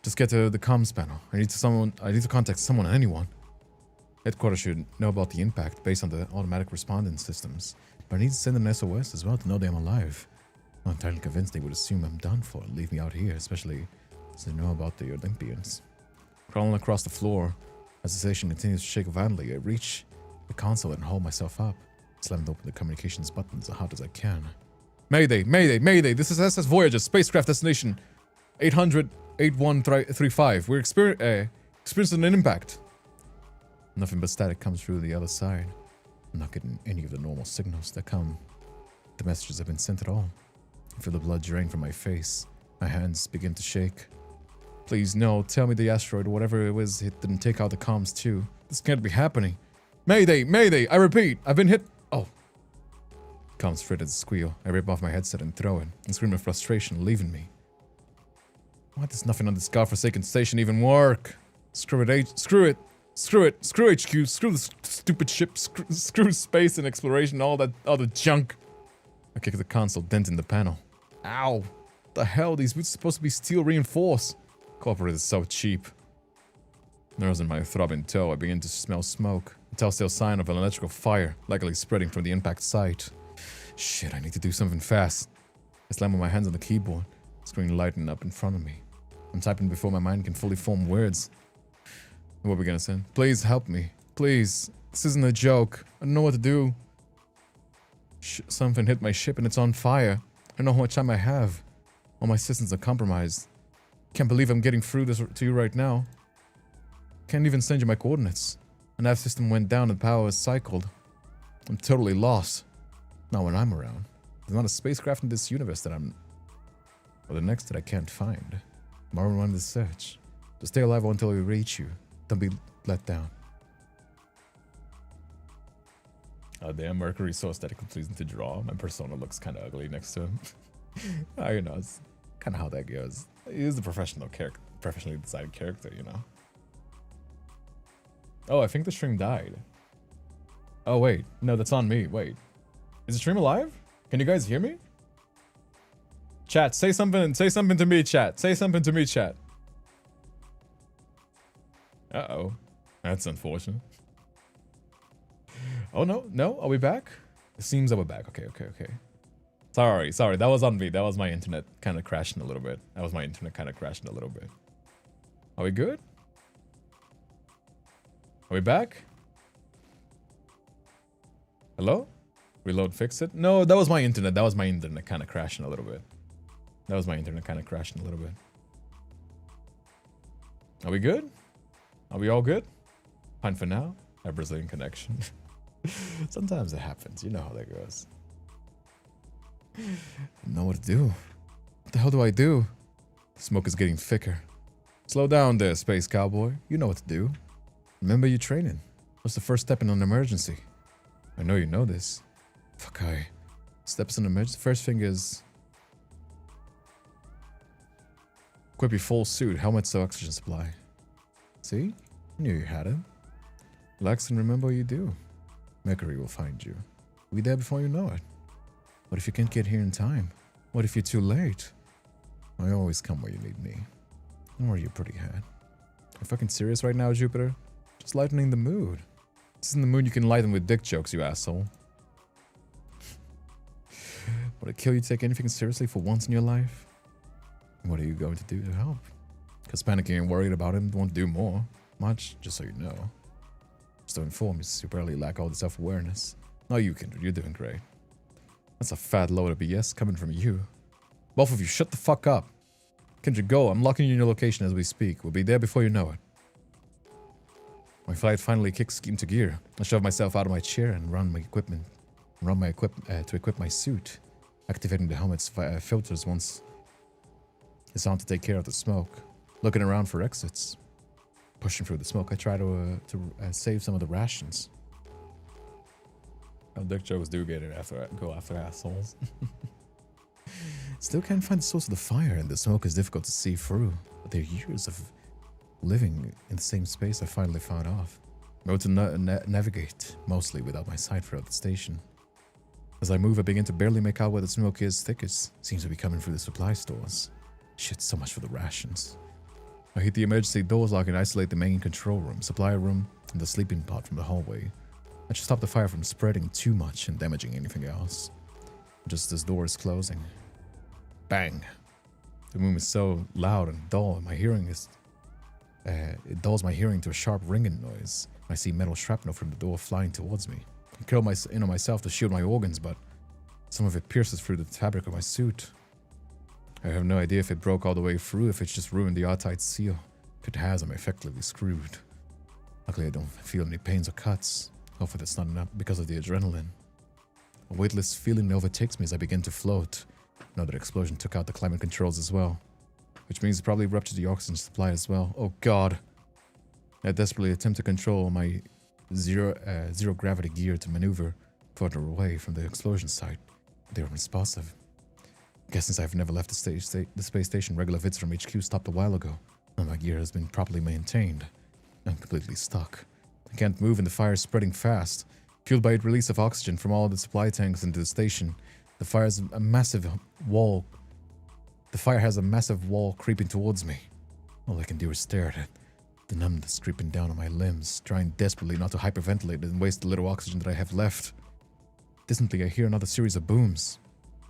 Just get to the comms panel. I need to contact someone, anyone. Headquarters should know about the impact based on the automatic responding systems, but I need to send an SOS as well to know they am alive. I'm not entirely convinced they would assume I'm done for and leave me out here, especially since they know about the Olympians. Crawling across the floor, as the station continues to shake violently, I reach the console and hold myself up. Slammed open the communications buttons as hard as I can. Mayday! Mayday! Mayday! This is SS Voyager, spacecraft destination 800-8135. We're experiencing an impact. Nothing but static comes through the other side. I'm not getting any of the normal signals that come. The messages have been sent at all. I feel the blood drain from my face. My hands begin to shake. Please, no, tell me the asteroid or whatever it was, it didn't take out the comms too. This can't be happening. Mayday! Mayday! I repeat, I've been hit. Oh. Comms frit as a squeal. I rip off my headset and throw it, and scream of frustration, leaving me. Why does nothing on this godforsaken station even work? Screw it, screw it, screw it, screw HQ, screw the stupid ship, screw space and exploration, all that other junk. I kick the console, denting the panel. Ow! The hell, these boots are supposed to be steel reinforced. Copper is so cheap. Nerves in my throbbing toe, I begin to smell smoke. A telltale sign of an electrical fire, likely spreading from the impact site. Shit, I need to do something fast. I slam my hands on the keyboard, screen lighting up in front of me. I'm typing before my mind can fully form words. What are we gonna send? Please help me. Please. This isn't a joke. I don't know what to do. Something hit my ship and it's on fire. I don't know how much time I have. All my systems are compromised. Can't believe I'm getting through this to you right now. Can't even send you my coordinates. The nav system went down and power is cycled. I'm totally lost. Not when I'm around. There's not a spacecraft in this universe that I'm... or the next that I can't find. I'm on the search. Just stay alive until we reach you. Don't be let down. Damn, Mercury so aesthetically pleasing to draw. My persona looks kind of ugly next to him. You know, it's kind of how that goes. He is the professionally designed character, you know. Oh, I think the stream died. Oh, wait. No, that's on me. Wait. Is the stream alive? Can you guys hear me? Chat, say something to me, chat. Say something to me, chat. Uh-oh. That's unfortunate. Oh, no. No? Are we back? It seems that we're back. Okay. Sorry. That was on me. That was my internet kind of crashing a little bit. Are we good? Are we back? Hello? Reload, fix it? No, that was my internet. Kind of crashing a little bit. Are we good? Are we all good? Fine for now. A Brazilian connection. Sometimes it happens. You know how that goes. I don't know what to do. What the hell do I do? Smoke is getting thicker. Slow down there, space cowboy. You know what to do. Remember your training. What's the first step in an emergency? I know you know this. Fuck, steps in an emergency. First thing is... equip your full suit. Helmet to oxygen supply. See? I knew you had it. Relax and remember what you do. Mercury will find you. We'll be there before you know it. What if you can't get here in time? What if you're too late? I always come where you need me. Don't worry, you pretty hat. Are you fucking serious right now, Jupiter? Just lightening the mood. This isn't the mood you can lighten with dick jokes, you asshole. Would it kill you to take anything seriously for once in your life? What are you going to do to help? Because panicking and worried about him won't do much, just so you know. Just to inform you barely lack all the self-awareness. No, you, Kindred, you're doing great. That's a fat load of BS coming from you. Both of you, shut the fuck up. Kindred, go. I'm locking you in your location as we speak. We'll be there before you know it. My flight finally kicks into gear. I shove myself out of my chair and to equip my suit. Activating the helmet's filters once it's on to take care of the smoke. Looking around for exits. Pushing through the smoke, I try to save some of the rations. How dick jokes do get it go after assholes. Still can't find the source of the fire, and the smoke is difficult to see through. But they're years of living in the same space I finally found off. I'm able to navigate, mostly without my sight throughout the station. As I move, I begin to barely make out where the smoke is thickest. Seems to be coming through the supply stores. Shit, so much for the rations. I hit the emergency doors lock and isolate the main control room, supply room, and the sleeping pod from the hallway. I should stop the fire from spreading too much and damaging anything else. Just as door is closing. Bang! The room is so loud and dull, and my hearing is... it dulls my hearing to a sharp ringing noise. I see metal shrapnel from the door flying towards me. I curl in on myself to shield my organs, but some of it pierces through the fabric of my suit. I have no idea if it broke all the way through, if it's just ruined the airtight seal. If it has, I'm effectively screwed. Luckily, I don't feel any pains or cuts. Hopefully that's not enough because of the adrenaline. A weightless feeling overtakes me as I begin to float. Another explosion took out the climate controls as well, which means it probably ruptured the oxygen supply as well. Oh god. I desperately attempt to control my zero gravity gear to maneuver further away from the explosion site. They were responsive. I guess since I've never left the space station, regular VTs from HQ stopped a while ago, and my gear has been properly maintained. I'm completely stuck. I can't move and the fire is spreading fast. Fueled by the release of oxygen from all the supply tanks into the station, the fire has a massive wall creeping towards me. All I can do is stare at it. The numbness creeping down on my limbs, trying desperately not to hyperventilate and waste the little oxygen that I have left. Distantly, I hear another series of booms.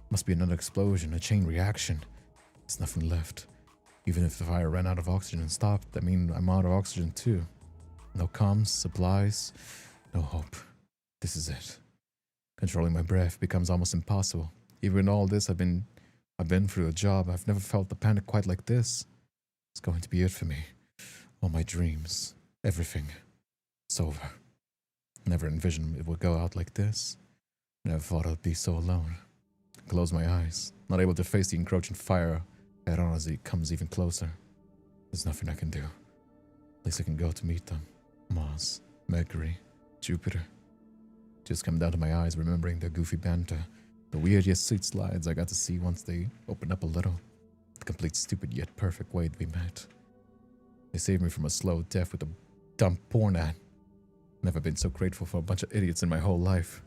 Must be another explosion, a chain reaction. There's nothing left. Even if the fire ran out of oxygen and stopped, that means I'm out of oxygen too. No comms, supplies, no hope. This is it. Controlling my breath becomes almost impossible. Even in all this, I've been through a job. I've never felt the panic quite like this. It's going to be it for me. All my dreams, everything. It's over. Never envisioned it would go out like this. Never thought I'd be so alone. I close my eyes, not able to face the encroaching fire head on as it comes even closer. There's nothing I can do. At least I can go to meet them. Mars, Mercury, Jupiter. Just come down to my eyes, remembering their goofy banter. The weird yet sweet slides I got to see once they opened up a little. The complete stupid yet perfect way we met. They saved me from a slow death with a dumb porn ad. Never been so grateful for a bunch of idiots in my whole life.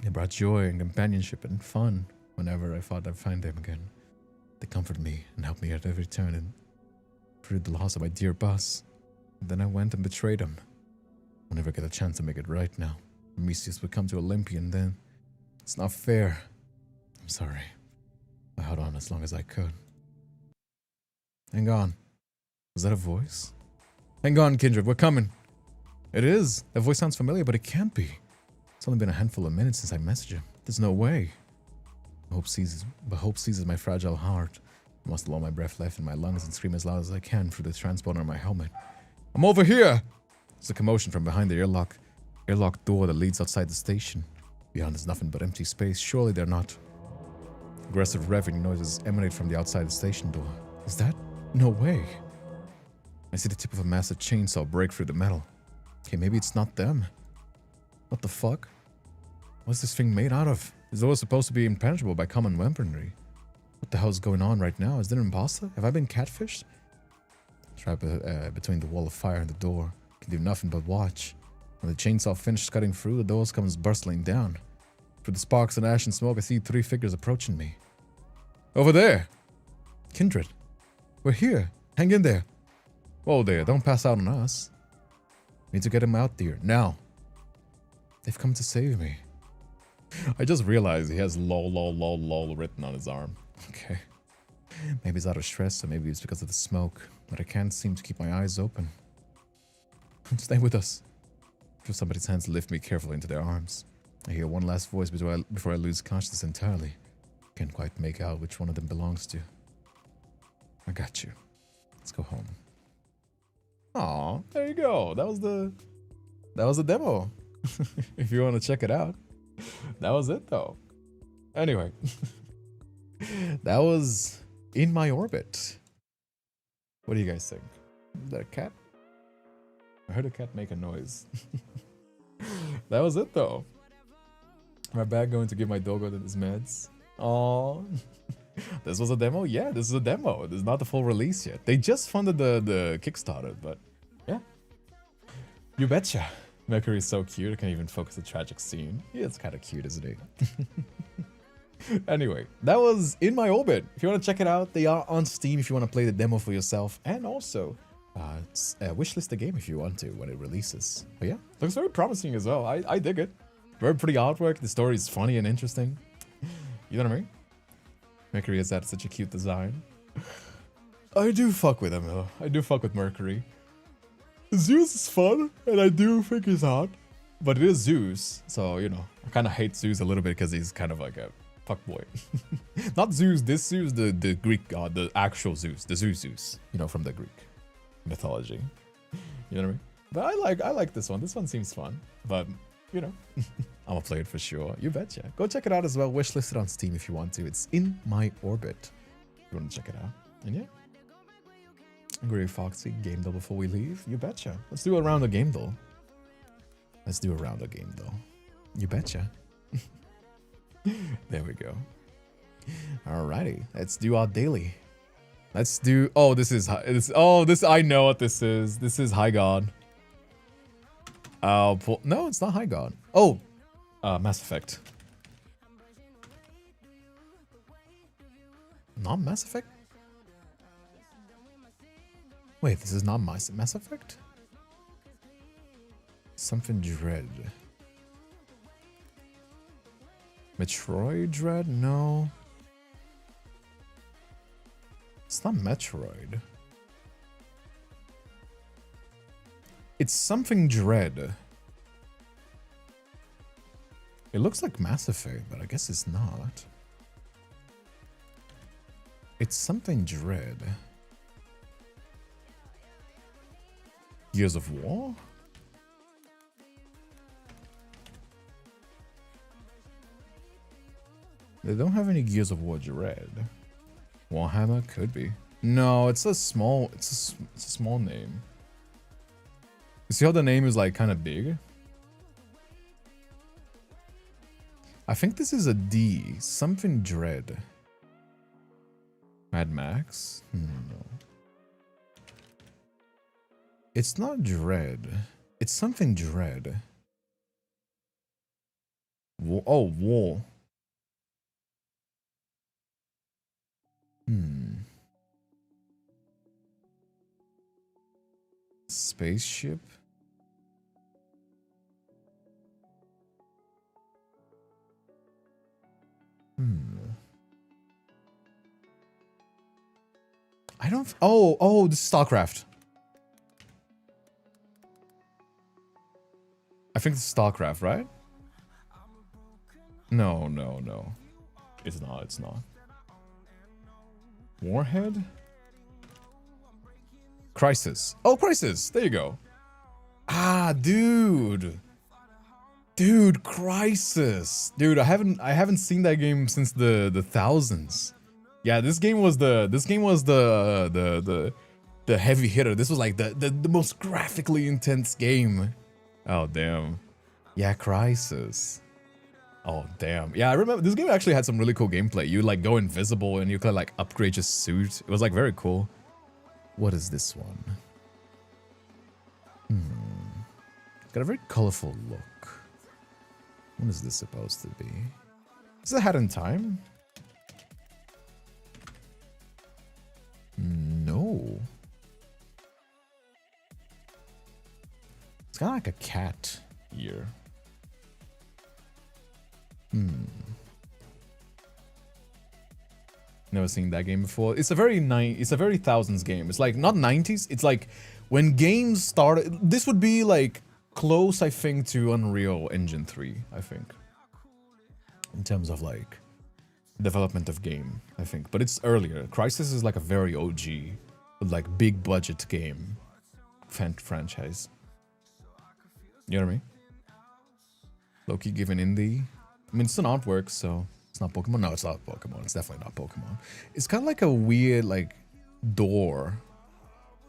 They brought joy and companionship and fun whenever I thought I'd find them again. They comforted me and helped me at every turn and through the loss of my dear boss. And then I went and betrayed him. I'll never get a chance to make it right now. Prometheus would come to Olympia and then It's not fair. I'm sorry. I held on as long as I could. Hang on. Was that a voice? Hang on, Kindred, we're coming. It is. That voice sounds familiar, but it can't be. It's only been a handful of minutes since I messaged him. There's no way. Hope seizes my fragile heart. I must allow my breath left in my lungs and scream as loud as I can through the transponder on my helmet. I'm over here! There's a commotion from behind the airlock door that leads outside the station. Beyond is nothing but empty space. Surely they're not. Aggressive revving noises emanate from the outside the station door. Is that? No way. I see the tip of a massive chainsaw break through the metal. Okay, maybe it's not them. What the fuck? What's this thing made out of? It's always supposed to be impenetrable by common weaponry. What the hell is going on right now? Is there an imposter? Have I been catfished? Trapped between the wall of fire and the door. Can do nothing but watch. When the chainsaw finishes cutting through, the door comes bustling down. Through the sparks and ash and smoke, I see 3 figures approaching me. Over there! Kindred. We're here. Hang in there. Whoa there, don't pass out on us. Need to get him out there, now. They've come to save me. I just realized he has lol written on his arm. Okay. Maybe it's out of stress, or maybe it's because of the smoke, but I can't seem to keep my eyes open. Stay with us. Feel somebody's hands lift me carefully into their arms. I hear one last voice before I lose consciousness entirely. Can't quite make out which one of them belongs to. I got you. Let's go home. Aw, there you go. That was the demo. If you want to check it out. That was it though. Anyway. That was In My Orbit. What do you guys think? Is that a cat? I heard a cat make a noise. That was it though. My bag going to give my doggo his meds. Aww. This was a demo? Yeah, this is a demo. This is not the full release yet. They just funded the Kickstarter, but yeah. You betcha. Mercury is so cute, I can't even focus on the tragic scene. Yeah, it's kind of cute, isn't it? Anyway, that was In My Orbit. If you want to check it out, they are on Steam if you want to play the demo for yourself. And also, wishlist the game if you want to when it releases. But yeah, looks very promising as well. I dig it. Very pretty artwork. The story is funny and interesting. You know what I mean? Mercury has had such a cute design. I do fuck with him though. I do fuck with Mercury. Zeus is fun, and I do think he's hot. But it is Zeus, so, you know, I kind of hate Zeus a little bit because he's kind of like a fuckboy. Not Zeus, this Zeus, the Greek god, the actual Zeus, the Zeus, you know, from the Greek mythology. You know what I mean? But I like this one. This one seems fun, but, you know, I'm gonna play it for sure. You betcha. Go check it out as well. Wishlist it on Steam if you want to. It's In My Orbit. If you want to check it out. And yeah. Grey Foxy, game though before we leave? You betcha. Let's do a round of game though. Let's do a round of game though. You betcha. There we go. Alrighty. Let's do our daily. Let's do... Oh, this is... I know what this is. This is High God. I'll pull... No, it's not High God. Oh! Mass Effect. Not Mass Effect? Wait, this is not Mass Effect? Something Dread. Metroid Dread? No. It's not Metroid. It's something Dread. It looks like Mass Effect, but I guess it's not. It's something Dread. Gears of War? They don't have any Gears of War Dread. Warhammer could be. No, it's a small name. You see how the name is like kind of big? I think this is a D. Something Dread. Mad Max? No. It's not Dread. It's something Dread. War. Spaceship? I don't... Oh, this is StarCraft. I think it's StarCraft, right? No. It's not. Warhead? Crisis. Oh, Crisis! There you go. Ah, dude. Dude, Crisis. Dude, I haven't seen that game since the thousands. Yeah, this game was the heavy hitter. This was like the most graphically intense game. Oh damn. Yeah, Crisis. Oh damn. Yeah, I remember this game actually had some really cool gameplay. You like go invisible and you could like upgrade your suit. It was like very cool. What is this one? Got a very colorful look. What is this supposed to be? Is it Hat in Time? No. It's kind of like a cat ear. Never seen that game before. It's a very thousands game. It's like not 90s. It's like when games started. This would be like close, I think, to Unreal Engine 3, I think. In terms of like development of game, I think. But it's earlier. Crysis is like a very OG, like big budget game franchise. You know what I mean? Low-key given indie. I mean, it's an artwork, so it's not Pokemon. No, it's not Pokemon. It's definitely not Pokemon. It's kind of like a weird, like, door.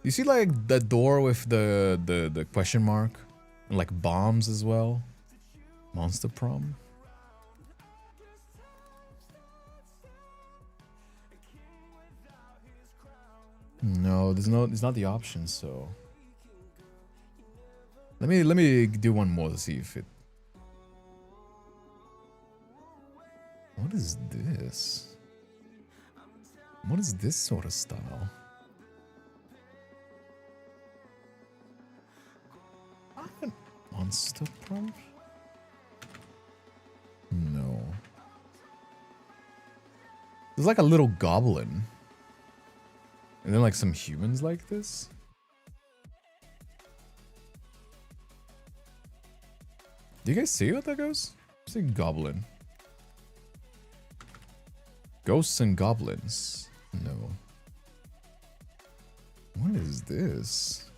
You see, like, that door with the question mark? And, like, bombs as well? Monster Prom? No, it's not the option, so... Let me do one more to see if it... What is this? What is this sort of style? Monster Prom? No. There's like a little goblin. And then like some humans like this? Do you guys see what that goes? It's a goblin. Ghosts and goblins. No. What is this?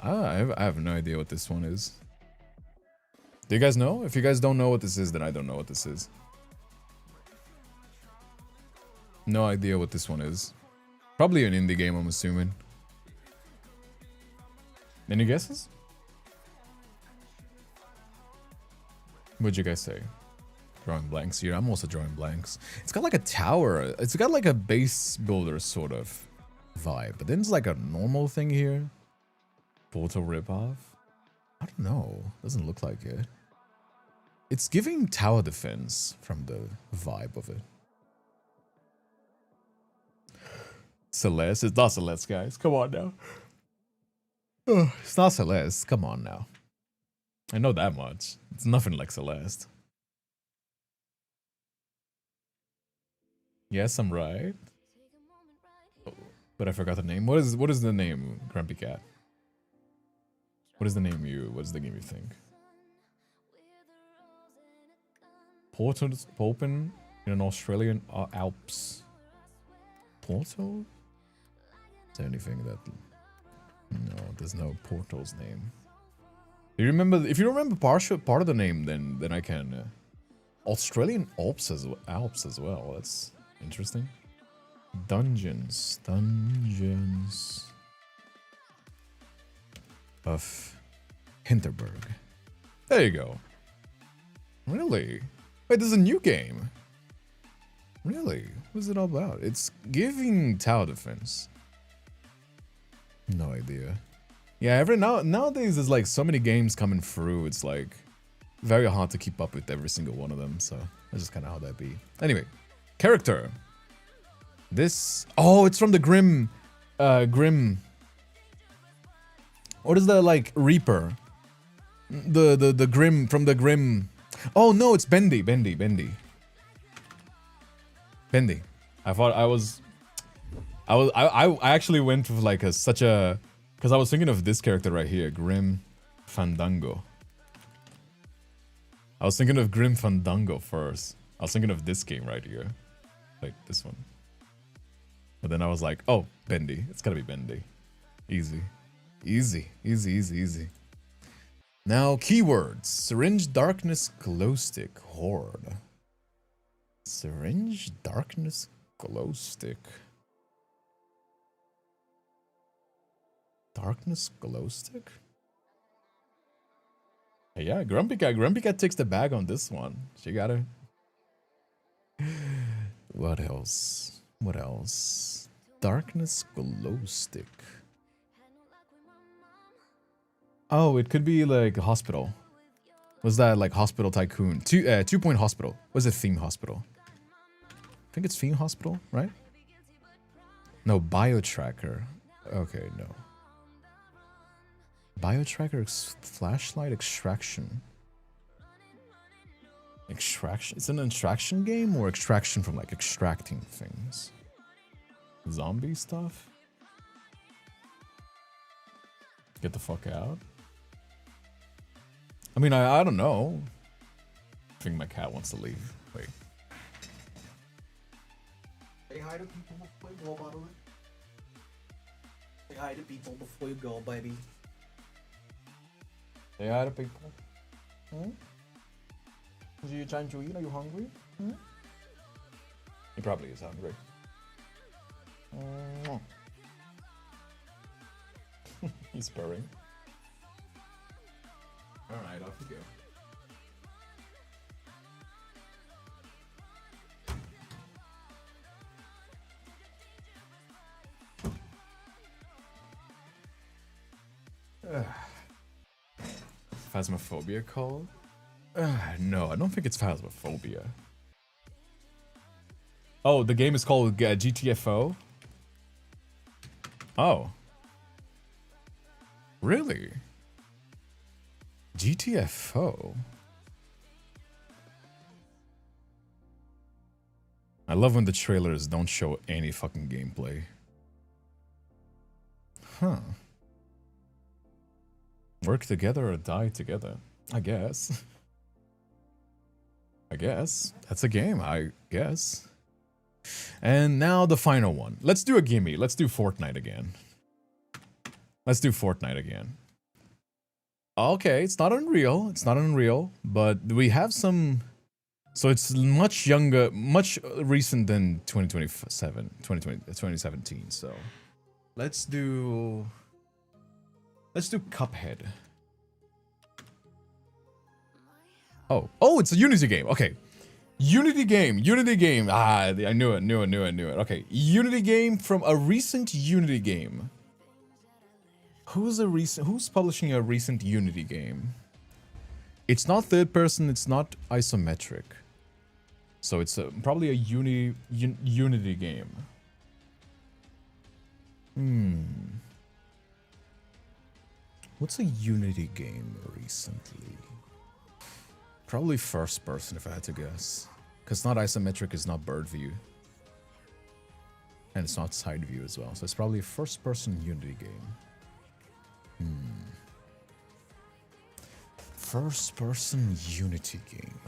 I have no idea what this one is. Do you guys know? If you guys don't know what this is, then I don't know what this is. No idea what this one is. Probably an indie game, I'm assuming. Any guesses? What'd you guys say? Drawing blanks here. I'm also drawing blanks. It's got like a tower. It's got like a base builder sort of vibe. But then it's like a normal thing here. Portal ripoff? I don't know. Doesn't look like it. It's giving tower defense from the vibe of it. Celeste? It's not Celeste, guys. Come on now. Oh, it's not Celeste. Come on now. I know that much. It's nothing like Celeste. Yes, I'm right. Oh, but I forgot the name. What is the name, Grumpy Cat? What is the game you think? Portals open in an Australian Alps. Portal? Is there anything that... No, there's no Portal's name. Do you remember? If you remember part of the name, then I can. Australian Alps as well. That's interesting. Dungeons of Hinterberg. There you go. Really? Wait, this is a new game. Really? What's it all about? It's giving tower defense. No idea. Yeah, nowadays there's like so many games coming through. It's like very hard to keep up with every single one of them. So that's just kind of how that be. Anyway, character. This. Oh, it's from the Grim. What is the like Reaper? The Grim from the Grim. Oh no, it's Bendy. Bendy. I actually went with like such a, because I was thinking of this character right here, Grim Fandango. I was thinking of Grim Fandango first. I was thinking of this game right here, like this one. But then I was like, oh, Bendy. It's gotta be Bendy. Easy, easy, easy, easy, easy. Now keywords: syringe, darkness, glow stick, horde. Syringe, darkness, glow stick. Darkness glow stick? Hey, yeah, Grumpy Cat takes the bag on this one. She got her. What else? What else? Darkness glow stick. Oh, it could be like a hospital. Was that like Hospital Tycoon? 2 Point Hospital. Was it Theme Hospital? I think it's Theme Hospital, right? No, Biotracker. Okay, no. Biotracker flashlight extraction. Extraction? It's an extraction game or extraction from like extracting things? Zombie stuff? Get the fuck out. I mean, I don't know. I think my cat wants to leave. Wait. Say hi to people before you go, by the way. Say hi to people before you go, baby. Say hi to people. Hmm? Are you trying to eat? Are you hungry? Hmm? He probably is hungry. He's purring. Alright, off you go. Phasmophobia call? No, I don't think it's Phasmophobia. Oh, the game is called GTFO? Oh. Really? GTFO? I love when the trailers don't show any fucking gameplay. Huh. Work together or die together? I guess. I guess. That's a game, I guess. And now the final one. Let's do a gimme. Let's do Fortnite again. Let's do Fortnite again. Okay, it's not Unreal. It's not Unreal, but we have some... So it's much younger, much recent than 2017, so... Let's do Cuphead. Oh, it's a Unity game. Okay. Unity game. Ah, I knew it. Okay, Unity game from a recent Unity game. Who's publishing a recent Unity game? It's not third person, it's not isometric. So it's probably a Unity game. What's a Unity game recently? Probably first person if I had to guess. Because not isometric, is not bird view. And it's not side view as well. So it's probably a first person Unity game. First person Unity game.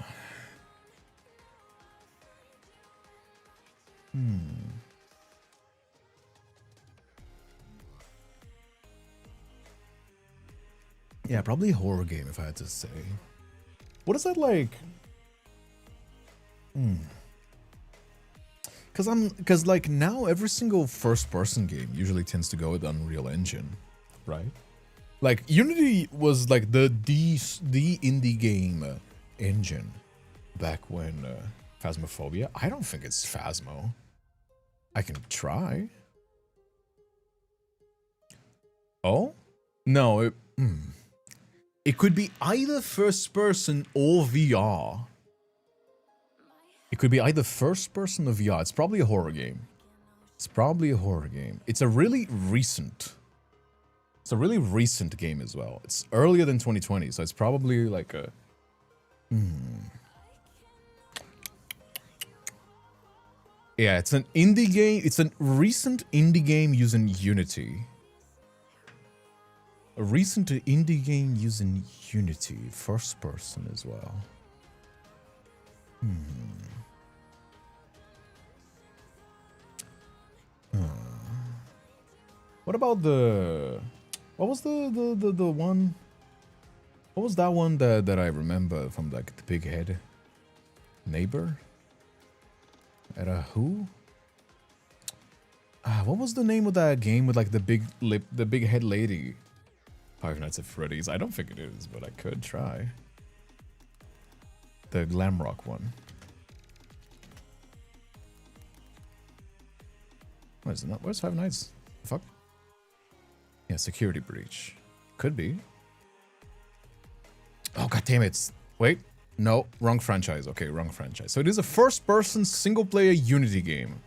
Yeah, probably a horror game if I had to say. What is that like? Cause like now every single first person game usually tends to go with Unreal Engine, right? Like Unity was like the indie game engine back when Phasmophobia. I don't think it's Phasmo. I can try. Oh? No, it could be either first person or VR. It could be either first person or VR. It's probably a horror game. It's a really recent game as well. It's earlier than 2020, so it's probably like a... Yeah, it's an indie game. It's a recent indie game using Unity. A recent indie game using Unity. First person as well. What about the... What was the one... What was that one that I remember from like the big head? Neighbor? Era who? What was the name of that game with like the big lip, the big head lady? Five Nights at Freddy's. I don't think it is, but I could try. The glam rock one. What is it not? Where's Five Nights? The fuck? Yeah, Security Breach. Could be. Oh, god damn it. Wait. No, wrong franchise. Okay, wrong franchise. So it is a first-person single-player Unity game.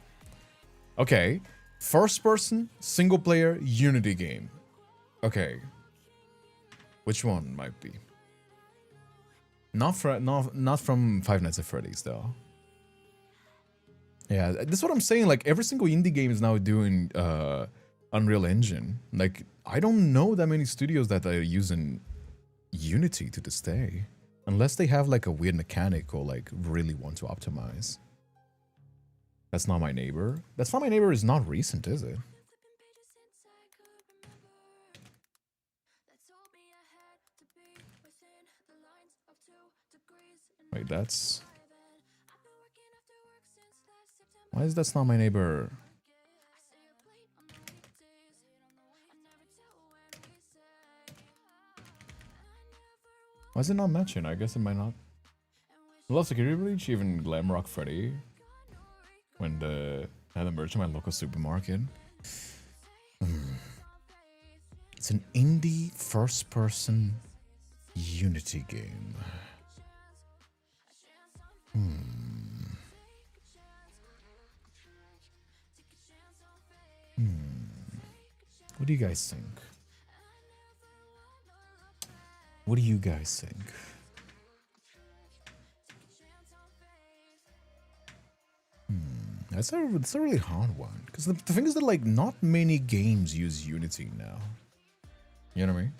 Okay. First-person single-player Unity game. Okay. Which one might be? Not from Five Nights at Freddy's, though. Yeah, that's what I'm saying. Like, every single indie game is now doing Unreal Engine. Like, I don't know that many studios that are using Unity to this day. Unless they have like a weird mechanic or like really want to optimize. That's Not My Neighbor. That's Not My Neighbor is not recent, is it? Wait, that's... Why is That's Not My Neighbor? Why is it not mentioned? I guess it might not. Love Security Breach, even Glamrock Freddy. When I had the merch in my local supermarket. It's an indie first-person Unity game. What do you guys think? What do you guys think? That's a really hard one. Because the thing is that, like, not many games use Unity now. You know what I mean?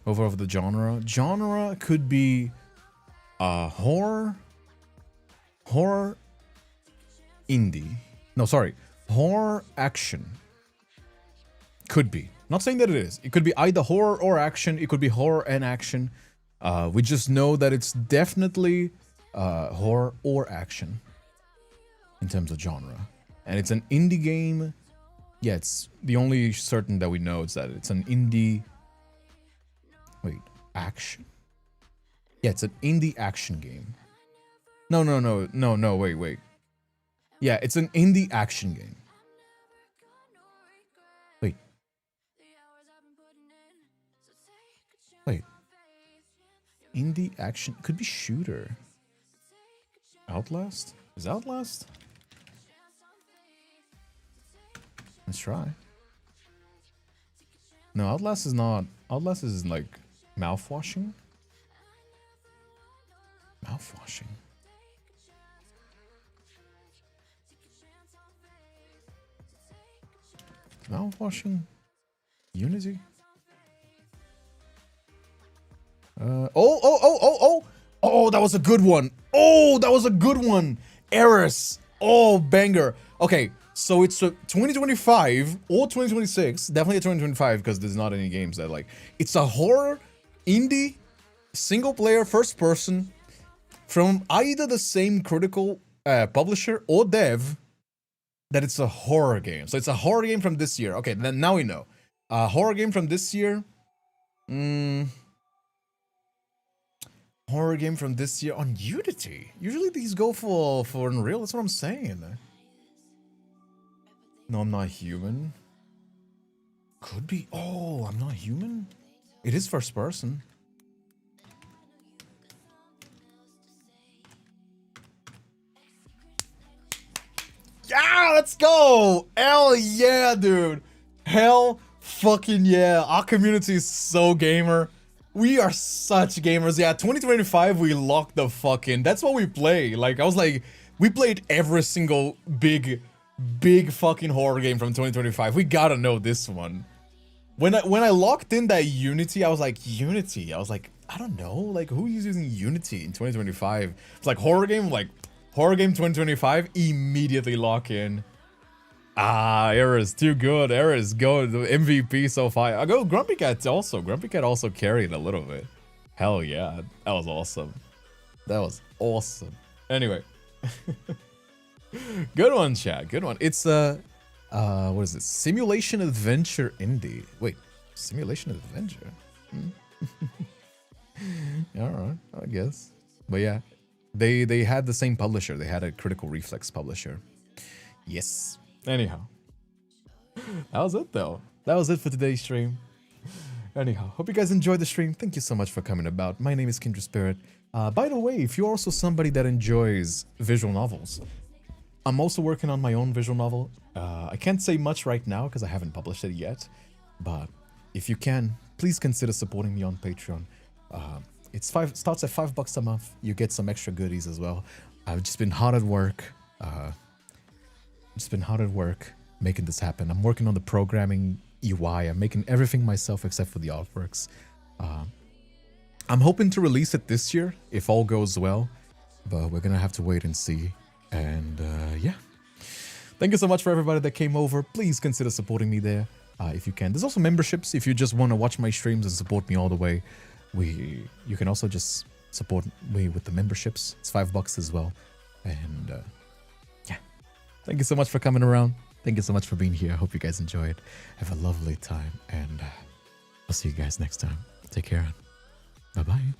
Over of the genre. Genre could be horror indie. No, sorry. Horror action. Could be. Not saying that it is. It could be either horror or action. It could be horror and action. We just know that it's definitely horror or action in terms of genre. And it's an indie game. Yeah, it's the only certain that we know is that it's an indie... Wait, action? Yeah, it's an indie action game. No, wait. Yeah, it's an indie action game. Wait. Indie action could be shooter. Outlast? Is Outlast? Let's try. No, Outlast is not. Outlast is like mouthwashing. Mouthwashing. Mouthwashing? Unity? Oh, that was a good one. Oh, that was a good one. Eris. Oh, banger. Okay, so it's a 2025 or 2026. Definitely a 2025 because there's not any games that like. It's a horror, indie, single player, first person from either the same critical publisher or dev that it's a horror game. So it's a horror game from this year. Okay, then now we know. Horror game from this year. Horror game from this year on Unity. Usually these go for Unreal. That's what I'm saying. No, I'm not human. Could be. Oh, I'm not human. It is first person. Yeah, let's go. Hell yeah, dude. Hell fucking yeah. Our community is so gamer. We are such gamers. Yeah, 2025, we locked the fuck in. That's what we play. Like, I was like, we played every single big fucking horror game from 2025. We gotta know this one. When I locked in that Unity, I was like, Unity. I was like, I don't know, like who is using Unity in 2025? It's like horror game 2025. Immediately lock in. Ah, Era's too good. Era's go the MVP so far. I go Grumpy Cat also. Grumpy Cat also carried a little bit. Hell yeah, that was awesome. That was awesome. Anyway, good one, chat. Good one. It's what is it? Simulation adventure indie. Wait, simulation adventure. All right, I guess. But yeah, they had the same publisher. They had a Critical Reflex publisher. Yes. Anyhow, that was it though. That was it for today's stream. Anyhow, hope you guys enjoyed the stream. Thank you so much for coming about. My name is Kindred Spirit. By the way, if you're also somebody that enjoys visual novels, I'm also working on my own visual novel. I can't say much right now because I haven't published it yet. But if you can, please consider supporting me on Patreon. It starts at $5 a month. You get some extra goodies as well. I've just been hard at work. Making this happen. I'm working on the programming UI. I'm making everything myself except for the artworks. I'm hoping to release it this year if all goes well, but we're gonna have to wait and see. And yeah, thank you so much for everybody that came over. Please consider supporting me there if you can. There's also memberships if you just want to watch my streams and support me all the way. You can also just support me with the memberships. It's $5 as well. And yeah, thank you so much for coming around. Thank you so much for being here. I hope you guys enjoyed. Have a lovely time, and I'll see you guys next time. Take care. Bye-bye.